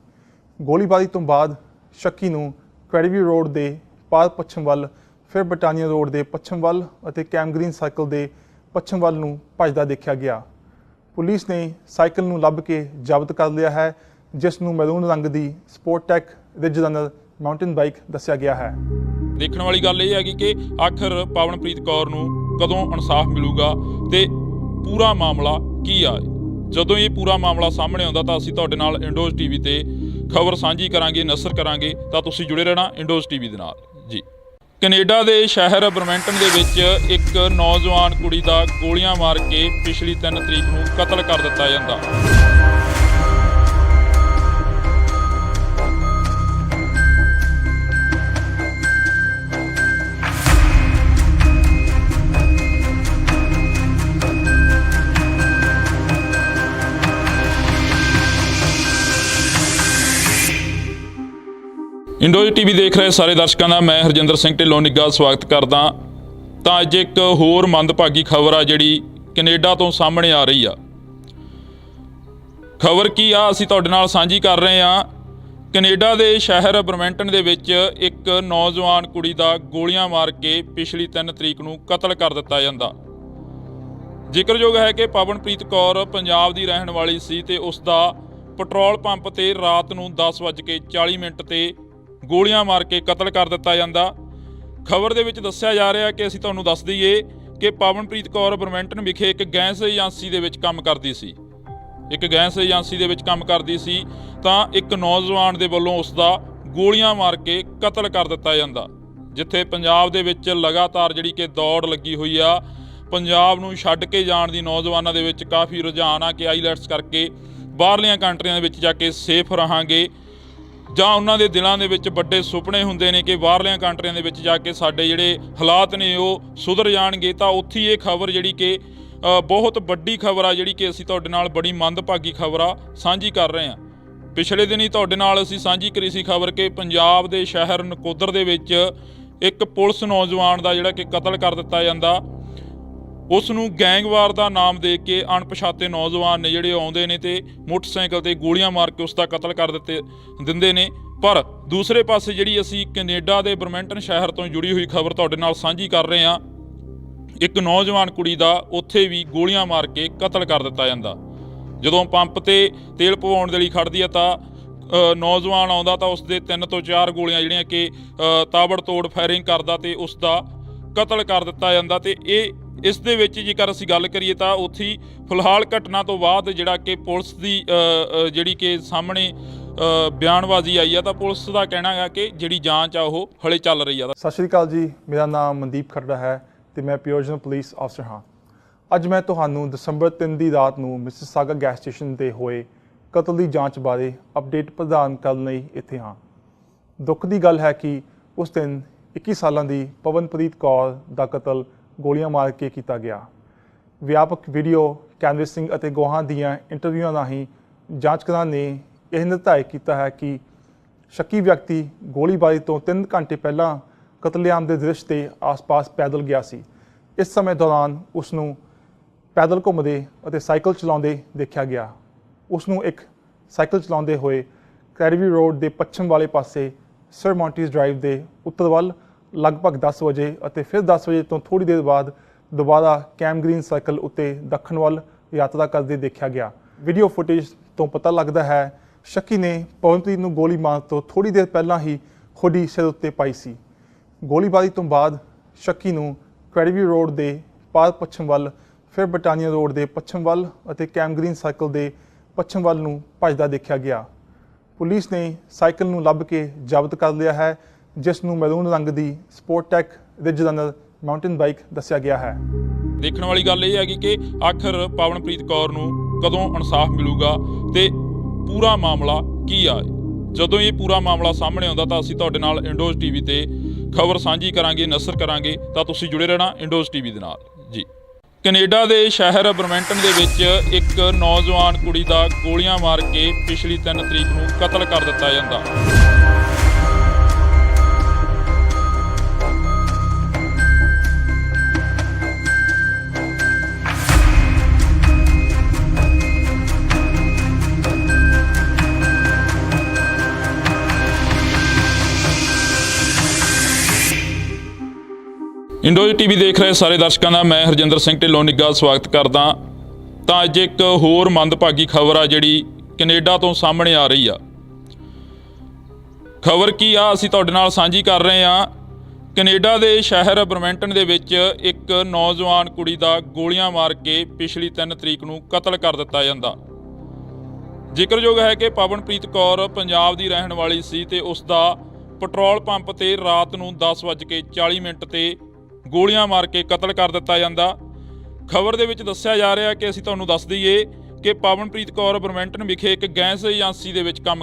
ਗੋਲੀਬਾਰੀ ਤੋਂ ਬਾਅਦ ਸ਼ੱਕੀ ਨੂੰ ਕੈਰੀਵੀ ਰੋਡ ਦੇ ਪਾਰ ਪੱਛਮ ਵੱਲ, ਫਿਰ ਬਟਾਨੀਆ ਰੋਡ ਦੇ ਪੱਛਮ ਵੱਲ ਅਤੇ ਕੈਮ ਗ੍ਰੀਨ ਸਰਕਲ ਦੇ ਪੱਛਮ ਵੱਲ ਨੂੰ ਭੱਜਦਾ ਦੇਖਿਆ ਗਿਆ। ਪੁਲਿਸ ਨੇ ਸਾਈਕਲ ਨੂੰ ਲੱਭ ਕੇ ਜ਼ਬਤ ਕਰ ਲਿਆ ਹੈ, ਜਿਸ ਨੂੰ ਮੈਰੂਨ ਰੰਗ ਦੀ ਸਪੋਰਟਟੈਕ ਰਿਜ ਰਨਰ ਮਾਊਂਟੇਨ ਬਾਈਕ ਦੱਸਿਆ ਗਿਆ ਹੈ। ਦੇਖਣ ਵਾਲੀ ਗੱਲ ਇਹ ਹੈਗੀ ਕਿ ਆਖਰ ਪਵਨਪ੍ਰੀਤ ਕੌਰ ਨੂੰ ਕਦੋਂ ਇਨਸਾਫ ਮਿਲੂਗਾ ਤੇ ਪੂਰਾ ਮਾਮਲਾ ਕੀ ਆ। ਜਦੋਂ ਇਹ ਪੂਰਾ ਮਾਮਲਾ ਸਾਹਮਣੇ ਆਉਂਦਾ ਤਾਂ ਅਸੀਂ ਤੁਹਾਡੇ ਨਾਲ ਇੰਡੋਜ਼ ਟੀਵੀ ਤੇ ਖਬਰ ਸਾਂਝੀ ਕਰਾਂਗੇ, ਨਸ਼ਰ ਕਰਾਂਗੇ, ਤਾਂ ਤੁਸੀਂ ਜੁੜੇ ਰਹਿਣਾ ਇੰਡੋਜ਼ ਟੀਵੀ ਦੇ ਨਾਲ ਜੀ। ਕੈਨੇਡਾ ਦੇ ਸ਼ਹਿਰ ਬਰਮਿੰਟਨ ਦੇ ਵਿੱਚ ਇੱਕ ਨੌਜਵਾਨ ਕੁੜੀ ਦਾ ਗੋਲੀਆਂ ਮਾਰ ਕੇ ਪਿਛਲੀ 3 ਤਰੀਕ ਨੂੰ ਕਤਲ ਕਰ ਦਿੱਤਾ ਜਾਂਦਾ। ਇੰਡੋਜ਼ ਟੀਵੀ ਦੇਖ ਰਹੇ ਸਾਰੇ ਦਰਸ਼ਕਾਂ ਦਾ ਮੈਂ ਹਰਜਿੰਦਰ ਸਿੰਘ ਢਿੱਲੋਂ ਨਿੱਘਾ ਸਵਾਗਤ ਕਰਦਾ। ਤਾਂ ਅੱਜ ਇੱਕ ਹੋਰ ਮੰਦਭਾਗੀ ਖਬਰ ਆ ਜਿਹੜੀ ਕੈਨੇਡਾ ਤੋਂ ਸਾਹਮਣੇ ਆ ਰਹੀ ਆ। ਖਬਰ ਕੀ ਆ ਅਸੀਂ ਤੁਹਾਡੇ ਨਾਲ ਸਾਂਝੀ ਕਰ ਰਹੇ ਹਾਂ। ਕੈਨੇਡਾ ਦੇ ਸ਼ਹਿਰ ਬਰਮਿੰਟਨ ਦੇ ਵਿੱਚ ਇੱਕ ਨੌਜਵਾਨ ਕੁੜੀ ਦਾ ਗੋਲੀਆਂ ਮਾਰ ਕੇ ਪਿਛਲੀ 3 ਤਰੀਕ ਨੂੰ ਕਤਲ ਕਰ ਦਿੱਤਾ ਜਾਂਦਾ। ਜ਼ਿਕਰਯੋਗ ਹੈ ਕਿ ਪਵਨਪ੍ਰੀਤ ਕੌਰ ਪੰਜਾਬ ਦੀ ਰਹਿਣ ਵਾਲੀ ਸੀ ਤੇ ਉਸ ਦਾ ਪੈਟਰੋਲ ਪੰਪ ਤੇ ਰਾਤ ਨੂੰ 10:40 ਤੇ ਗੋਲੀਆਂ ਮਾਰ ਕੇ ਕਤਲ ਕਰ ਦਿੱਤਾ ਜਾਂਦਾ। ਖਬਰ ਦੇ ਵਿੱਚ ਦੱਸਿਆ ਜਾ ਰਿਹਾ ਕਿ ਅਸੀਂ ਤੁਹਾਨੂੰ ਦੱਸ ਦਈਏ ਕਿ ਪਵਨਪ੍ਰੀਤ ਕੌਰ ਬਰਮਿੰਟਨ ਵਿਖੇ ਇੱਕ ਗੈਸ ਏਜੰਸੀ ਦੇ ਵਿੱਚ ਕੰਮ ਕਰਦੀ ਸੀ। ਤਾਂ ਇੱਕ ਨੌਜਵਾਨ ਦੇ ਵੱਲੋਂ ਉਸ ਦਾ ਗੋਲੀਆਂ ਮਾਰ ਕੇ ਕਤਲ ਕਰ ਦਿੱਤਾ ਜਾਂਦਾ। ਜਿੱਥੇ ਪੰਜਾਬ ਦੇ ਵਿੱਚ ਲਗਾਤਾਰ ਜਿਹੜੀ ਕਿ ਦੌੜ ਲੱਗੀ ਹੋਈ ਆ, ਪੰਜਾਬ ਨੂੰ ਛੱਡ ਕੇ ਜਾਣ ਦੀ ਨੌਜਵਾਨਾਂ ਦੇ ਵਿੱਚ ਕਾਫੀ ਰੁਝਾਨ ਆ ਕਿ ਆਈਲੈਟਸ ਕਰਕੇ ਬਾਹਰਲੀਆਂ ਕੰਟਰੀਆਂ ਦੇ ਵਿੱਚ ਜਾ ਕੇ ਸੇਫ ਰਹਾਂਗੇ, ਜਾਂ ਉਹਨਾਂ ਦੇ ਦਿਲਾਂ ਦੇ ਵਿੱਚ ਵੱਡੇ ਸੁਪਨੇ ਹੁੰਦੇ ਨੇ ਕਿ ਬਾਹਰਲੀਆਂ ਕੰਟਰੀਆਂ ਦੇ ਵਿੱਚ ਜਾ ਕੇ ਸਾਡੇ ਜਿਹੜੇ ਹਾਲਾਤ ਨੇ ਉਹ ਸੁਧਰ ਜਾਣਗੇ। ਤਾਂ ਉੱਥੇ ਇਹ ਖਬਰ ਜਿਹੜੀ ਕਿ ਬਹੁਤ ਵੱਡੀ ਖਬਰ ਆ, ਜਿਹੜੀ ਕਿ ਅਸੀਂ ਤੁਹਾਡੇ ਨਾਲ ਬੜੀ ਮੰਦਭਾਗੀ ਖਬਰ ਆ ਸਾਂਝੀ ਕਰ ਰਹੇ ਹਾਂ। ਪਿਛਲੇ ਦਿਨੀ ਤੁਹਾਡੇ ਨਾਲ ਅਸੀਂ ਸਾਂਝੀ ਕਰੀ ਸੀ ਖਬਰ ਕਿ ਪੰਜਾਬ ਦੇ ਸ਼ਹਿਰ ਨਕੋਦਰ ਦੇ ਵਿੱਚ ਇੱਕ ਪੁਲਿਸ ਨੌਜਵਾਨ ਦਾ ਜਿਹੜਾ ਕਿ ਕਤਲ ਕਰ ਦਿੱਤਾ ਜਾਂਦਾ। ਉਸ ਨੂੰ ਗੈਂਗਵਾਰ ਦਾ ਨਾਮ ਦੇ ਕੇ ਅਣਪਛਾਤੇ ਨੌਜਵਾਨ ਨੇ ਜਿਹੜੇ ਆਉਂਦੇ ਨੇ ਤੇ ਮੋਟਰਸਾਈਕਲ ਤੇ ਗੋਲੀਆਂ ਮਾਰ ਕੇ ਉਸ ਦਾ ਕਤਲ ਕਰ ਦਿੰਦੇ ਨੇ। ਪਰ ਦੂਸਰੇ ਪਾਸੇ ਜਿਹੜੀ ਅਸੀਂ ਕੈਨੇਡਾ ਦੇ ਬਰਮਿੰਟਨ ਸ਼ਹਿਰ ਤੋਂ ਜੁੜੀ ਹੋਈ ਖਬਰ ਤੁਹਾਡੇ ਨਾਲ ਸਾਂਝੀ ਕਰ ਰਹੇ ਹਾਂ। ਇੱਕ ਨੌਜਵਾਨ ਕੁੜੀ ਦਾ ਉੱਥੇ ਵੀ ਗੋਲੀਆਂ ਮਾਰ ਕੇ ਕਤਲ ਕਰ ਦਿੱਤਾ ਜਾਂਦਾ। ਜਦੋਂ ਪੰਪ ਤੇ ਤੇਲ ਪਵਾਉਣ ਦੇ ਲਈ ਖੜਦੀ ਆ ਤਾਂ ਨੌਜਵਾਨ ਆਉਂਦਾ ਤਾਂ ਉਸ ਦੇ 3 ਤੋਂ 4 ਗੋਲੀਆਂ ਜਿਹੜੀਆਂ ਕਿ ਤਾਬੜਤੋੜ ਫਾਇਰਿੰਗ ਕਰਦਾ ਤੇ ਉਸ ਦਾ ਕਤਲ ਕਰ ਦਿੱਤਾ ਜਾਂਦਾ। ਤੇ ਇਸ ਦੇ ਵਿੱਚ ਜੇਕਰ ਅਸੀਂ ਗੱਲ ਕਰੀਏ ਤਾਂ ਉੱਥੇ ਹੀ ਫਿਲਹਾਲ ਘਟਨਾ ਤੋਂ ਬਾਅਦ ਜਿਹੜਾ ਕਿ ਪੁਲਿਸ ਦੀ ਜਿਹੜੀ ਕਿ ਸਾਹਮਣੇ ਬਿਆਨਬਾਜ਼ੀ ਆਈ ਆ ਤਾਂ ਪੁਲਿਸ ਦਾ ਕਹਿਣਾ ਹੈ ਕਿ ਜਿਹੜੀ ਜਾਂਚ ਆ ਉਹ ਹਲੇ ਚੱਲ ਰਹੀ ਆ। ਸਤਿ ਸ਼੍ਰੀ ਅਕਾਲ ਜੀ, ਮੇਰਾ ਨਾਮ ਮਨਦੀਪ ਖਰੜਾ ਹੈ ਤੇ ਮੈਂ ਪਿਓਜਨ ਪੁਲਿਸ ਅਫਸਰ ਹਾਂ। ਅੱਜ ਮੈਂ ਤੁਹਾਨੂੰ ਦਸੰਬਰ 3 ਦੀ ਰਾਤ ਨੂੰ ਮਿਸਿਸਾਗਾ ਗੈਸ ਸਟੇਸ਼ਨ ਤੇ ਹੋਏ ਕਤਲ ਦੀ ਜਾਂਚ ਬਾਰੇ ਅਪਡੇਟ ਪ੍ਰਦਾਨ ਕਰਨ ਲਈ ਇੱਥੇ ਹਾਂ। ਦੁੱਖ ਦੀ ਗੱਲ ਹੈ ਕਿ ਉਸ ਦਿਨ 21 ਸਾਲਾਂ ਦੀ ਪਵਨਪ੍ਰੀਤ ਕੌਰ ਦਾ ਕਤਲ ਗੋਲੀਆਂ ਮਾਰ ਕੇ ਕੀਤਾ ਗਿਆ। ਵਿਆਪਕ ਵੀਡੀਓ ਕੈਨਵਸਿੰਗ ਅਤੇ ਗਵਾਹਾਂ ਦੀਆਂ ਇੰਟਰਵਿਊਆਂ ਰਾਹੀਂ ਜਾਂਚਕਾਰਾਂ ਨੇ ਇਹ ਨਿਰਧਾਰਿਤ ਕੀਤਾ ਹੈ ਕਿ ਸ਼ੱਕੀ ਵਿਅਕਤੀ ਗੋਲੀਬਾਰੀ ਤੋਂ 3 ਘੰਟੇ ਪਹਿਲਾਂ ਕਤਲੇਆਮ ਦੇ ਦ੍ਰਿਸ਼ ਦੇ ਆਸ-ਪਾਸ ਪੈਦਲ ਗਿਆ ਸੀ। ਇਸ ਸਮੇਂ ਦੌਰਾਨ ਉਸ ਨੂੰ ਪੈਦਲ ਘੁੰਮਦੇ ਅਤੇ ਸਾਈਕਲ ਚਲਾਉਂਦੇ ਦੇਖਿਆ ਗਿਆ। ਉਸ ਨੂੰ ਇੱਕ ਸਾਈਕਲ ਚਲਾਉਂਦੇ ਹੋਏ ਕੈਰੀਵੀ ਰੋਡ ਦੇ ਪੱਛਮ ਵਾਲੇ ਪਾਸੇ ਸਰ ਮੌਂਟੀਜ਼ ਡਰਾਈਵ ਦੇ ਉੱਤਰ ਵੱਲ ਲਗਭਗ 10 ਵਜੇ ਅਤੇ ਫਿਰ 10 ਵਜੇ ਤੋਂ ਥੋੜ੍ਹੀ ਦੇਰ ਬਾਅਦ ਦੁਬਾਰਾ ਕੈਮ ਗ੍ਰੀਨ ਸਰਕਲ ਉੱਤੇ ਦੱਖਣ ਵੱਲ ਯਾਤਰਾ ਕਰਦੇ ਦੇਖਿਆ ਗਿਆ। ਵੀਡੀਓ ਫੁਟੇਜ ਤੋਂ ਪਤਾ ਲੱਗਦਾ ਹੈ ਸ਼ੱਕੀ ਨੇ ਪਵਨਪ੍ਰੀਤ ਨੂੰ ਗੋਲੀ ਮਾਰਨ ਤੋਂ ਥੋੜ੍ਹੀ ਦੇਰ ਪਹਿਲਾਂ ਹੀ ਹੁੱਡੀ ਸਿਰ ਉੱਤੇ ਪਾਈ ਸੀ। ਗੋਲੀਬਾਰੀ ਤੋਂ ਬਾਅਦ ਸ਼ੱਕੀ ਨੂੰ ਕੈਰੀਵੀ ਰੋਡ ਦੇ ਪਾਰ ਪੱਛਮ ਵੱਲ, ਫਿਰ ਬਟਾਨੀਆ ਰੋਡ ਦੇ ਪੱਛਮ ਵੱਲ ਅਤੇ ਕੈਮ ਗ੍ਰੀਨ ਸਰਕਲ ਦੇ ਪੱਛਮ ਵੱਲ ਨੂੰ ਭੱਜਦਾ ਦੇਖਿਆ ਗਿਆ। ਪੁਲਿਸ ਨੇ ਸਾਈਕਲ ਨੂੰ ਲੱਭ ਕੇ ਜ਼ਬਤ ਕਰ ਲਿਆ ਹੈ, ਜਿਸ ਨੂੰ ਮੈਰੂਨ ਰੰਗ ਦੀ ਸਪੋਰਟਟੈਕ ਰਿਜ ਰਨਰ ਮਾਊਂਟੇਨ ਬਾਈਕ ਦੱਸਿਆ ਗਿਆ ਹੈ। ਦੇਖਣ ਵਾਲੀ ਗੱਲ ਇਹ ਹੈਗੀ ਕਿ ਆਖਰ ਪਵਨਪ੍ਰੀਤ ਕੌਰ ਨੂੰ ਕਦੋਂ ਇਨਸਾਫ ਮਿਲੂਗਾ ਤੇ ਪੂਰਾ ਮਾਮਲਾ ਕੀ ਆ। ਜਦੋਂ ਇਹ ਪੂਰਾ ਮਾਮਲਾ ਸਾਹਮਣੇ ਆਉਂਦਾ ਤਾਂ ਅਸੀਂ ਤੁਹਾਡੇ ਨਾਲ ਇੰਡੋਜ਼ ਟੀਵੀ ਤੇ ਖਬਰ ਸਾਂਝੀ ਕਰਾਂਗੇ, ਨਸ਼ਰ ਕਰਾਂਗੇ, ਤਾਂ ਤੁਸੀਂ ਜੁੜੇ ਰਹਿਣਾ ਇੰਡੋਜ਼ ਟੀਵੀ ਦੇ ਨਾਲ ਜੀ। ਕੈਨੇਡਾ ਦੇ ਸ਼ਹਿਰ ਬਰਮੈਂਟਨ ਦੇ ਵਿੱਚ ਇੱਕ ਨੌਜਵਾਨ ਕੁੜੀ ਦਾ ਗੋਲੀਆਂ ਮਾਰ ਕੇ ਪਿਛਲੀ 3 ਤਰੀਕ ਨੂੰ ਕਤਲ ਕਰ ਦਿੱਤਾ ਜਾਂਦਾ। ਇੰਡੋਜ਼ ਟੀਵੀ ਦੇਖ ਰਹੇ ਸਾਰੇ ਦਰਸ਼ਕਾਂ ਦਾ ਮੈਂ ਹਰਜਿੰਦਰ ਸਿੰਘ ਢਿੱਲੋਂ ਨਿੱਘਾ ਸਵਾਗਤ ਕਰਦਾ। ਤਾਂ ਅੱਜ ਇੱਕ ਹੋਰ ਮੰਦਭਾਗੀ ਖਬਰ ਆ ਜਿਹੜੀ ਕੈਨੇਡਾ ਤੋਂ ਸਾਹਮਣੇ ਆ ਰਹੀ ਆ। ਖਬਰ ਕੀ ਆ ਅਸੀਂ ਤੁਹਾਡੇ ਨਾਲ ਸਾਂਝੀ ਕਰ ਰਹੇ ਆ। ਕੈਨੇਡਾ ਦੇ ਸ਼ਹਿਰ ਬਰਮੈਂਟਨ ਦੇ ਵਿੱਚ ਇੱਕ ਨੌਜਵਾਨ ਕੁੜੀ ਦਾ ਗੋਲੀਆਂ ਮਾਰ ਕੇ ਪਿਛਲੀ 3 ਤਰੀਕ ਨੂੰ ਕਤਲ ਕਰ ਦਿੱਤਾ ਜਾਂਦਾ। ਜ਼ਿਕਰਯੋਗ ਹੈ ਕਿ ਪਵਨਪ੍ਰੀਤ ਕੌਰ ਪੰਜਾਬ ਦੀ ਰਹਿਣ ਵਾਲੀ ਸੀ ਤੇ ਉਸ ਦਾ ਪੈਟਰੋਲ ਪੰਪ ਤੇ ਰਾਤ ਨੂੰ 10:40 ਤੇ ਗੋਲੀਆਂ ਮਾਰ ਕੇ ਕਤਲ ਕਰ ਦਿੱਤਾ ਜਾਂਦਾ। ਖਬਰ ਦੇ ਵਿੱਚ ਦੱਸਿਆ ਜਾ ਰਿਹਾ ਕਿ ਅਸੀਂ ਤੁਹਾਨੂੰ ਦੱਸ ਦਈਏ ਕਿ ਪਵਨਪ੍ਰੀਤ ਕੌਰ ਬਰਮੈਂਟਨ ਵਿਖੇ ਇੱਕ ਗੈਸ ਏਜੰਸੀ ਦੇ ਵਿੱਚ ਕੰਮ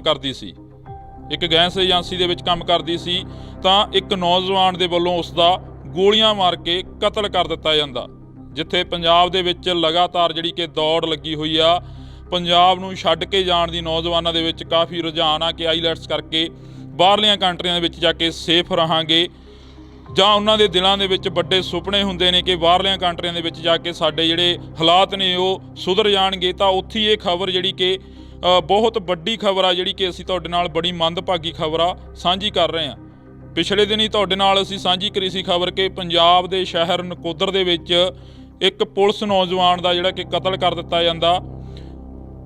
ਕਰਦੀ ਸੀ। ਤਾਂ ਇੱਕ ਨੌਜਵਾਨ ਦੇ ਵੱਲੋਂ ਉਸ ਦਾ ਗੋਲੀਆਂ ਮਾਰ ਕੇ ਕਤਲ ਕਰ ਦਿੱਤਾ ਜਾਂਦਾ। ਜਿੱਥੇ ਪੰਜਾਬ ਦੇ ਵਿੱਚ ਲਗਾਤਾਰ ਜਿਹੜੀ ਕਿ ਦੌੜ ਲੱਗੀ ਹੋਈ ਆ, ਪੰਜਾਬ ਨੂੰ ਛੱਡ ਕੇ ਜਾਣ ਦੀ ਨੌਜਵਾਨਾਂ ਦੇ ਵਿੱਚ ਕਾਫੀ ਰੁਝਾਨ ਆ ਕਿ ਆਈਲੈਟਸ ਕਰਕੇ ਬਾਹਰਲੀਆਂ ਕੰਟਰੀਆਂ ਦੇ ਵਿੱਚ ਜਾ ਕੇ ਸੇਫ ਰਹਾਂਗੇ, ਜਾਂ ਉਹਨਾਂ ਦੇ ਦਿਲਾਂ ਦੇ ਵਿੱਚ ਵੱਡੇ ਸੁਪਨੇ ਹੁੰਦੇ ਨੇ ਕਿ ਬਾਹਰਲੀਆਂ ਕੰਟਰੀਆਂ ਦੇ ਵਿੱਚ ਜਾ ਕੇ ਸਾਡੇ ਜਿਹੜੇ ਹਾਲਾਤ ਨੇ ਉਹ ਸੁਧਰ ਜਾਣਗੇ। ਤਾਂ ਉੱਥੇ ਇਹ ਖਬਰ ਜਿਹੜੀ ਕਿ ਬਹੁਤ ਵੱਡੀ ਖਬਰ ਆ, ਜਿਹੜੀ ਕਿ ਅਸੀਂ ਤੁਹਾਡੇ ਨਾਲ ਬੜੀ ਮੰਦਭਾਗੀ ਖਬਰ ਆ ਸਾਂਝੀ ਕਰ ਰਹੇ ਹਾਂ। ਪਿਛਲੇ ਦਿਨ ਹੀ ਤੁਹਾਡੇ ਨਾਲ ਅਸੀਂ ਸਾਂਝੀ ਕਰੀ ਸੀ ਖਬਰ ਕਿ ਪੰਜਾਬ ਦੇ ਸ਼ਹਿਰ ਨਕੋਦਰ ਦੇ ਵਿੱਚ ਇੱਕ ਪੁਲਿਸ ਨੌਜਵਾਨ ਦਾ ਜਿਹੜਾ ਕਿ ਕਤਲ ਕਰ ਦਿੱਤਾ ਜਾਂਦਾ।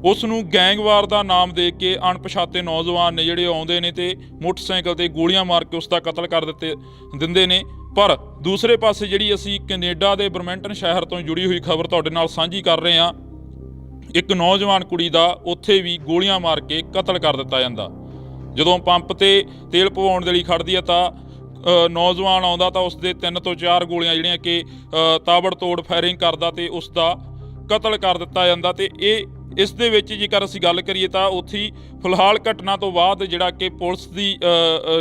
ਉਸ ਨੂੰ ਗੈਂਗਵਾਰ ਦਾ ਨਾਮ ਦੇ ਕੇ ਅਣਪਛਾਤੇ ਨੌਜਵਾਨ ਨੇ ਜਿਹੜੇ ਆਉਂਦੇ ਨੇ ਤੇ ਮੋਟਰਸਾਈਕਲ ਤੇ ਗੋਲੀਆਂ ਮਾਰ ਕੇ ਉਸ ਦਾ ਕਤਲ ਕਰ ਦਿੰਦੇ ਨੇ। ਪਰ ਦੂਸਰੇ ਪਾਸੇ ਜਿਹੜੀ ਅਸੀਂ ਕੈਨੇਡਾ ਦੇ ਬਰਮੈਂਟਨ ਸ਼ਹਿਰ ਤੋਂ ਜੁੜੀ ਹੋਈ ਖਬਰ ਤੁਹਾਡੇ ਨਾਲ ਸਾਂਝੀ ਕਰ ਰਹੇ ਹਾਂ। ਇੱਕ ਨੌਜਵਾਨ ਕੁੜੀ ਦਾ ਉੱਥੇ ਵੀ ਗੋਲੀਆਂ ਮਾਰ ਕੇ ਕਤਲ ਕਰ ਦਿੱਤਾ ਜਾਂਦਾ। ਜਦੋਂ ਪੰਪ ਤੇ ਤੇਲ ਪਵਾਉਣ ਦੇ ਲਈ ਖੜਦੀ ਆ ਤਾਂ ਨੌਜਵਾਨ ਆਉਂਦਾ ਤਾਂ ਉਸ ਦੇ 3 ਤੋਂ 4 ਗੋਲੀਆਂ ਜਿਹੜੀਆਂ ਕਿ ਤਾਬੜਤੋੜ ਫਾਇਰਿੰਗ ਕਰਦਾ ਤੇ ਉਸ ਦਾ ਕਤਲ ਕਰ ਦਿੱਤਾ ਜਾਂਦਾ। ਤੇ ਇਸ ਦੇ ਵਿੱਚ ਜੇਕਰ ਅਸੀਂ ਗੱਲ ਕਰੀਏ ਤਾਂ ਉੱਥੇ ਹੀ ਫਿਲਹਾਲ ਘਟਨਾ ਤੋਂ ਬਾਅਦ ਜਿਹੜਾ ਕਿ ਪੁਲਿਸ ਦੀ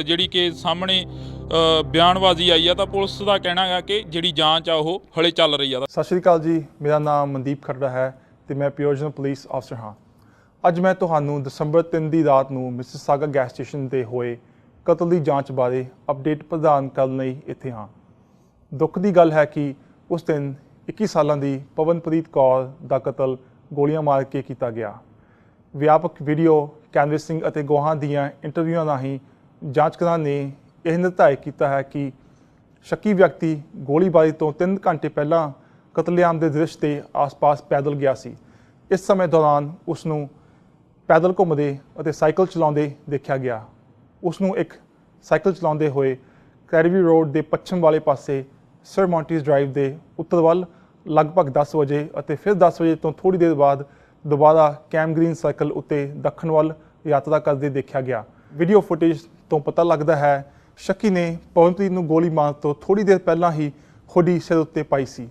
ਜਿਹੜੀ ਕਿ ਸਾਹਮਣੇ ਬਿਆਨਬਾਜ਼ੀ ਆਈ ਆ ਤਾਂ ਪੁਲਿਸ ਦਾ ਕਹਿਣਾ ਹੈ ਕਿ ਜਿਹੜੀ ਜਾਂਚ ਆ ਉਹ ਹਲੇ ਚੱਲ ਰਹੀ ਆ। ਸਤਿ ਸ਼੍ਰੀ ਅਕਾਲ ਜੀ, ਮੇਰਾ ਨਾਮ ਮਨਦੀਪ ਖਰੜਾ ਹੈ ਤੇ ਮੈਂ ਪਿਓਜਨ ਪੁਲਿਸ ਅਫਸਰ ਹਾਂ। ਅੱਜ ਮੈਂ ਤੁਹਾਨੂੰ ਦਸੰਬਰ 3 ਦੀ ਰਾਤ ਨੂੰ ਮਿਸਿਸਾਗਾ ਗੈਸ ਸਟੇਸ਼ਨ ਤੇ ਹੋਏ ਕਤਲ ਦੀ ਜਾਂਚ ਬਾਰੇ ਅਪਡੇਟ ਪ੍ਰਦਾਨ ਕਰਨ ਲਈ ਇੱਥੇ ਹਾਂ। ਦੁੱਖ ਦੀ ਗੱਲ ਹੈ ਕਿ ਉਸ ਦਿਨ 21 ਸਾਲਾਂ ਦੀ ਪਵਨਪ੍ਰੀਤ ਕੌਰ ਦਾ ਕਤਲ ਗੋਲੀਆਂ ਮਾਰ ਕੇ ਕੀਤਾ ਗਿਆ। ਵਿਆਪਕ ਵੀਡੀਓ ਕੈਨਵਸਿੰਗ ਅਤੇ ਗਵਾਹਾਂ ਦੀਆਂ ਇੰਟਰਵਿਊਆਂ ਰਾਹੀਂ ਜਾਂਚਕਾਰਾਂ ਨੇ ਇਹ ਨਿਰਧਾਰਿਤ ਕੀਤਾ ਹੈ ਕਿ ਸ਼ੱਕੀ ਵਿਅਕਤੀ ਗੋਲੀਬਾਰੀ ਤੋਂ 3 ਘੰਟੇ ਪਹਿਲਾਂ ਕਤਲੇਆਮ ਦੇ ਦ੍ਰਿਸ਼ ਦੇ ਆਸ-ਪਾਸ ਪੈਦਲ ਗਿਆ ਸੀ। ਇਸ ਸਮੇਂ ਦੌਰਾਨ ਉਸ ਨੂੰ ਪੈਦਲ ਘੁੰਮਦੇ ਅਤੇ ਸਾਈਕਲ ਚਲਾਉਂਦੇ ਦੇਖਿਆ ਗਿਆ। ਉਸ ਨੂੰ ਇੱਕ ਸਾਈਕਲ ਚਲਾਉਂਦੇ ਹੋਏ ਕੈਰੀਵੀ ਰੋਡ ਦੇ ਪੱਛਮ ਵਾਲੇ ਪਾਸੇ ਸਰ ਮੌਂਟੀਜ਼ ਡਰਾਈਵ ਦੇ ਉੱਤਰ ਵੱਲ ਲਗਭਗ 10 ਵਜੇ ਅਤੇ ਫਿਰ 10 ਵਜੇ ਤੋਂ ਥੋੜ੍ਹੀ ਦੇਰ ਬਾਅਦ ਦੁਬਾਰਾ ਕੈਮ ਗ੍ਰੀਨ ਸਰਕਲ ਉੱਤੇ ਦੱਖਣ ਵੱਲ ਯਾਤਰਾ ਕਰਦੇ ਦੇਖਿਆ ਗਿਆ। ਵੀਡੀਓ ਫੁਟੇਜ ਤੋਂ ਪਤਾ ਲੱਗਦਾ ਹੈ ਸ਼ੱਕੀ ਨੇ ਪਵਨਪ੍ਰੀਤ ਨੂੰ ਗੋਲੀ ਮਾਰਨ ਤੋਂ ਥੋੜ੍ਹੀ ਦੇਰ ਪਹਿਲਾਂ ਹੀ ਹੁੱਡੀ ਸਿਰ ਉੱਤੇ ਪਾਈ ਸੀ।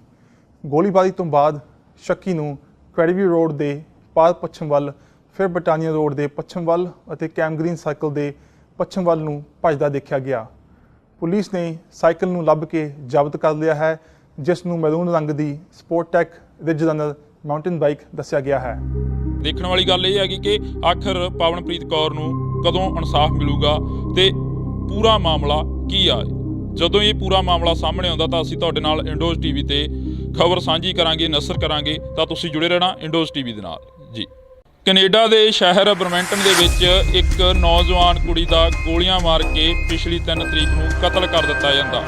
ਗੋਲੀਬਾਰੀ ਤੋਂ ਬਾਅਦ ਸ਼ੱਕੀ ਨੂੰ ਕ੍ਰੈਡੀਵਿਊ ਰੋਡ ਦੇ ਪਾਰ ਪੱਛਮ ਵੱਲ, ਫਿਰ ਬਟਾਨੀਆ ਰੋਡ ਦੇ ਪੱਛਮ ਵੱਲ ਅਤੇ ਕੈਮ ਗ੍ਰੀਨ ਸਰਕਲ ਦੇ ਪੱਛਮ ਵੱਲ ਨੂੰ ਭੱਜਦਾ ਦੇਖਿਆ ਗਿਆ। ਪੁਲਿਸ ਨੇ ਸਾਈਕਲ ਨੂੰ ਲੱਭ ਕੇ ਜ਼ਬਤ ਕਰ ਲਿਆ ਹੈ, ਜਿਸ ਨੂੰ ਮੈਰੂਨ ਰੰਗ ਦੀ ਸਪੋਰਟਟੈਕ ਰਿਜ ਰਨਰ ਮਾਊਂਟੇਨ ਬਾਈਕ ਦੱਸਿਆ ਗਿਆ ਹੈ। ਦੇਖਣ ਵਾਲੀ ਗੱਲ ਇਹ ਹੈਗੀ ਕਿ ਆਖਰ ਪਵਨਪ੍ਰੀਤ ਕੌਰ ਨੂੰ ਕਦੋਂ ਇਨਸਾਫ ਮਿਲੂਗਾ ਤੇ ਪੂਰਾ ਮਾਮਲਾ ਕੀ ਆ। ਜਦੋਂ ਇਹ ਪੂਰਾ ਮਾਮਲਾ ਸਾਹਮਣੇ ਆਉਂਦਾ ਤਾਂ ਅਸੀਂ ਤੁਹਾਡੇ ਨਾਲ ਇੰਡੋਜ਼ ਟੀਵੀ ਤੇ ਖਬਰ ਸਾਂਝੀ ਕਰਾਂਗੇ, ਨਸ਼ਰ ਕਰਾਂਗੇ, ਤਾਂ ਤੁਸੀਂ ਜੁੜੇ ਰਹਿਣਾ ਇੰਡੋਜ਼ ਟੀਵੀ ਦੇ ਨਾਲ ਜੀ। ਕੈਨੇਡਾ ਦੇ ਸ਼ਹਿਰ ਬਰਮੈਂਟਨ ਦੇ ਵਿੱਚ ਇੱਕ ਨੌਜਵਾਨ ਕੁੜੀ ਦਾ ਗੋਲੀਆਂ ਮਾਰ ਕੇ ਪਿਛਲੀ 3 ਤਰੀਕ ਨੂੰ ਕਤਲ ਕਰ ਦਿੱਤਾ ਜਾਂਦਾ।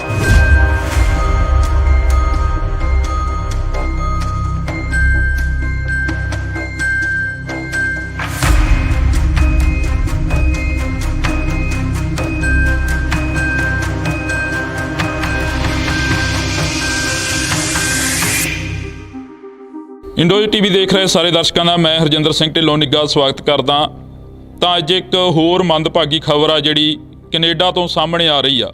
ਇੰਡੋਜ਼ ਟੀਵੀ ਦੇਖ ਰਹੇ ਸਾਰੇ ਦਰਸ਼ਕਾਂ ਦਾ ਮੈਂ ਹਰਜਿੰਦਰ ਸਿੰਘ ਢਿੱਲੋਂ ਨਿੱਘਾ ਸਵਾਗਤ ਕਰਦਾ। ਤਾਂ ਅੱਜ ਇੱਕ ਹੋਰ ਮੰਦਭਾਗੀ ਖਬਰ ਆ ਜਿਹੜੀ ਕੈਨੇਡਾ ਤੋਂ ਸਾਹਮਣੇ ਆ ਰਹੀ ਆ।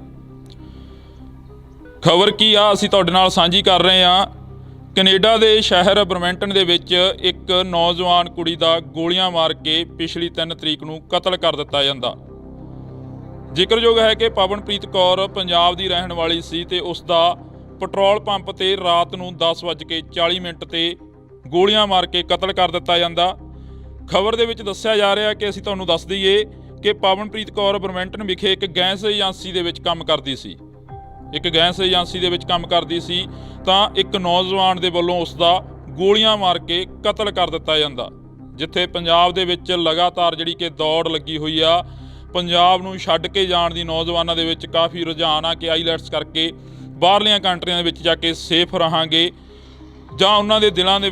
ਖਬਰ ਕੀ ਆ ਅਸੀਂ ਤੁਹਾਡੇ ਨਾਲ ਸਾਂਝੀ ਕਰ ਰਹੇ ਆ। ਕੈਨੇਡਾ ਦੇ ਸ਼ਹਿਰ ਬਰਮੈਂਟਨ ਦੇ ਵਿੱਚ ਇੱਕ ਨੌਜਵਾਨ ਕੁੜੀ ਦਾ ਗੋਲੀਆਂ ਮਾਰ ਕੇ ਪਿਛਲੀ 3 ਤਰੀਕ ਨੂੰ ਕਤਲ ਕਰ ਦਿੱਤਾ ਜਾਂਦਾ। ਜ਼ਿਕਰਯੋਗ ਹੈ ਕਿ ਪਵਨਪ੍ਰੀਤ ਕੌਰ ਪੰਜਾਬ ਦੀ ਰਹਿਣ ਵਾਲੀ ਸੀ ਤੇ ਉਸ ਦਾ ਪੈਟਰੋਲ ਪੰਪ ਤੇ ਰਾਤ ਨੂੰ 10:40 ਤੇ ਗੋਲੀਆਂ ਮਾਰ ਕੇ ਕਤਲ ਕਰ ਦਿੱਤਾ ਜਾਂਦਾ। ਖਬਰ ਦੇ ਵਿੱਚ ਦੱਸਿਆ ਜਾ ਰਿਹਾ ਕਿ ਅਸੀਂ ਤੁਹਾਨੂੰ ਦੱਸ ਦਈਏ ਕਿ ਪਵਨਪ੍ਰੀਤ ਕੌਰ ਬਰਮੈਂਟਨ ਵਿਖੇ ਇੱਕ ਗੈਸ ਏਜੰਸੀ ਦੇ ਵਿੱਚ ਕੰਮ ਕਰਦੀ ਸੀ। ਤਾਂ ਇੱਕ ਨੌਜਵਾਨ ਦੇ ਵੱਲੋਂ ਉਸ ਦਾ ਗੋਲੀਆਂ ਮਾਰ ਕੇ ਕਤਲ ਕਰ ਦਿੱਤਾ ਜਾਂਦਾ। ਜਿੱਥੇ ਪੰਜਾਬ ਦੇ ਵਿੱਚ ਲਗਾਤਾਰ ਜਿਹੜੀ ਕਿ ਦੌੜ ਲੱਗੀ ਹੋਈ ਆ, ਪੰਜਾਬ ਨੂੰ ਛੱਡ ਕੇ ਜਾਣ ਦੀ ਨੌਜਵਾਨਾਂ ਦੇ ਵਿੱਚ ਕਾਫੀ ਰੁਝਾਨ ਆ ਕਿ ਆਈਲੈਟਸ ਕਰਕੇ ਬਾਹਰਲੀਆਂ ਕੰਟਰੀਆਂ ਦੇ ਵਿੱਚ ਜਾ ਕੇ ਸੇਫ ਰਹਾਂਗੇ, ਜਾਂ ਉਹਨਾਂ ਦੇ ਦਿਲਾਂ ਦੇ ਵਿੱਚ